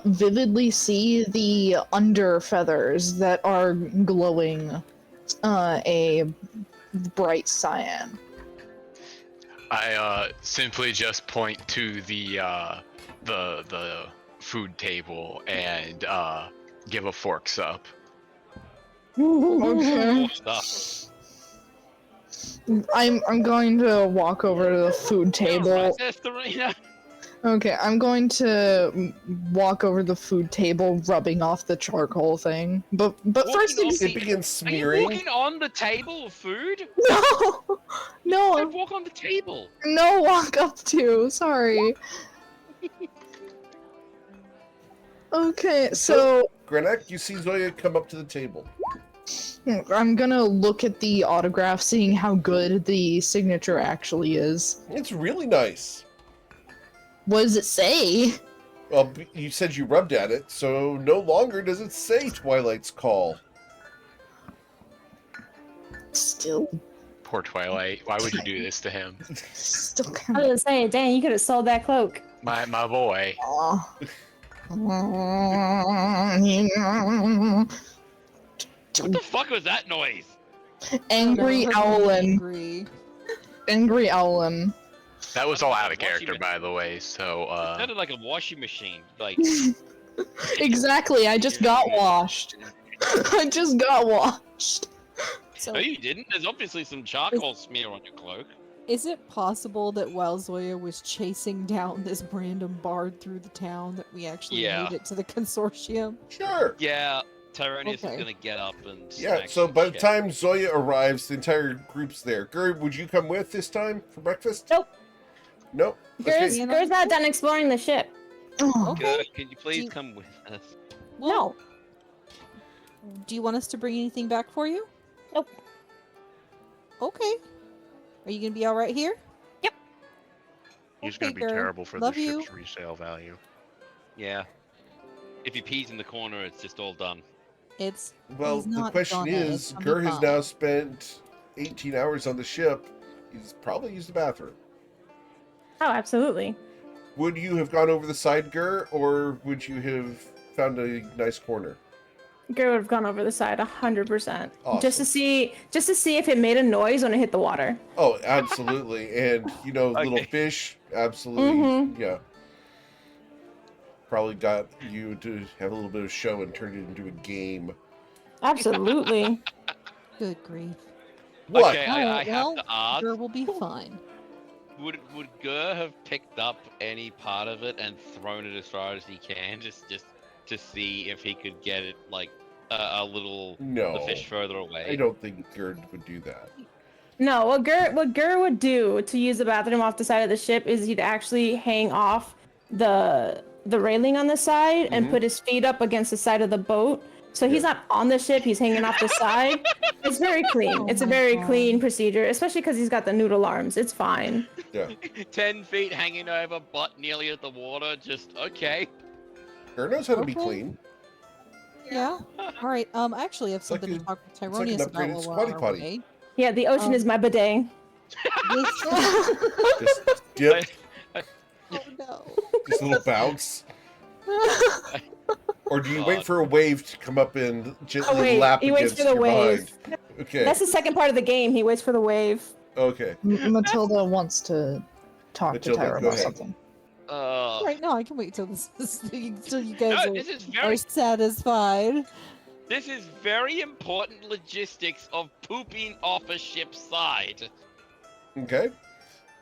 vividly see the under feathers that are glowing a bright cyan.
I simply just point to the food table and give a forks up.
Okay.
More stuff.
I'm going to walk over to the food table.
Right there, Serena.
Okay, I'm going to walk over the food table, rubbing off the charcoal thing. But first,
Walking off
It begins
Are you
smearing.
walking on the table of food?
no, no,
Don't walk on the table.
no, walk up to. Sorry. Okay, so
Grenak, you see Zoya come up to the table.
I'm gonna look at the autograph, seeing how good the signature actually is.
It's really nice.
What does it say?
Well, you said you rubbed at it, so no longer does it say Twilight's Call.
Still
Poor Twilight. Why would you do this to him?
Still
I
kind
was gonna say, dang, you could have sold that cloak.
My boy.
of.
What the fuck was that noise?
Angry
Her being
Owlin.
angry.
Angry Owlin.
That was all out of
Watching
character,
it.
by the way. So
It sounded like a washing machine. Like
Exactly, I just got washed. I just got washed.
So,
no, you didn't. There's obviously some charcoal smear on your cloak.
is it possible that while Zoya was chasing down this random bard through the town, that we actually
Yeah.
made it to the consortium?
Sure.
Yeah, Tyranius
Okay.
is gonna get up and.
Yeah,
smack
so
some
by the
shit.
time Zoya arrives, the entire group's there. Gerd, would you come with this time for breakfast?
Nope.
Nope.
Ger's,
Okay.
You know-
Ger's not done exploring the ship.
Oh,
Okay.
Good. Can you please
you-
come with us?
Well, do you want us to bring anything back for you?
Nope.
Okay. Are you gonna be all right here?
He's
Okay,
gonna be
Ger.
terrible for
Love
the
you.
ship's resale value.
Yeah. If he pees in the corner, it's just all done.
It's
Well,
He's
the
not
question
gonna.
is,
It's gonna be
Ger has
fine.
now spent 18 hours on the ship. He's probably used the bathroom.
Oh, absolutely.
Would you have gone over the side, Ger, or would you have found a nice corner?
Ger would have gone over the side 100%.
Awesome.
Just to see if it made a noise when it hit the water.
Oh, absolutely. And, little
Okay.
fish, absolutely.
Mhm.
Yeah. Probably got you to have a little bit of show and turned it into a game.
Absolutely.
Good grief.
What?
Okay,
Alright,
I have
well,
to ask.
Ger will be fine.
Would Gur have picked up any part of it and thrown it as far as he can, just to see if he could get it like a little
No.
the fish further away?
I don't think Gerd would do that.
No, what Ger would do to use the bathroom off the side of the ship is he'd actually hang off the railing on the side and
Mhm.
put his feet up against the side of the boat. So he's
Yeah.
not on the ship, he's hanging off the side. It's very clean.
Oh
It's a
my
very
God.
clean procedure, especially because he's got the noodle arms. It's fine.
Yeah.
10 feet hanging over, butt nearly at the water. Just okay.
Gerd knows how to be
Okay.
clean.
Yeah. All right. Actually, I have
like
something
a-
to talk with
like an
Tyronius about
upgraded
while
squatty
we're on
potty.
our way.
Yeah, the ocean is my bidet.
This-
Just dip,
oh no.
just a little bounce. Or do you wait
God.
for a wave to come up and gently
Oh wait,
lap
he waits
against
for the
your
wave.
behind? Okay.
That's the second part of the game. He waits for the wave.
Okay.
Matilda wants to talk
Matilda,
to Tyra
go
about
ahead.
something.
All right. No, I can wait till till you guys
No,
are,
this is
are
very
satisfied.
this is very important logistics of pooping off a ship's side.
Okay.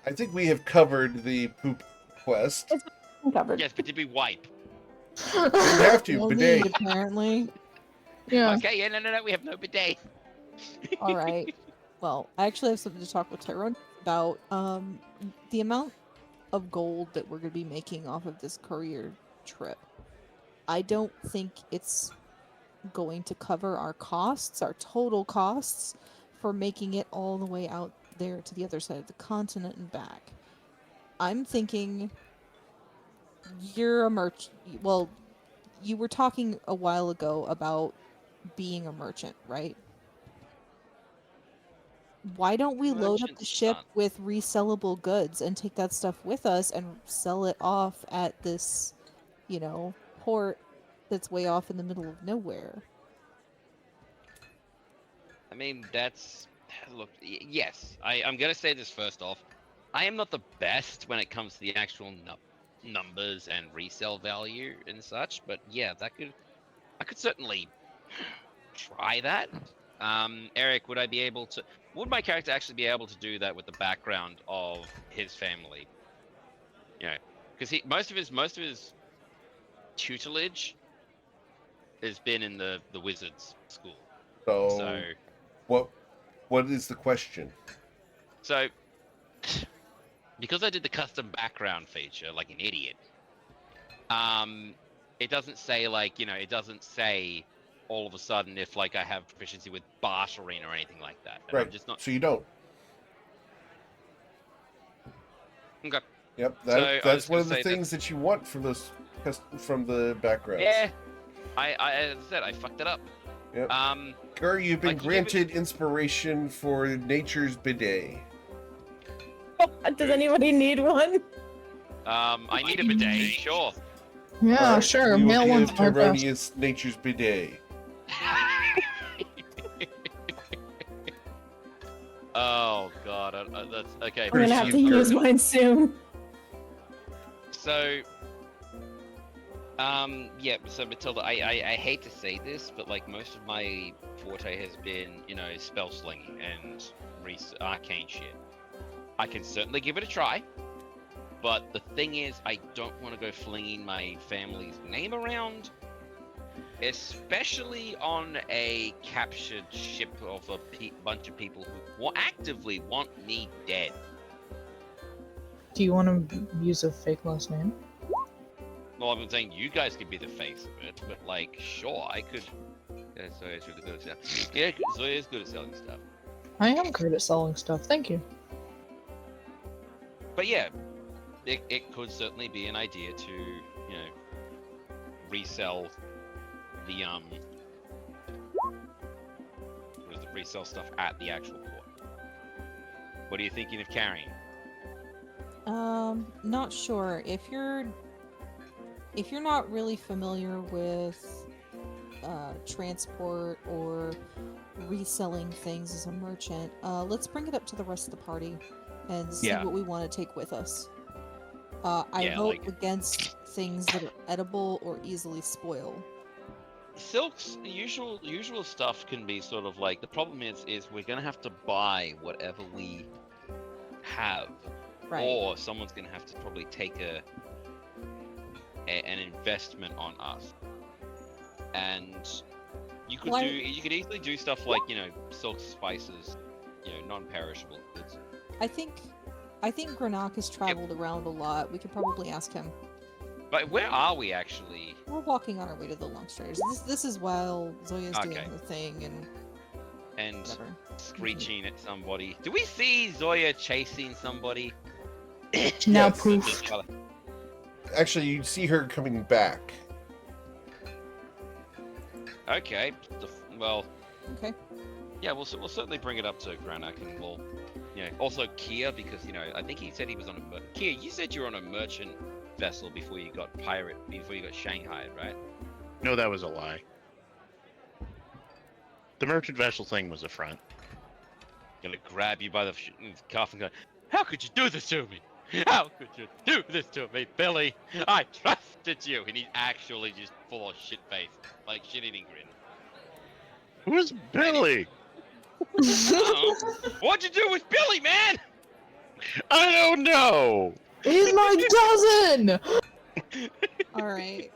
I think we have covered the poop quest.
I'm covered.
Yes, but did we wipe?
Didn't have to,
We'll
bidet.
need, apparently.
Yeah.
Okay, yeah, no, we have no bidet.
All right. Well, I actually have something to talk with Tyrone about. The amount of gold that we're going to be making off of this courier trip. I don't think it's going to cover our costs, our total costs, for making it all the way out there to the other side of the continent and back. I'm thinking you're a merchant. Well, you were talking a while ago about being a merchant, right? Why don't we load up the
Merchant's
ship
son.
with resellable goods and take that stuff with us and sell it off at this, port that's way off in the middle of nowhere?
I mean, that's look. Yes, I'm gonna say this first off. I am not the best when it comes to the actual numbers and resale value and such, but yeah, I could certainly try that. Eric, would my character actually be able to do that with the background of his family? Because most of his tutelage has been in the wizards school.
So, what is the question?
So because I did the custom background feature like an idiot, it doesn't say it doesn't say all of a sudden if I have proficiency with bartering or anything like that. And
Right.
I'm just not.
So you don't.
Okay.
Yep.
So, I
That's
was
one
gonna
of the
say
things that you want from the backgrounds.
Yeah. As I said, I fucked it up.
Yep.
Um,
Gur, you've been
Like, you give
granted inspiration for nature's bidet.
Does anybody need one?
I need a bidet. Sure.
Yeah,
Alright,
sure.
we will
Mail one
give
to my desk.
Tyronius nature's bidet.
Oh god, that's okay.
I'm gonna have to
Perceived
use
Gur.
mine soon.
So, yeah. So Matilda, I hate to say this, but most of my forte has been, spell slinging and arcane shit. I can certainly give it a try, but the thing is, I don't want to go flinging my family's name around, especially on a captured ship of a bunch of people who actively want me dead.
Do you want to use a fake last name?
Well, I'm saying you guys could be the face of it, but sure, I could. Yeah, Zoya's really good at selling. Yeah, Zoya's good at selling stuff.
I am good at selling stuff. Thank you.
But yeah, it could certainly be an idea to, resell the resell stuff at the actual port. What are you thinking of carrying?
Not sure. If you're not really familiar with transport or reselling things as a merchant, let's bring it up to the rest of the party and see
Yeah.
what we want to take with us. I
Yeah,
vote against things that are edible or easily spoil.
Silk's usual stuff can be sort of the problem is we're gonna have to buy whatever we have,
Right.
or someone's gonna have to probably take an investment on us, and you could easily do stuff like silk spices, non-perishable goods.
I think Granak has traveled around a lot. We could probably ask him.
But where are we actually?
We're walking on our way to the Long Stairs. This is while Zoya's doing
Okay.
her thing and
And
whatever.
screeching at somebody. Do we see Zoya chasing somebody?
Now
Yes.
proof.
Actually, you see her coming back.
Okay. Well,
Okay.
yeah, we'll certainly bring it up to Granak, and we'll, also Kia, because I think he said he was on a Kia. You said you were on a merchant vessel before you got Shanghai, right?
No, that was a lie. The merchant vessel thing was a front.
Gonna grab you by the cuff and go, "How could you do this to me? How could you do this to me, Billy? I trusted you." And he's actually just full of shit face, shit-eating grin.
Who's Billy?
What'd you do with Billy, man?
I don't know.
He's my cousin!
All right.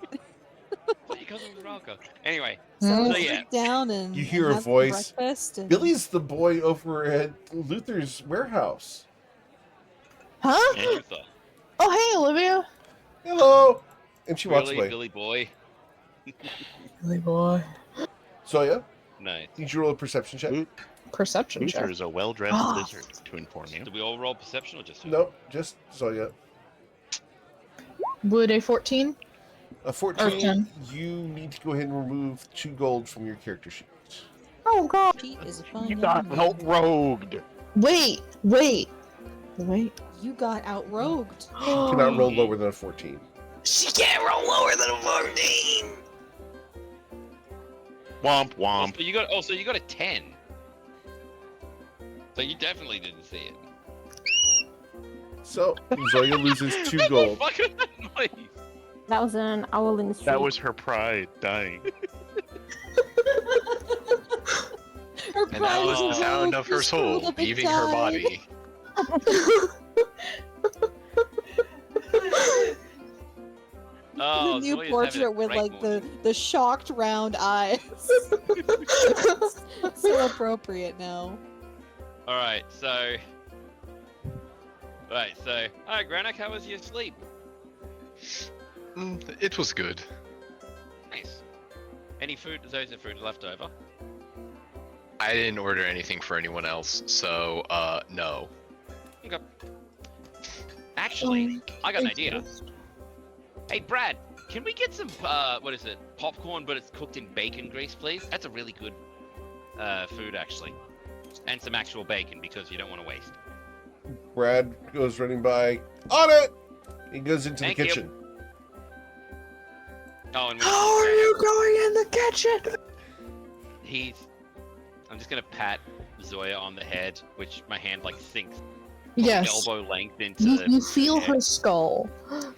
Your cousin was Ralka. Anyway,
So
Hmm?
let's
So, yeah.
sit down and
You hear
and
a
have some
voice.
breakfast. And...
Billy's the boy over at Luther's warehouse.
Huh?
And Luther.
Oh, hey, Olivia.
Hello. And she walks
Really,
away.
Billy boy?
Billy boy.
So yeah,
Nice.
need you roll a perception check.
Perception
Luther
check.
is a well-dressed
Ah.
lizard, to inform you.
Do we all roll perception or just her?
No, just so yeah.
Would a 14?
A
Or
14.
10.
You need to go ahead and remove 2 gold from your character sheet.
Oh, God.
Pete is a fine
You
young
got
man.
outrogued.
Wait.
You got outrogued.
She cannot roll lower than a 14.
She can't roll lower than a 14.
Womp womp.
So you got a 10. So you definitely didn't see it.
So Zoya loses 2 gold.
Fuck is that noise?
That was an owling streak.
That was her pride dying.
Her
And that
pride
was the sound of her
just
soul
rolled up and
leaving her
died.
body.
Oh,
The new
Zoya's having a
portrait with
great
like
morning.
the shocked round eyes. So appropriate now.
Alright, so. Hi, Granik, how was your sleep?
It was good.
Nice. Any food, Zoe's food left over?
I didn't order anything for anyone else, so no.
Okay. Actually, I got an idea. Hey, Brad, can we get some, popcorn, but it's cooked in bacon grease, please? That's a really good, food, actually. And some actual bacon, because you don't want to waste.
Brad goes running by. On it! He goes into
Thank
the
you.
kitchen.
Oh, and
How are you going in the kitchen?
I'm just gonna pat Zoya on the head, which my hand, like, sinks
Yes.
elbow length into
You feel
head.
her skull. Oh,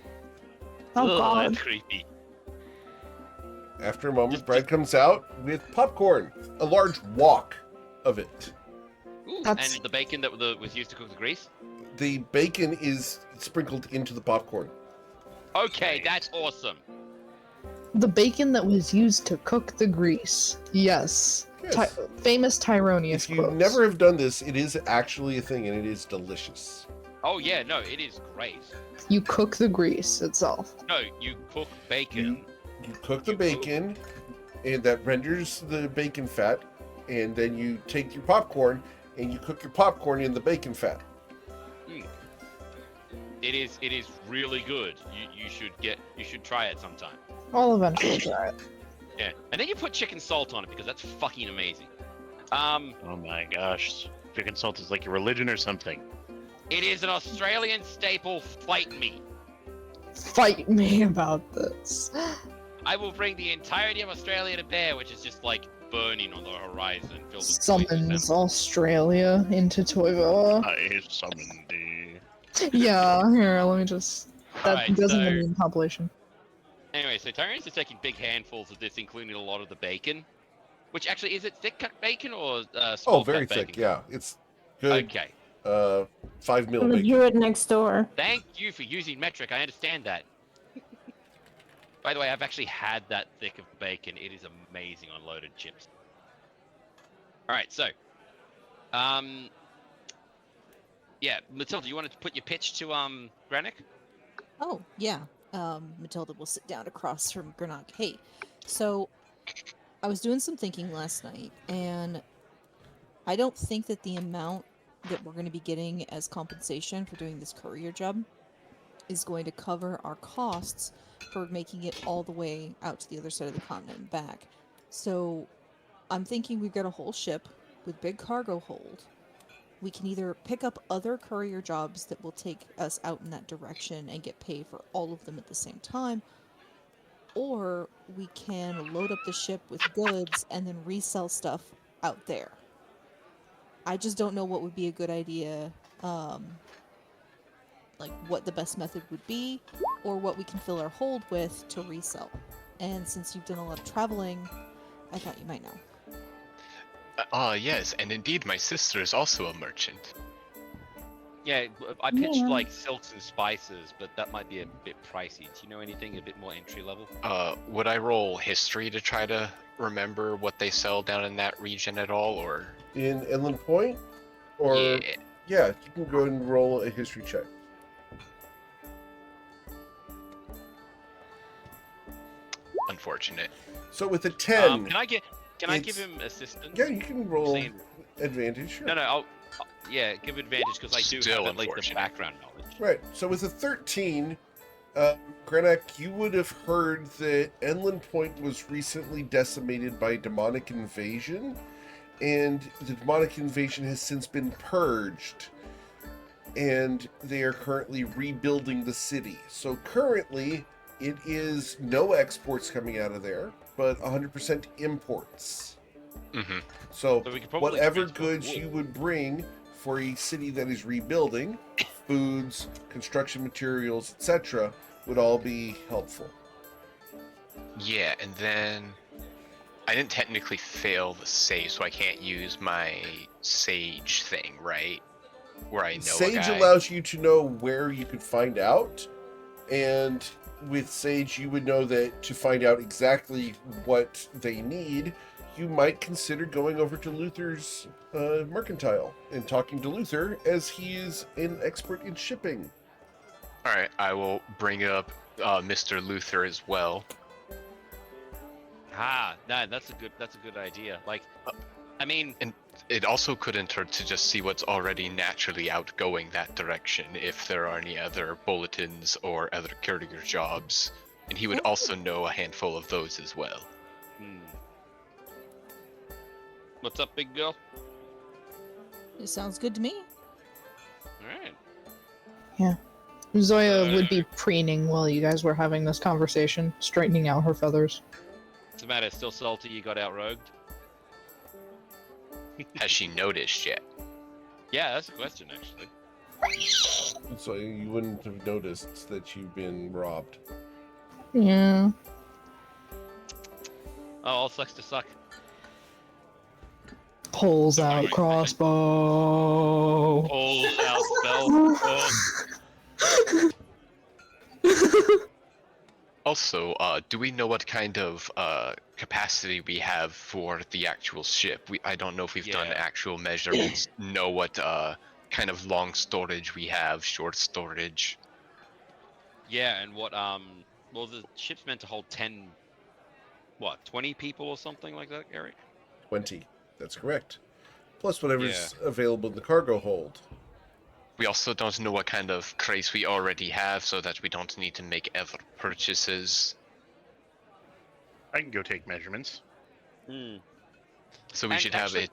Ugh,
God.
that's creepy.
After a moment, Brad comes out with popcorn. A large wok of it.
Ooh,
That's-
and the bacon that was used to cook the grease?
The bacon is sprinkled into the popcorn.
Okay, that's awesome.
The bacon that was used to cook the grease. Yes.
Yes.
Famous Tyronius
If you
quotes.
never have done this, it is actually a thing, and it is delicious.
Oh yeah, no, it is great.
You cook the grease itself.
No, you cook bacon.
You cook the bacon, and that renders the bacon fat, and then you take your popcorn, and you cook your popcorn in the bacon fat.
It is really good. You should try it sometime.
I'll eventually try it.
Yeah, and then you put chicken salt on it because that's fucking amazing.
Oh my gosh. Chicken salt is like your religion or something.
It is an Australian staple. Fight me.
Fight me about this.
I will bring the entirety of Australia to bear, which is just like burning on the horizon, filled with
Summons Australia into Toyvilla.
I summoned thee.
Yeah, here, let me just... That
Alright,
doesn't
so-
mean compilation.
Anyway, so Tyrion's is taking big handfuls of this, including a lot of the bacon. Which actually, is it thick cut bacon or small
Oh, very
cut
thick,
bacon?
yeah. It's good.
Okay.
5 mil
From the
bacon.
druid next door.
Thank you for using metric. I understand that. By the way, I've actually had that thick of bacon. It is amazing on loaded chips. All right, so, yeah, Matilda, you wanted to put your pitch to Granick?
Oh, yeah. Matilda will sit down across from Granok. Hey, so I was doing some thinking last night, and I don't think that the amount that we're going to be getting as compensation for doing this courier job is going to cover our costs for making it all the way out to the other side of the continent and back. So I'm thinking we've got a whole ship with big cargo hold. We can either pick up other courier jobs that will take us out in that direction and get paid for all of them at the same time, or we can load up the ship with goods and then resell stuff out there. I just don't know what would be a good idea, like what the best method would be, or what we can fill our hold with to resell. And since you've done a lot of traveling, I thought you might know.
Yes, and indeed my sister is also a merchant.
Yeah, I pitched
Yeah.
like silks and spices, but that might be a bit pricey. Do you know anything a bit more entry level?
Would I roll history to try to remember what they sell down in that region at all, or?
In Inland Point? Or
Yeah.
yeah, you can go and roll a history check.
Unfortunate.
So with a 10,
Can I give
it's-
him assistance?
yeah, you can roll
Saying-
advantage. Sure.
No, yeah, give advantage because I do
Still
have at least the
unfortunate.
background knowledge.
Right. So with a 13, Grenak, you would have heard that Enland Point was recently decimated by demonic invasion, and the demonic invasion has since been purged, and they are currently rebuilding the city. So currently, it is no exports coming out of there, but 100% imports.
Mm-hmm.
So
So we could probably
whatever
transport
goods
wood.
you would bring for a city that is rebuilding, foods, construction materials, etc., would all be helpful.
Yeah, and then I didn't technically fail the save, so I can't use my sage thing, right? Where I know a
Sage
guy.
allows you to know where you could find out, and with Sage, you would know that to find out exactly what they need, you might consider going over to Luther's mercantile and talking to Luther, as he is an expert in shipping.
All right, I will bring up Mr. Luther as well.
That's a good idea. Like, I mean,
And it also couldn't hurt to just see what's already naturally outgoing that direction, if there are any other bulletins or other courier jobs. And he would also know a handful of those as well.
What's up, big girl?
It sounds good to me.
All right.
Zoya would be preening while you guys were having this conversation, straightening out her feathers.
What's the matter? Still salty? You got outrogued?
Has she noticed yet?
Yeah, that's a question actually.
So you wouldn't have noticed that you've been robbed.
Yeah.
Oh, all sucks to suck.
Pulls out crossbow.
All out spell. Oh.
Also, do we know what kind of capacity we have for the actual ship? I don't know if we've done
Yeah.
actual measurements. Know what kind of long storage we have, short storage.
Yeah, and what well, the ship's meant to hold 20 people or something like that, Eric?
20. That's correct. Plus whatever's available in the cargo hold.
We also don't know what kind of crates we already have, so that we don't need to make other purchases.
I can go take measurements.
So we
And
should
actually-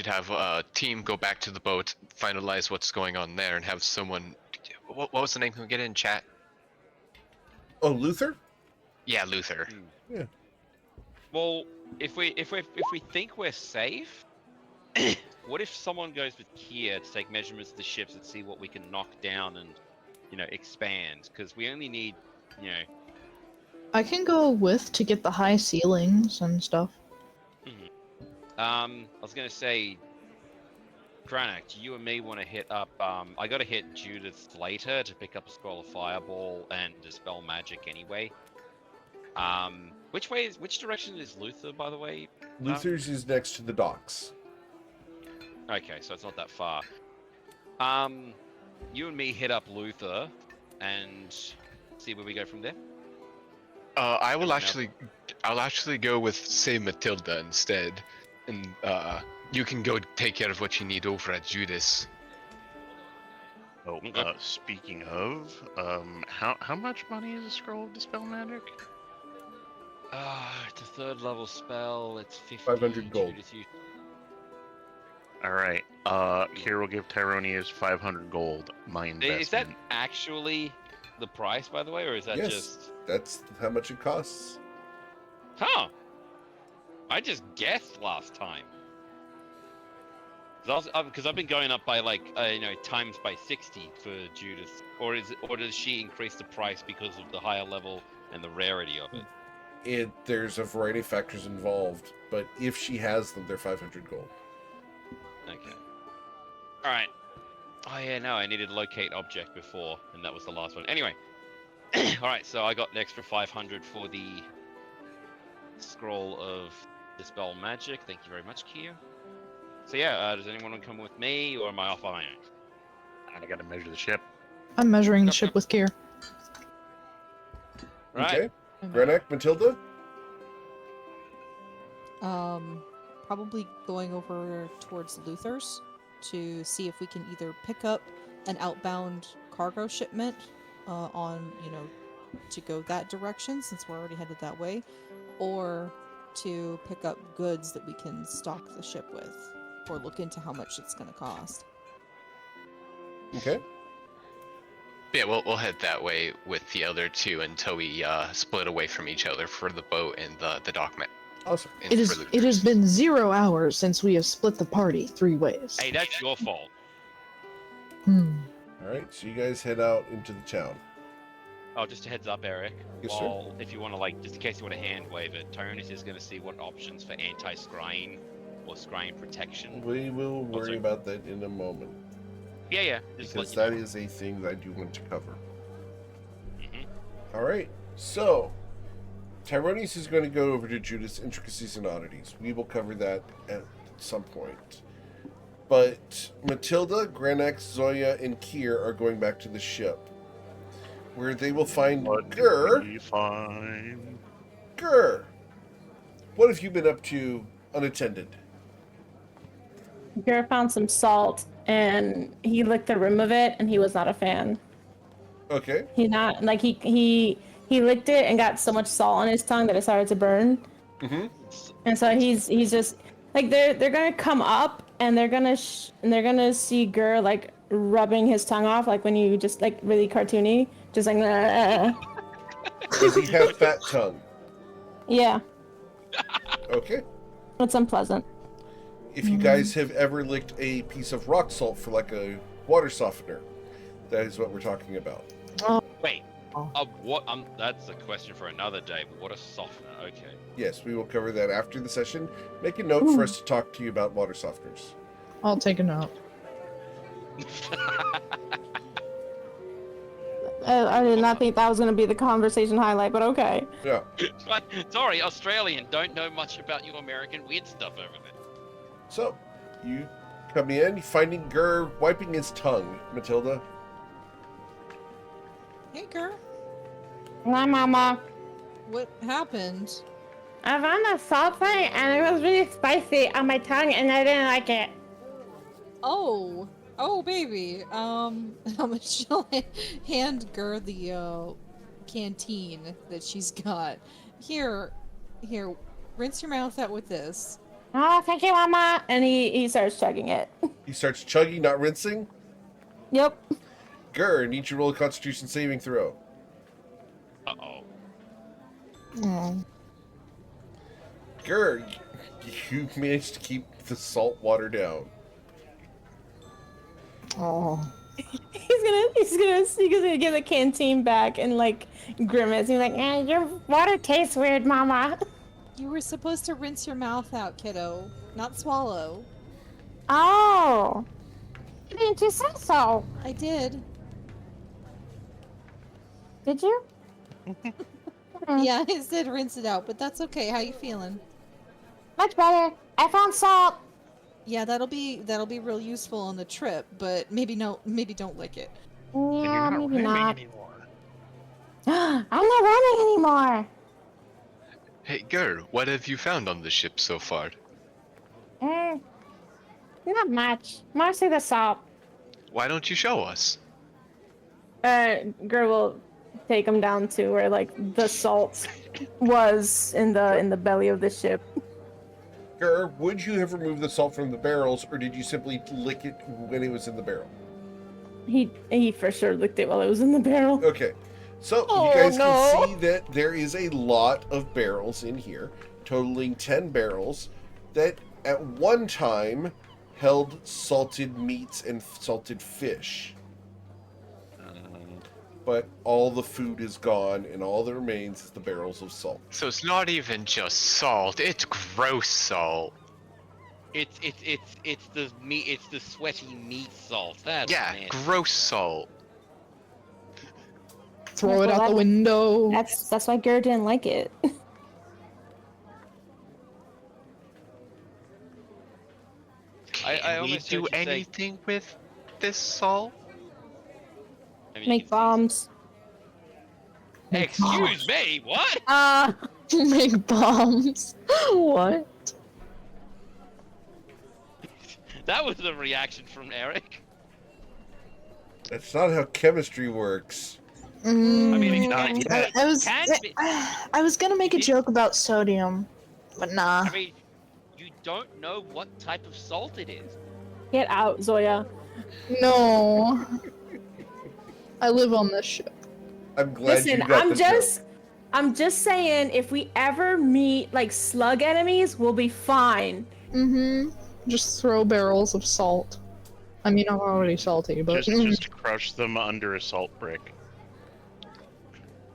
have a team go back to the boat, finalize what's going on there, and have someone. What was the name? Can we get it in chat?
Oh, Luther?
Yeah, Luther.
Well, if we think we're safe, what if someone goes with Kia to take measurements of the ships and see what we can knock down and, expand? Because we only need,
I can go with to get the high ceilings and stuff.
I was gonna say, Granak, you and me want to hit up. I got to hit Judith later to pick up a scroll of fireball and dispel magic anyway. Which direction is Luther, by the way?
Luther's is next to the docks.
Okay, so it's not that far. You and me hit up Luther and see where we go from there.
I'll
Now-
actually go with say Matilda instead, and you can go take care of what you need over at Judas.
Oh, speaking of, how much money is a scroll of dispel magic?
It's a third level spell. It's 50.
500 gold.
Judith, you-
All right. Here we'll give Tyronius 500 gold. My investment.
Is that actually the price, by the way, or is that
Yes.
just?
That's how much it costs.
Huh. I just guessed last time. Because I've been going up by times by 60 for Judith, or does she increase the price because of the higher level and the rarity of it?
There's a variety of factors involved, but if she has them, they're 500 gold.
Okay. All right. Oh yeah, no, I needed locate object before, and that was the last one. Anyway, all right, so I got an extra 500 for the scroll of dispel magic. Thank you very much, Kier. So yeah, does anyone want to come with me, or am I off on my own?
I gotta measure the ship.
I'm measuring the ship with care.
Right.
Okay. Grenek, Matilda?
Probably going over towards Luther's to see if we can either pick up an outbound cargo shipment on, to go that direction since we're already headed that way, or to pick up goods that we can stock the ship with, or look into how much it's going to cost.
Okay.
Yeah, we'll head that way with the other two until we split away from each other for the boat and the document.
Awesome.
It has been 0 hours since we have split the party 3 ways.
Hey, that's your fault.
All right, so you guys head out into the town.
Oh, just a heads up, Eric.
Yes, sir.
While, if you want to, just in case you want to hand wave it, Tyrannus is going to see what options for anti-scrying or scrying protection.
We will worry
sorry.
about that in a moment.
Yeah. Just
Because
let
that
you know.
is a thing that I do want to cover.
Mhm.
All right, so Tyronius is going to go over to Judas Intricacies and Oddities. We will cover that at some point. But Matilda, Granex, Zoya, and Kier are going back to the ship, where they will find Gur.
Fine.
Gur, what have you been up to unattended?
Garrett found some salt and he licked the rim of it and he was not a fan.
Okay.
He not like he licked it and got so much salt on his tongue that it started to burn.
Mm-hmm.
And so he's just like they're gonna come up and they're gonna see Gur like rubbing his tongue off, like when you just like really cartoony, just like
Does he have fat tongue?
yeah,
Okay.
it's unpleasant.
If you guys have ever licked a piece of rock salt for like a water softener, that is what we're talking about.
Wait. What? That's a question for another day. But what a softener. Okay.
Yes, we will cover that after the session. Make a note for us to talk to you about water softeners.
I'll take a note.
I did not think that was gonna be the conversation highlight, but okay.
Yeah.
But, sorry, Australian. Don't know much about your American weird stuff over there.
So, you come in, finding Gur wiping his tongue, Matilda.
Hey, girl.
Hi, Mama.
What happened?
I found a salt thing and it was really spicy on my tongue and I didn't like it.
Oh, baby. I'm gonna hand Gur the canteen that she's got. Here, rinse your mouth out with this.
Oh, thank you, Mama. And he starts chugging it.
He starts chugging, not rinsing.
Yep.
Gur, need you to roll a Constitution saving throw.
Uh-oh.
Oh.
Gur, you managed to keep the salt water down.
Oh.
He's gonna give the canteen back and like grimace. He's like, your water tastes weird, Mama.
You were supposed to rinse your mouth out, kiddo, not swallow.
Oh. Didn't you say so?
I did.
Did you?
Yeah, I said rinse it out, but that's okay. How you feeling?
Much better. I found salt.
Yeah, that'll be real useful on the trip, but maybe don't lick it.
And you're
Yeah,
not
maybe
ramming
not.
anymore.
I'm not running anymore.
Hey, Gur, what have you found on the ship so far?
Not much. Mostly the salt.
Why don't you show us?
Gur will take him down to where like the salt was in the belly of the ship.
Gur, would you have removed the salt from the barrels, or did you simply lick it when it was in the barrel?
He for sure licked it while it was in the barrel.
Okay, so
Oh,
you guys
no.
can see that there is a lot of barrels in here, totaling 10 barrels, that at one time held salted meats and salted fish. But all the food is gone, and all that remains is the barrels of salt.
So it's not even just salt, it's gross salt.
It's the meat. It's the sweaty meat salt. That's
Yeah,
nasty.
gross salt.
Throw it
Well,
out the window.
That's why Gur didn't like it.
I
Can we
almost
do
heard you say-
anything with this salt?
I mean, you
Make
can
bombs.
Excuse me. What?
Make bombs. What?
That was the reaction from Eric.
That's not how chemistry works.
I mean,
I was gonna make a joke about sodium, but nah.
I mean, you don't know what type of salt it is.
Get out, Zoya.
No. I live on this ship.
I'm glad
Listen,
you got the joke.
I'm just saying, if we ever meet like slug enemies, we'll be fine.
Mm-hmm. Just throw barrels of salt. I mean, I'm already salty, but
Just crush them under a salt brick.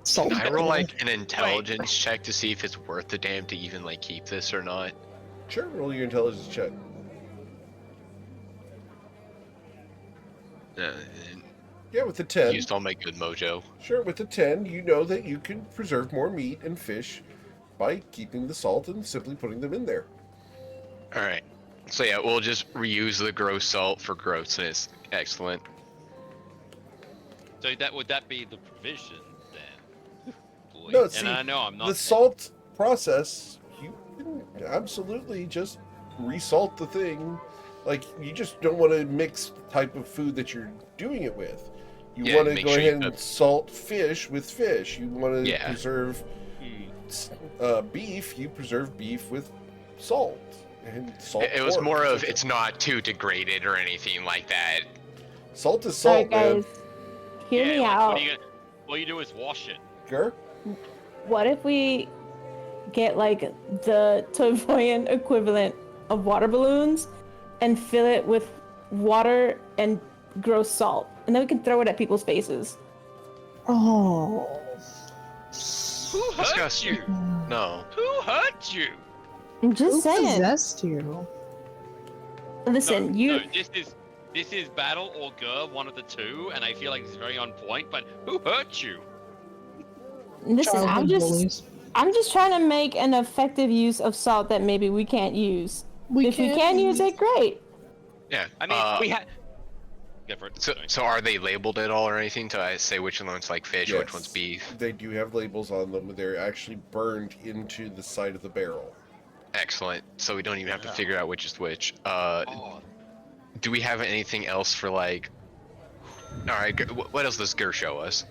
salt.
Can I roll
barrel.
like an intelligence check to see if it's worth the damn to even like keep this or not?
Sure, roll your intelligence check.
Uh,
Yeah, with the 10.
used all my good mojo.
Sure, with the 10, you know that you can preserve more meat and fish by keeping the salt and simply putting them in there.
All right. So yeah, we'll just reuse the gross salt for grossness. Excellent.
So would that be the provision then? Boy.
No,
and
see,
I know I'm not.
The salt process, you can absolutely just resalt the thing. Like, you just don't want to mix the type of food that you're doing it with. You
Yeah,
want to
make
go
sure you
ahead and
put-
salt fish with fish. You want to
Yeah.
preserve beef, you preserve beef with salt. And salt
It was
pork,
more of
etc.
it's not too degraded or anything like that.
Salt is
Alright,
salt, man.
guys, hear
Yeah,
me
like,
out.
All you do is wash it.
Gur?
What if we get like the Toyvoyan equivalent of water balloons and fill it with water and gross salt, and then we can throw it at people's faces?
Oh.
Who hurt
Disgusting.
you?
No.
Who hurt you?
I'm just
Who
saying.
possessed you?
Listen, you.
No, this is battle or Gur, one of the two, and I feel like it's very on point. But who hurt you?
Listen,
Childhood bullies.
I'm just trying to make an effective use of salt that maybe we can't use. If we can use it, great.
Yeah.
I mean, we had. Go for it.
So,
Sorry.
so are they labeled at all or anything to say which one's like fish, which
Yes.
one's beef?
They do have labels on them. They're actually burned into the side of the barrel.
Excellent. So we don't even have to
Yeah.
figure out which is which.
Oh,
Do we have anything else for like? All right. What else does Gur show us?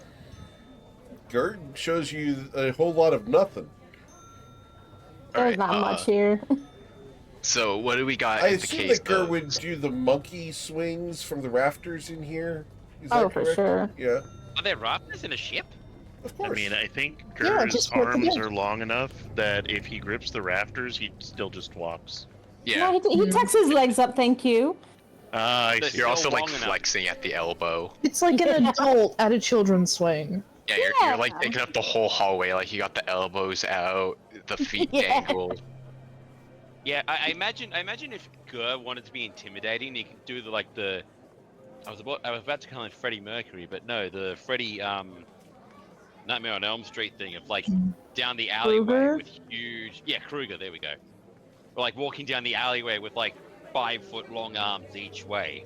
Gert shows you a whole lot of nothing.
All
There's
right,
not much here.
So what do we got
I
in the
assume
case
that Gur
of?
would do the monkey swings from the rafters in here. Is
Oh,
that
for
correct?
sure.
Yeah,
are there rafters in a ship?
of
I
course.
mean, I think
Yeah,
Gur's
just work
arms
it.
are long enough that if he grips the rafters, he still just walks.
Yeah.
No, he tucks his legs up, thank you.
I
They're
see.
You're also
still
like
long enough.
flexing at the elbow.
It's like an adult at a children's swing.
Yeah, you're like taking up the whole hallway. Like you got the elbows out, the feet
Yeah.
dangled.
Yeah, I imagine if Gur wanted to be intimidating, he could do the. I was about to call him Freddie Mercury, but no, the Freddie Nightmare on Elm Street thing of like down the alleyway
Krueger?
with huge. Yeah, Krueger. There we go. Or like walking down the alleyway with like 5-foot long arms each way.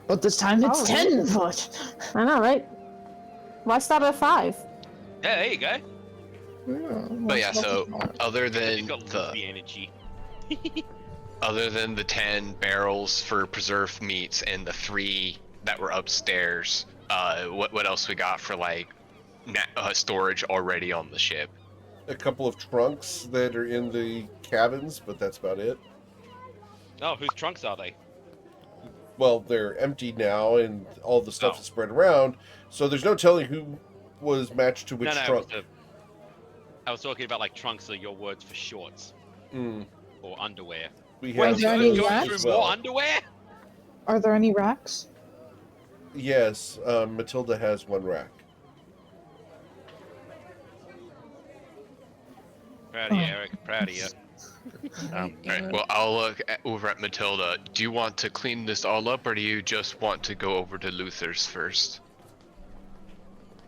But this time it's
Oh,
10 foot.
I know, right? Why stop at 5?
Yeah, there you go.
But yeah, so other
You've
than
got
the
Luffy energy.
other than the 10 barrels for preserved meats and the 3 that were upstairs, what else we got for like storage already on the ship?
A couple of trunks that are in the cabins, but that's about it.
Oh, whose trunks are they?
Well, they're empty now, and all the stuff
Oh.
is spread around, so there's no telling who was matched to which
no,
trunk.
I was talking about like trunks are your words for shorts
Mm,
or underwear.
we
Wait,
have
is there any
those
Going
racks?
through
as well.
more underwear?
Are there any racks?
Yes, Matilda has one rack.
Proud of you,
Oh.
Eric. Proud of you.
Right.
Well, I'll look over at Matilda. Do you want to clean this all up, or do you just want to go over to Luther's first?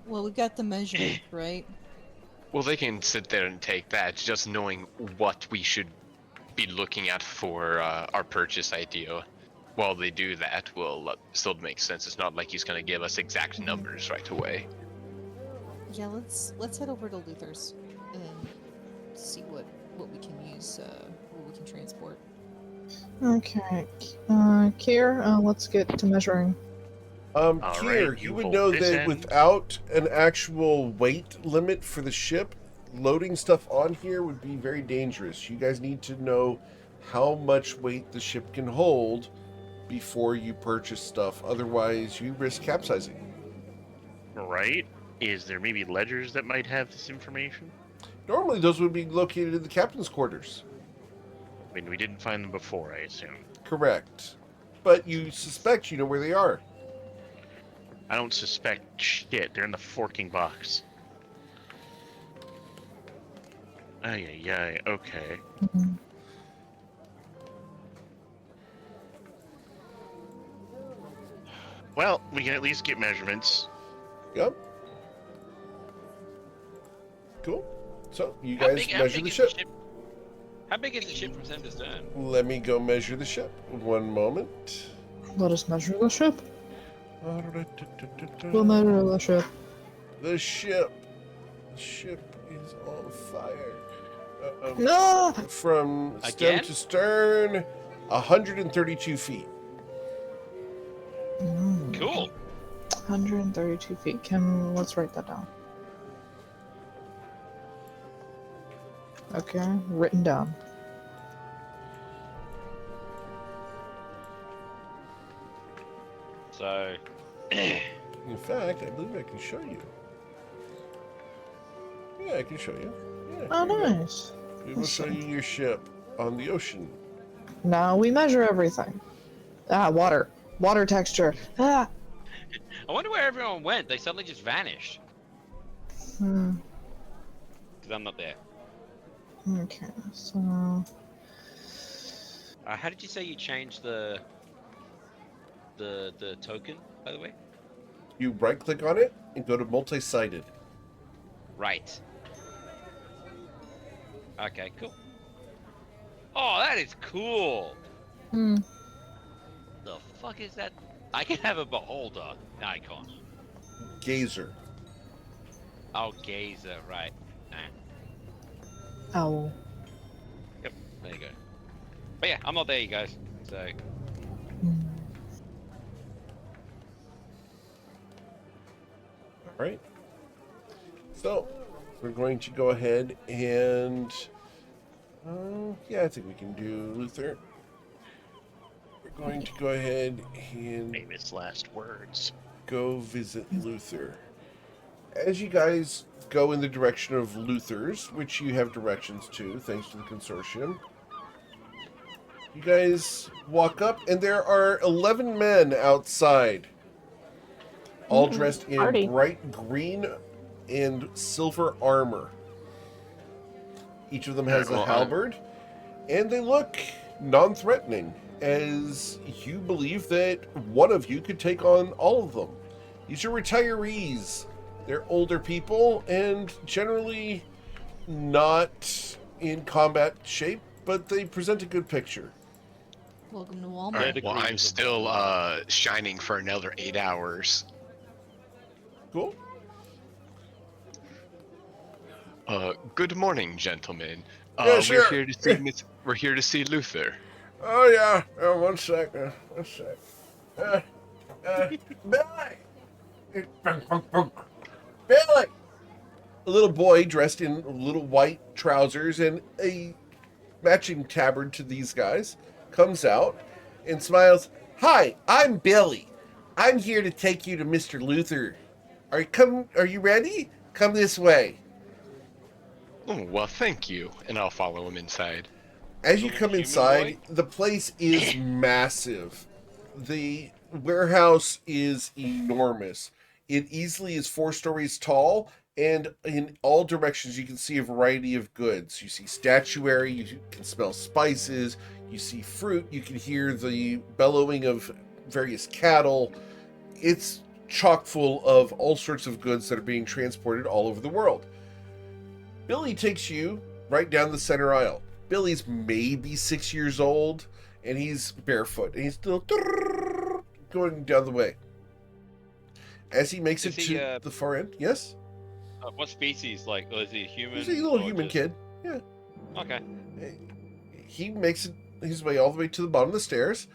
Well, we got the measurement, right?
Well, they can sit there and take that. Just knowing what we should be looking at for our purchase idea. While they do that, will still make sense. It's not like he's going to give us exact numbers right away.
Yeah, let's head over to Luther's and see what we can use, what we can transport.
Okay. Kier, let's get to measuring.
Kier,
right,
you
you
would
hold
know
this
that
end.
without an actual weight limit for the ship, loading stuff on here would be very dangerous. You guys need to know how much weight the ship can hold before you purchase stuff. Otherwise, you risk capsizing.
Right? Is there maybe ledgers that might have this information?
Normally, those would be located in the captain's quarters.
I mean, we didn't find them before, I assume.
Correct. But you suspect you know where they are.
I don't suspect shit. They're in the forking box. Ay, ay, ay. Okay. Well, we can at least get measurements.
Yep. Cool. So, you
How
guys
big- how
measure
big
the
is
ship.
How big is the ship from stem to stern?
Let me go measure the ship. One moment.
Let us measure the ship. We'll measure the ship.
The ship. The ship is on fire.
No!
From stem
Again?
to stern, 132 feet.
Cool.
132 feet. Let's write that down. Okay, written down.
So,
In fact, I believe I can show you. Yeah, I can show you. Yeah,
Oh,
here you go.
nice.
We will show you your ship on the ocean.
Now we measure everything. Water. Water texture.
I wonder where everyone went. They suddenly just vanished.
Hmm.
Because I'm not there.
Okay, so...
How did you say you changed the token, by the way?
You right click on it and go to multi-sided.
Right. Okay, cool. Oh, that is cool.
Hmm.
The fuck is that? I can have a beholder icon.
Gazer.
Oh, gazer, right. Nah.
Owl.
Yep, there you go. But yeah, I'm not there, you guys. So,
Hmm.
All right. So, we're going to go ahead and... yeah, I think we can do Luther. We're going to go ahead and
Famous last words.
go visit Luther. As you guys go in the direction of Luther's, which you have directions to, thanks to the consortium, you guys walk up, and there are 11 men outside, all dressed in
Party.
bright green and silver armor. Each of them has a
Well,
halberd, and they look non-threatening, as you believe that one of you could take on all of them. These are retirees. They're older people, and generally not in combat shape, but they present a good picture.
Welcome to
All
Walmart.
right, well, I'm still shining for another 8 hours.
Cool.
Good morning, gentlemen.
Yeah, sure.
We're here to see Luther.
Oh, yeah. One sec. One sec. Billy! Billy! A little boy dressed in little white trousers and a matching tabard to these guys comes out and smiles. Hi, I'm Billy. I'm here to take you to Mr. Luther. Are you ready? Come this way.
Oh, well, thank you. And I'll follow him inside.
As you
Little
come
human
inside,
boy?
the place is massive. The warehouse is enormous. It easily is 4 stories tall, And in all directions, you can see a variety of goods. You see statuary, you can smell spices, you see fruit, you can hear the bellowing of various cattle. It's chock full of all sorts of goods that are being transported all over the world. Billy takes you right down the center aisle. Billy's maybe 6 years old, and he's barefoot, and he's still going down the way. As he makes
Is
it
he,
to the far end, yes?
What species? Like, is he a human?
He's a little
or
human
just-
kid. Yeah.
Okay.
He makes it his way all the way to the bottom of the stairs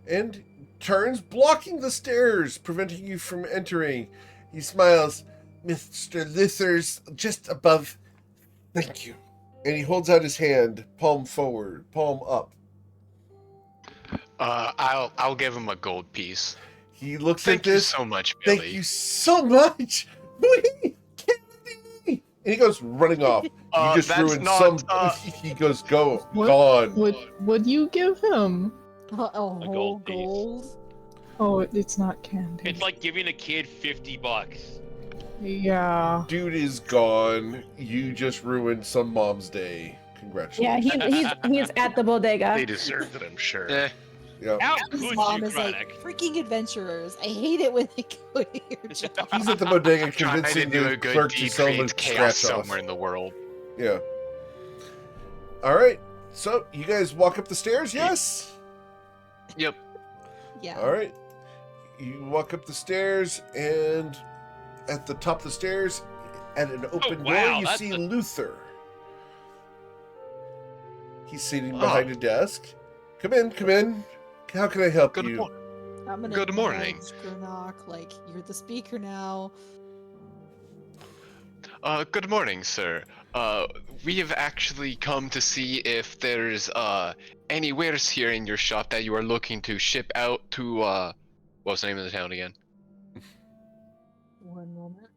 and turns, blocking the stairs, preventing you from entering. He smiles. Mr. Luther's just above. Thank you. And he holds out his hand, palm forward, palm up.
I'll give him a gold piece.
He looks
Thank
at
you
this.
so much, Billy.
Thank you so much. And he goes running off. You just
that's
ruined
not,
some. He goes, go,
What?
gone.
Would you give him?
A
gold
whole
piece.
gold?
Oh, it's not candy.
It's like giving a kid $50.
Yeah.
Dude is gone. You just ruined some mom's day.
Yeah,
Congratulations.
he's at the bodega.
They deserved it, I'm sure.
Yeah.
How
His
could
mom
you,
is like,
Krennic?
freaking adventurers. I hate it when they go to your job.
He's at the bodega
Trying to
convincing
do
the
a good
clerk to
deed
sell the
creates chaos
scratch off.
somewhere in the world.
Yeah. All right. So you guys walk up the stairs, yes?
Yep.
Yeah.
All right. You walk up the stairs, and at the top of the stairs, at an open
wow,
door, you
that's
see
a-
Luther. He's sitting
Oh.
behind a desk. Come in, come in. How can I help
Good
you?
morning.
I'm gonna
Good morning.
nudge Granok, like, you're the speaker now.
Good morning, sir. We have actually come to see if there's any wares here in your shop that you are looking to ship out to what's the name of the town again?
One moment.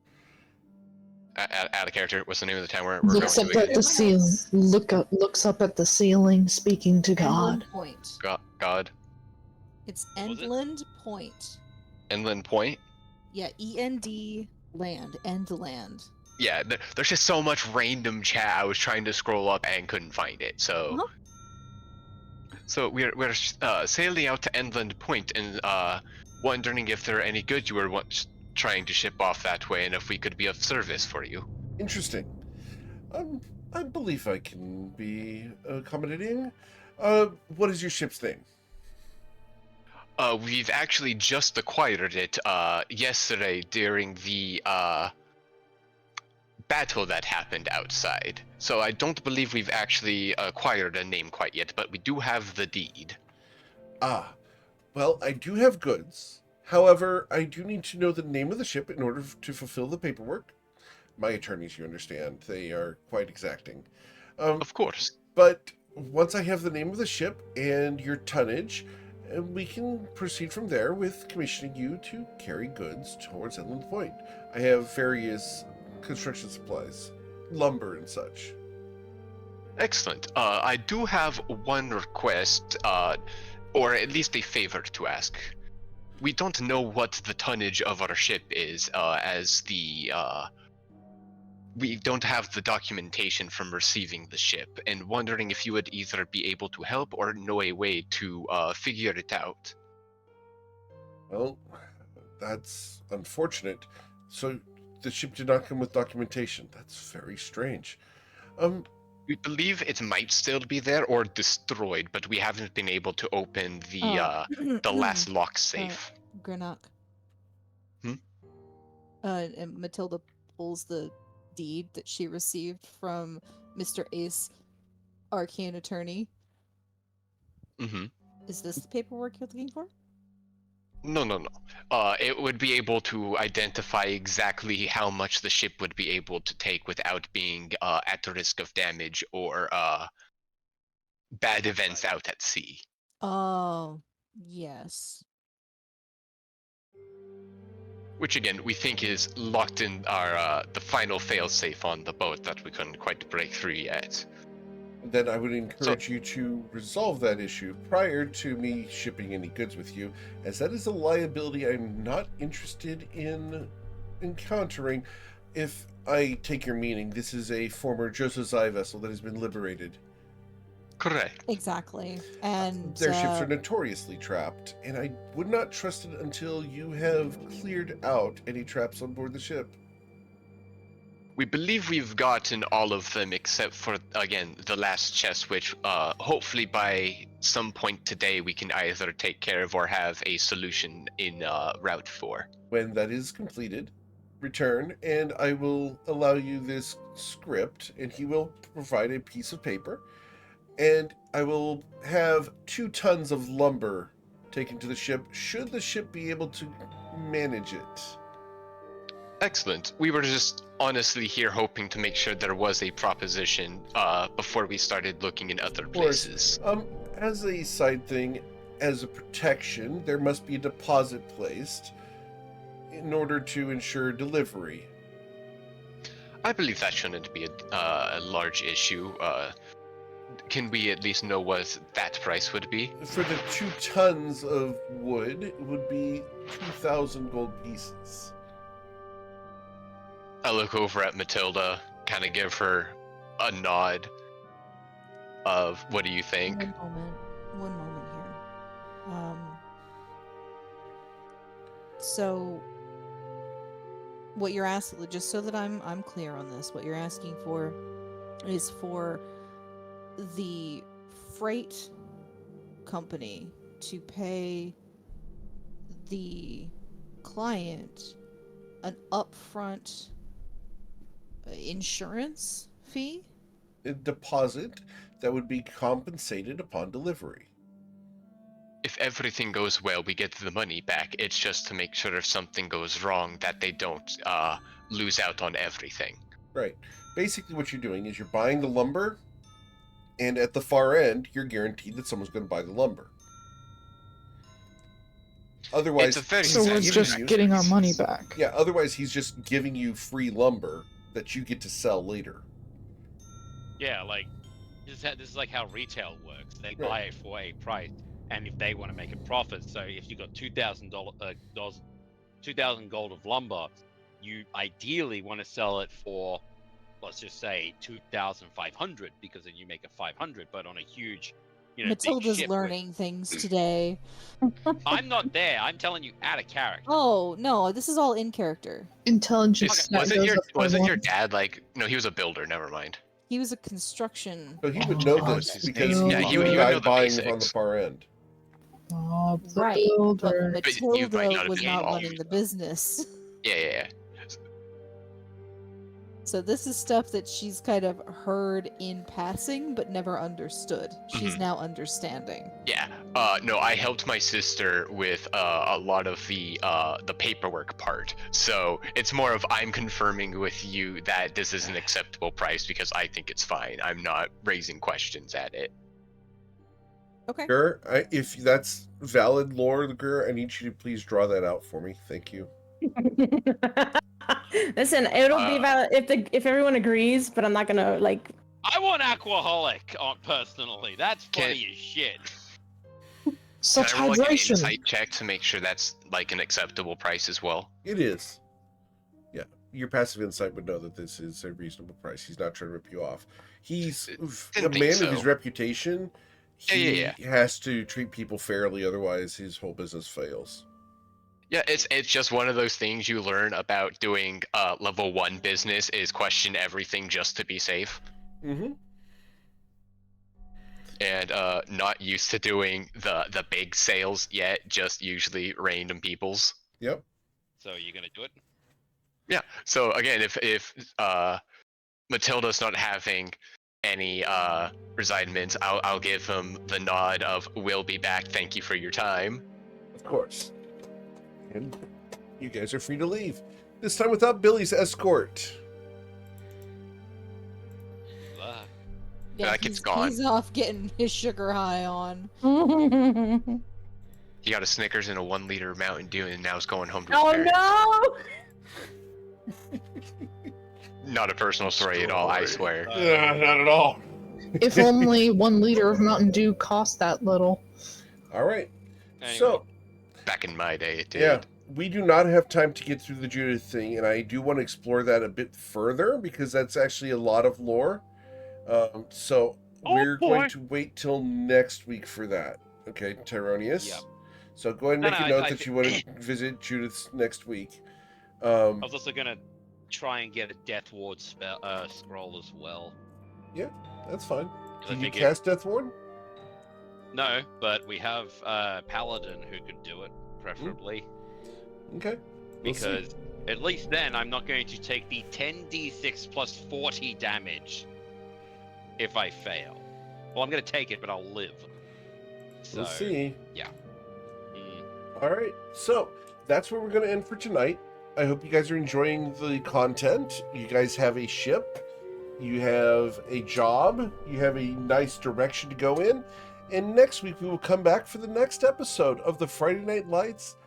Out of character. What's the name of the town we're
Looks
going
up
to?
at the ceiling. Looks up at the ceiling, speaking to God.
Endland Point.
God.
It's
Was it?
Endland Point.
Inland Point.
Yeah, END land. End land.
Yeah, there's just so much random chat. I was trying to scroll up and couldn't find it. So, so we're sailing out to Endland Point and wondering if there are any goods you were trying to ship off that way, and if we could be of service for you.
Interesting. I believe I can be accommodating. What is your ship's name?
We've actually just acquired it yesterday during the battle that happened outside. So I don't believe we've actually acquired a name quite yet, but we do have the deed.
Ah, well, I do have goods. However, I do need to know the name of the ship in order to fulfill the paperwork. My attorneys, you understand, they are quite exacting.
Of course.
But once I have the name of the ship and your tonnage, we can proceed from there with commissioning you to carry goods towards Inland Point. I have various construction supplies, lumber and such.
Excellent. I do have one request, or at least a favor to ask. We don't know what the tonnage of our ship is, as we don't have the documentation from receiving the ship, and wondering if you would either be able to help or know a way to figure it out.
Well, that's unfortunate. So the ship did not come with documentation. That's very strange.
We believe it might still be there or destroyed, but we haven't been able to open the last lock safe.
Granok.
Hmm?
And Matilda pulls the deed that she received from Mr. Ace, arcane attorney.
Mm-hmm.
Is this the paperwork you're looking for?
No. It would be able to identify exactly how much the ship would be able to take without being at the risk of damage or bad events out at sea.
Oh, yes.
Which again, we think is locked in our the final failsafe on the boat that we couldn't quite break through yet.
Then I would encourage you to resolve that issue prior to me shipping any goods with you, as that is a liability I'm not interested in encountering. If I take your meaning, this is a former Josozai vessel that has been liberated.
Correct.
Exactly. And
Their ships are notoriously trapped, and I would not trust it until you have cleared out any traps on board the ship.
We believe we've gotten all of them except for, again, the last chest, which hopefully by some point today we can either take care of or have a solution in Route 4.
When that is completed, return, and I will allow you this script, and he will provide a piece of paper, and I will have 2 tons of lumber taken to the ship, should the ship be able to manage it.
Excellent. We were just honestly here hoping to make sure there was a proposition before we started looking in other places.
As a side thing, as a protection, there must be a deposit placed in order to ensure delivery.
I believe that shouldn't be a large issue. Can we at least know what that price would be?
For the 2 tons of wood, it would be 2,000 gold pieces.
I look over at Matilda, kind of give her a nod of, what do you think?
One moment here. So what you're asking, just so that I'm clear on this, what you're asking for is for the freight company to pay the client an upfront insurance fee?
A deposit that would be compensated upon delivery.
If everything goes well, we get the money back. It's just to make sure if something goes wrong that they don't lose out on everything.
Right. Basically what you're doing is you're buying the lumber, and at the far end, you're guaranteed that someone's going to buy the lumber. Otherwise,
It's a very
So we're
he's
just
giving you-
getting our money back.
Yeah, otherwise he's just giving you free lumber that you get to sell later.
Yeah, like this is like how retail works. They
Right.
buy it for a price, and if they want to make a profit, so if you got $2,000 2,000 gold of lumber, you ideally want to sell it for, let's just say 2,500, because then you make a 500. But on a huge, big
Matilda's
ship
learning things today.
I'm not there. I'm telling you, out of character.
Oh no, this is all in character.
Intelligence.
Okay,
that
Wasn't
goes
your
up by
dad like? No, he was a builder. Never mind.
He was a construction.
So he would know
Oh,
this
his
because
name.
he
Yeah,
was
he would
the
know
guy
the
buying on the
basics.
far end.
Oh,
Right, but
builder.
But you might not
Matilda
have
was
been
not
involved.
running the business.
Yeah.
So this is stuff that she's kind of heard in passing, but never understood. She's
Mhm.
now understanding.
Yeah. No, I helped my sister with a lot of the paperwork part. So it's more of I'm confirming with you that this is an acceptable price because I think it's fine. I'm not raising questions at it.
Okay.
Gur, if that's valid lore, Gur, I need you to please draw that out for me. Thank you.
Listen, it'll be valid if everyone agrees, but I'm not gonna like.
I want Aquaholic personally. That's funny as shit.
Such
Can I roll like an
hydration.
insight check to make sure that's like an acceptable price as well?
It is. Yeah, your passive insight would know that this is a reasonable price. He's not trying to rip you off. He's a
Didn't think
man
so.
of his reputation. He
Yeah.
has to treat people fairly, otherwise his whole business fails.
Yeah, it's just one of those things you learn about doing level 1 business is question everything just to be safe.
Mm-hmm.
And not used to doing the big sales yet, just usually random people's.
Yep.
So you're gonna do it?
Yeah. So again, if Matilda's not having any resignments, I'll give him the nod of "We'll be back. Thank you for your time."
Of course. And you guys are free to leave. This time without Billy's escort.
Yeah,
That kid's gone.
He's off getting his sugar high on.
He got a Snickers and a 1 liter Mountain Dew, and now he's going home to his
Oh
parents.
no!
Not a personal story at all, I swear.
Not at all.
If only 1 liter of Mountain Dew cost that little.
All right.
Anyway.
So,
Back in my day, it did.
yeah. we do not have time to get through the Judith thing, and I do want to explore that a bit further because that's actually a lot of lore. So we're going to wait till next week for that. Okay, Tyronius?
Yep.
So go ahead and
No,
make
no,
a note
I
that you want to visit Judith's next week.
I was also gonna try and get a Death Ward scroll as well.
Yeah, that's fine.
'Cause I
Can you
figured-
cast Death Ward?
No, but we have Paladin who could do it, preferably.
Okay. We'll see.
Because at least then I'm not going to take the 10d6 plus 40 damage if I fail. Well, I'm going to take it, but I'll live. So,
We'll see.
Yeah. Mm.
All right. So that's where we're going to end for tonight. I hope you guys are enjoying the content. You guys have a ship. You have a job. You have a nice direction to go in. And next week we will come back for the next episode of the Friday Night Lights